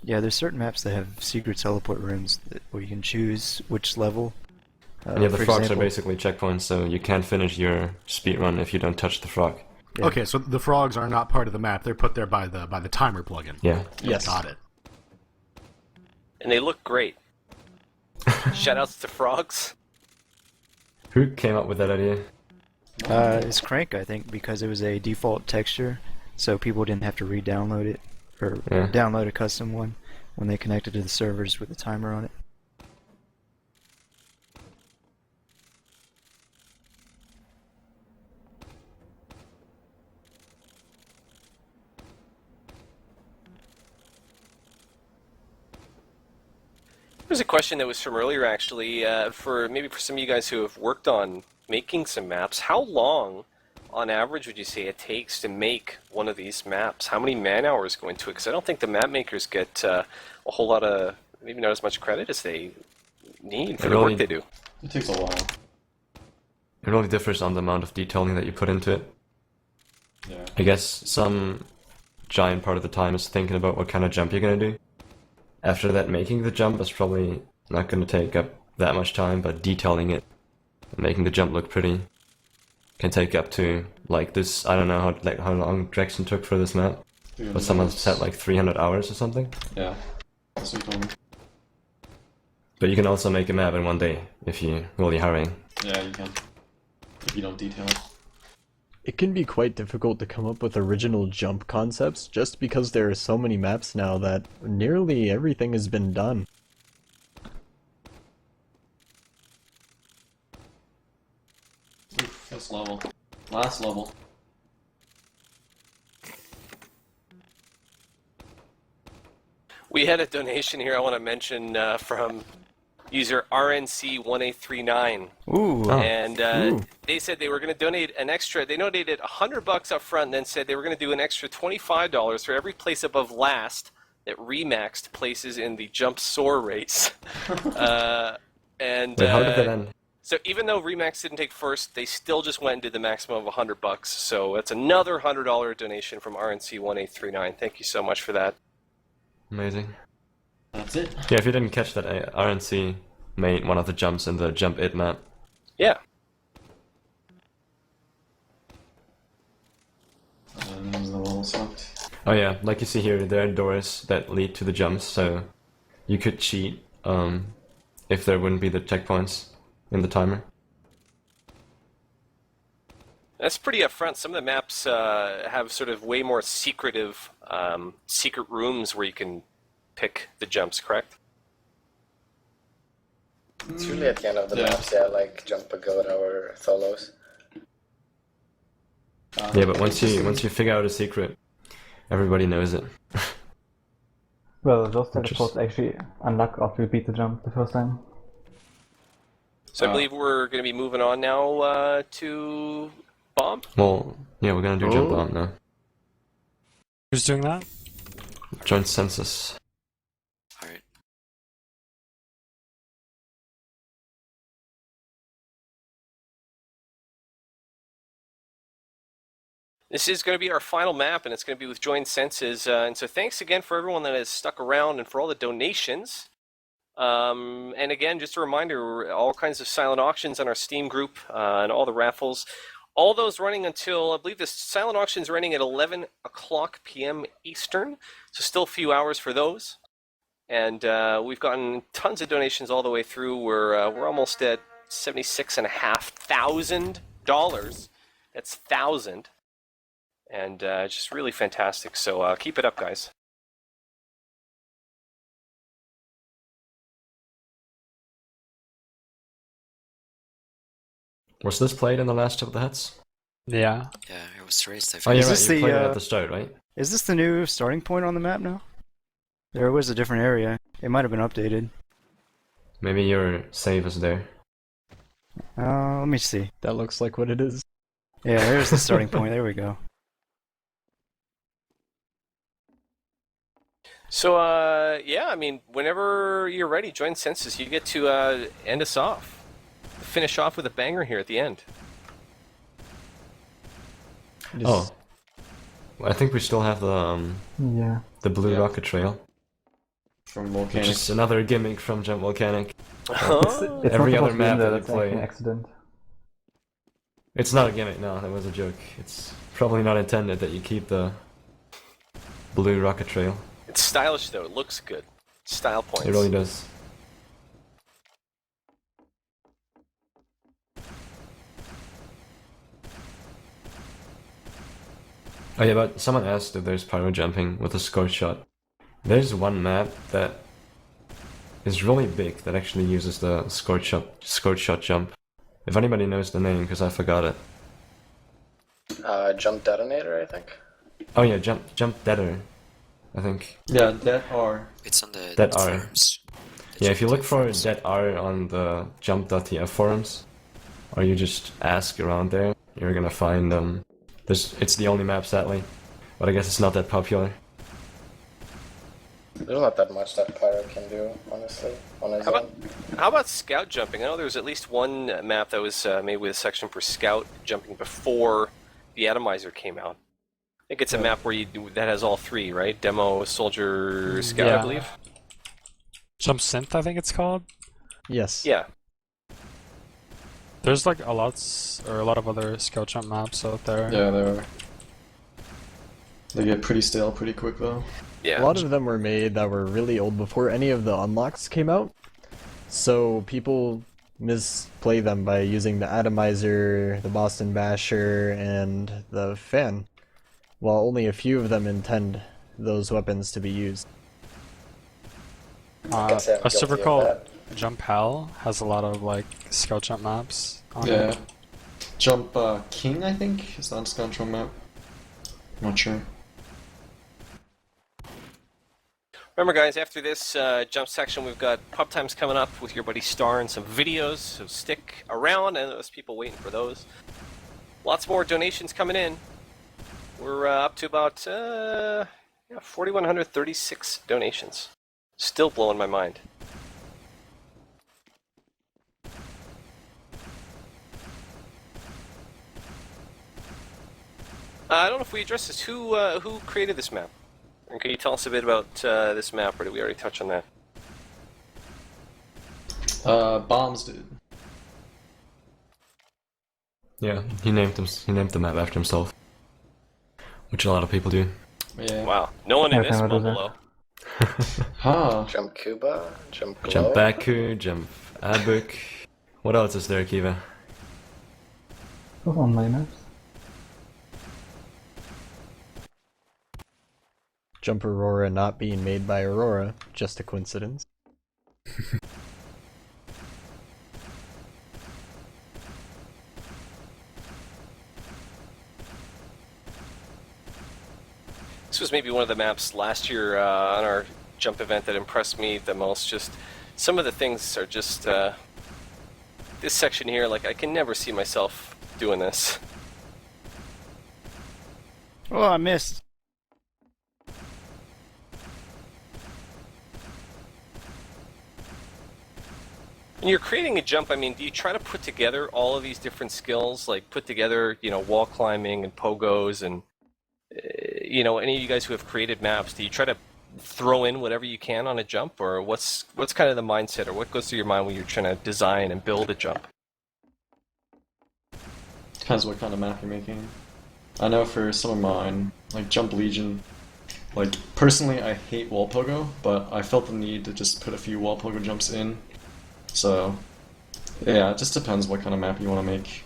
Yeah, there's certain maps that have secret teleport rooms where you can choose which level. And yeah, the for frogs example. are basically checkpoints, so you can't finish your speedrun if you don't touch the frog. Yeah. Okay, so the frogs are not part of the map. They're put there by the timer plugin. Yeah. Yes. Got it. And they look great. Shoutouts to frogs. Who came up with that idea? It's Crank, I think, because it was a default texture, so people didn't have to re-download it, or download a custom one when they connected to the servers with a timer on it. There's a question that was from earlier, actually, for some of you guys who have worked on making some maps. How long, on average, would you say it takes to make one of these maps? How many man hours go into it? Because I don't think the map makers get a whole lot of, maybe not as much credit as they need for the work they do. It takes a while. It really differs on the amount of detailing that you put into it. Yeah. I guess some giant part of the time is thinking about what kind of jump you're going to do. After that, making the jump is probably not going to take up that much time, but detailing it and making the jump look pretty can take up to, like this, I don't know how long Drexen took for this map, but someone said like 300 hours or something. Yeah, that's what you told me. But you can also make a map in one day if you're really hurrying. Yeah, you can. If you don't detail it. It can be quite difficult to come up with original jump concepts just because there are so many maps now that nearly everything has been done. Oof, this level. Last level. We had a donation here I want to mention from user RNC1839. Ooh. And they said they were going to donate an extra, they donated $100 up front and then said they were going to do an extra $25 for every place above last that remaxed places in the jump soar race. Wait, how did that end? So even though Remax didn't take first, they still just went and did the maximum of $100. So that's another $100 donation from RNC1839. Thank you so much for that. Amazing. That's it. Yeah, if you didn't catch that, RNC made one of the jumps in the Jump It map. Yeah. all sucked. Oh yeah, like you see here, there are doors that lead to the jumps, so you could cheat if there wouldn't be the checkpoints in the timer. That's pretty upfront. Some of the maps have sort of way more secretive, secret rooms where you can pick the jumps, correct? It's usually at the end of the maps, yeah, like Jump Pagoda or Tholos. Yeah, but once you figure out a secret, everybody knows it. Well, those teleports actually unlock after you beat the jump the first time. So I believe we're going to be moving on now to Bomb. Well, yeah, we're gonna do jump bomb now. Who's doing that? Joint census. Alright. This is going to be our final map, and it's going to be with joined senses. And so thanks again for everyone that has stuck around and for all the donations. And again, just a reminder, all kinds of silent auctions on our Steam group and all the raffles. All those running until, I believe the silent auction's running at 11 o'clock p.m. Eastern. So still a few hours for those. And we've gotten tons of donations all the way through. We're almost at $76,500. That's 1,000. And just really fantastic. So keep it up, guys. Was this played in the last of the hats? Yeah. Yeah, it was raised, I Oh, think. you're right, you played it at the start, right? Is this the new starting point on the map now? There was a different area. It might have been updated. Maybe your save is there. Let me see. That looks like what it is. Yeah, there's the starting point. There we go. So, yeah, I mean, whenever you're ready, join census. You get to end us off. Finish off with a banger here at the end. Oh. Well, I think we still have the blue rocket trail. From Volcanic. Which is another gimmick from Jump Volcanic. Oh. It's Every not other supposed to be map in there, that you that's actually an play. accident. It's not a gimmick, no, that was a joke. It's probably not intended that you keep the blue rocket trail. It's stylish, though. It looks good. Style points. It really does. Oh yeah, but someone asked if there's pyro jumping with a scorch shot. There's one map that is really big that actually uses the scorch shot jump. If anybody knows the name, because I forgot it. Jump Detonator, I think. Oh yeah, jump deader, I think. Yeah, that R. It's on the That R. forums. Yeah, if you look for that R on the jump.tf forums, or you just ask around there, you're gonna find it's the only map, sadly, but I guess it's not that popular. There's not that much that Pyro can do, honestly, on his own. How about scout jumping? I know there was at least one map that was made with a section for scout jumping before the atomizer came out. I think it's a map where that has all three, right? Demo, soldier, scout, I believe. Jump synth, I think it's called. Yes. Yeah. There's like a lot of other scout jump maps out there. Yeah, there are. They get pretty stale pretty quick though. Yeah. A lot of them were made that were really old before any of the unlocks came out. So people misplay them by using the atomizer, the Boston Basher, and the fan, while only a few of them intend those weapons to be used. I say I'm A server guilty of called that. Jump Hell has a lot of like scout jump maps on Yeah. it. Jump King, I think, is that Scout Jump map. Not sure. Remember, guys, after this jump section, we've got pub times coming up with your buddy Star and some videos, so stick around, and there's people waiting for those. Lots more donations coming in. We're up to about 4,136 donations. Still blowing my mind. I don't know if we addressed this. Who created this map? And can you tell us a bit about this map, or did we already touch on that? Bombs did. Yeah, he named the map after himself. which a lot of people do. Yeah. Wow, no one in Yeah, this I remember bubble Huh. Jump Cuba, jump Globe. Jump Baku, jump Abuk. What else is there, Kiva? Those online maps. Jump Aurora not being made by Aurora, just a coincidence. This was maybe one of the maps last year on our jump event that impressed me the most. Just some of the things are just this section here. Like I can never see myself doing this. Oh, I missed. When you're creating a jump, I mean, do you try to put together all of these different skills? Like put together, you know, wall climbing and pogos and you know, any of you guys who have created maps, do you try to throw in whatever you can on a jump, or what's kind of the mindset, or what goes through your mind when you're trying to design and build a jump? Depends what kind of map you're making. I know for some of mine, like Jump Legion, like personally I hate wall pogo, but I felt the need to just put a few wall pogo jumps in. So yeah, it just depends what kind of map you want to make.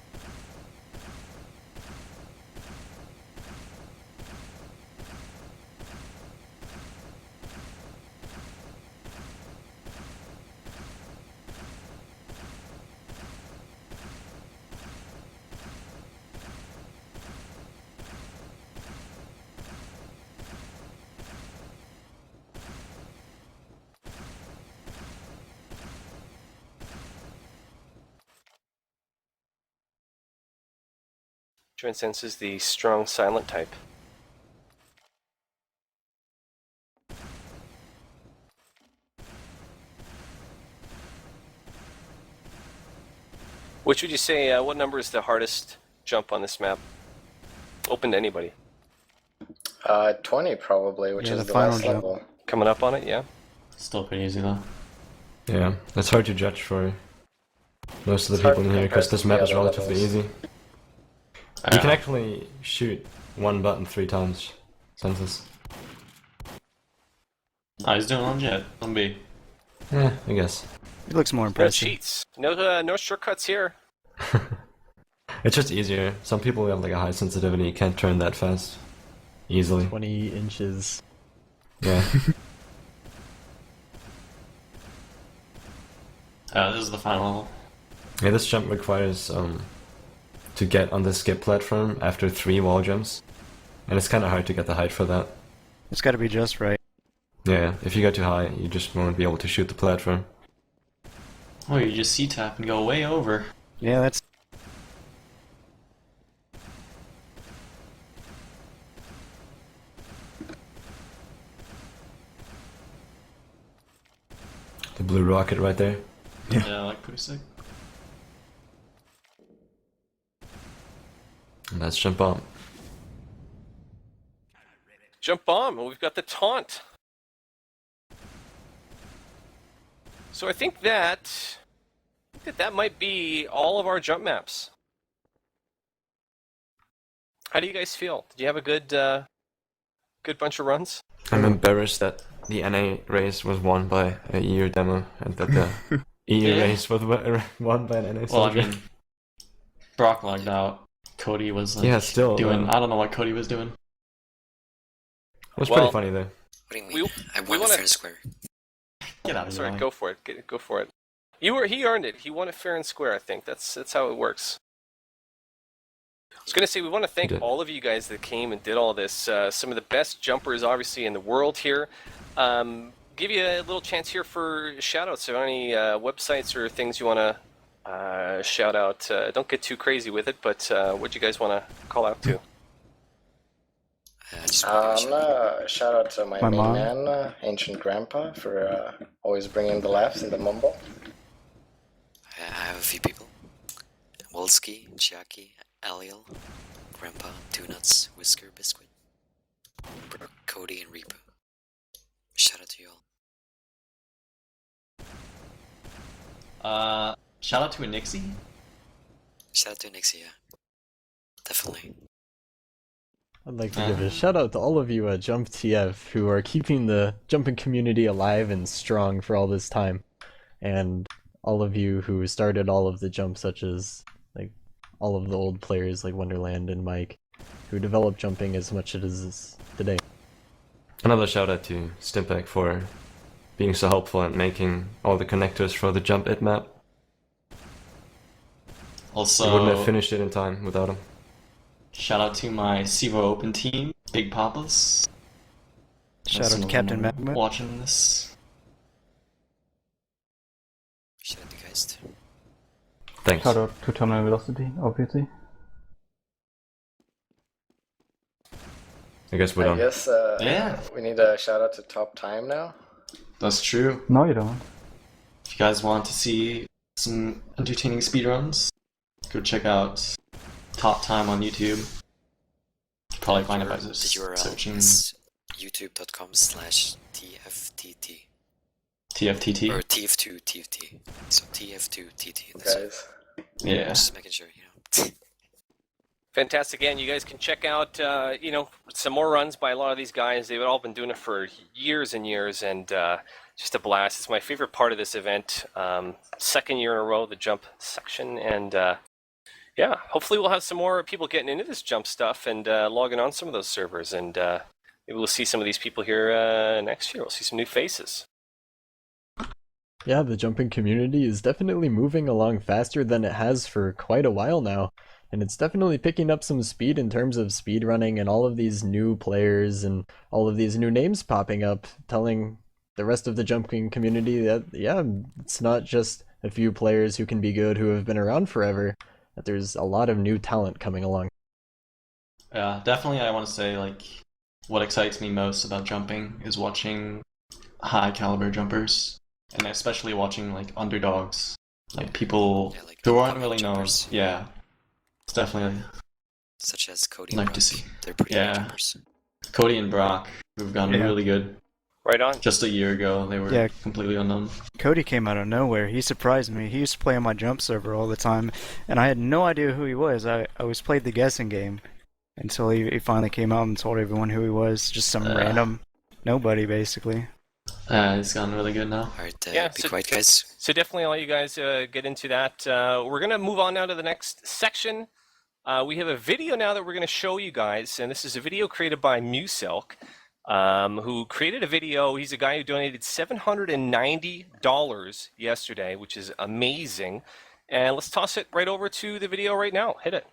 Sense is the strong silent type. Which would you say, what number is the hardest jump on this map? Open to anybody. 20 probably, which Yeah, is the the final last jump. level. Coming up on it, yeah? Still pretty easy though. Yeah, it's hard to judge for most of the It's hard people in to here because compare this to map the is other relatively levels. easy. You can actually shoot one button 3 times. Census. Oh, he's doing it on jet. On B. Yeah, I guess. It looks more No impressive. cheats. No shortcuts here. It's just easier. Some people have like a high sensitivity, can't turn that fast. Easily. 20 inches. Yeah. This is the final level. Yeah, this jump requires to get on the skip platform after 3 wall jumps. And it's kinda hard to get the height for that. It's got to be just right. Yeah, if you go too high, you just won't be able to shoot the platform. Oh, you just C-tap and go way over. Yeah, that's. The blue rocket right there. Yeah, like pretty sick. And that's jump bomb. Jump bomb, and we've got the taunt. So I think that might be all of our jump maps. How do you guys feel? Did you have a good bunch of runs? I'm embarrassed that the NA race was won by a EU demo and that the EU Yeah. race was won by an NA Well, I soldier. mean, Brock logged out. Cody was like, Yeah, still, doing. I don't know what Cody was doing. It was Well, pretty funny though. What do you mean? I won wanna- fair and square. Get out of here. Sorry, Mike. go for it. Go for it. He earned it. He won it fair and square. I think that's how it works. I was gonna say we want to thank Did. all of you guys that came and did all this. Some of the best jumpers, obviously, in the world here. Give you a little chance here for shout-outs. So any websites or things you want to shout out? Don't get too crazy with it, but what do you guys want to call out to? Shout out to my My main mom. man, Ancient Grandpa, for always bringing the laughs and the mumble. I have a few people. Wolski, Chiaki, Aliel, Grandpa, Two Nuts, Whisker, Biscuit, Brooke, Cody, and Reaper. Shout out to you all. Shout out to a Nixie. Shout out to Nixie, yeah. Definitely. I'd like to give a shout out to all of you at Jump TF who are keeping the jumping community alive and strong for all this time, and all of you who started all of the jumps, such as like all of the old players like Wonderland and Mike, who developed jumping as much as it is today. Another shout out to Stimpeg for being so helpful at making all the connectors for the Jump It map. Also, I wouldn't have finished it in time without him. Shout out to my Sivo Open team, Big Papas. Shout out to Captain Magma. Watching this. Shout out to Geist. Thanks. Shout out to Terminal Velocity, obviously. I guess we're done. I guess Yeah. we need a shout out to Top Time now. That's true. No, you don't. If you guys want to see some entertaining speedruns, go check out Top Time on YouTube. Probably find it by The just URL searching is youtube.com/TFTT. TFTT. Or TF2TFT. So TF2TT. Guys. Yeah. Just making sure, Fantastic. Again, you guys can check out, some more runs by a lot of these guys. They've all been doing it for years and years, and just a blast. It's my favorite part of this event. Second year in a row, the jump section, and yeah, hopefully we'll have some more people getting into this jump stuff and logging on some of those servers, and maybe we'll see some of these people here next year. We'll see some new faces. Yeah, the jumping community is definitely moving along faster than it has for quite a while now. And it's definitely picking up some speed in terms of speedrunning and all of these new players and all of these new names popping up, telling the rest of the jumping community that, yeah, it's not just a few players who can be good who have been around forever, that there's a lot of new talent coming along. Yeah, definitely I want to say, like, what excites me most about jumping is watching high caliber jumpers, and especially watching, like, underdogs, like people who aren't really known. Yeah. It's definitely such as Cody like and to Brock. see. They're pretty good Yeah, jumpers. Cody and Brock, who've gotten really good. Right on. Just a year ago, they were completely unknown. Cody came out of nowhere. He surprised me. He used to play on my jump server all the time, and I had no idea who he was. I always played the guessing game until he finally came out and told everyone who he was. Just some random nobody, basically. He's gotten really good now. Alright, Be quiet, guys. So definitely all you guys get into that. We're going to move on now to the next section. We have a video now that we're going to show you guys, and this is a video created by Muselk, who created a video. He's a guy who donated $790 yesterday, which is amazing. And let's toss it right over to the video right now. Hit it.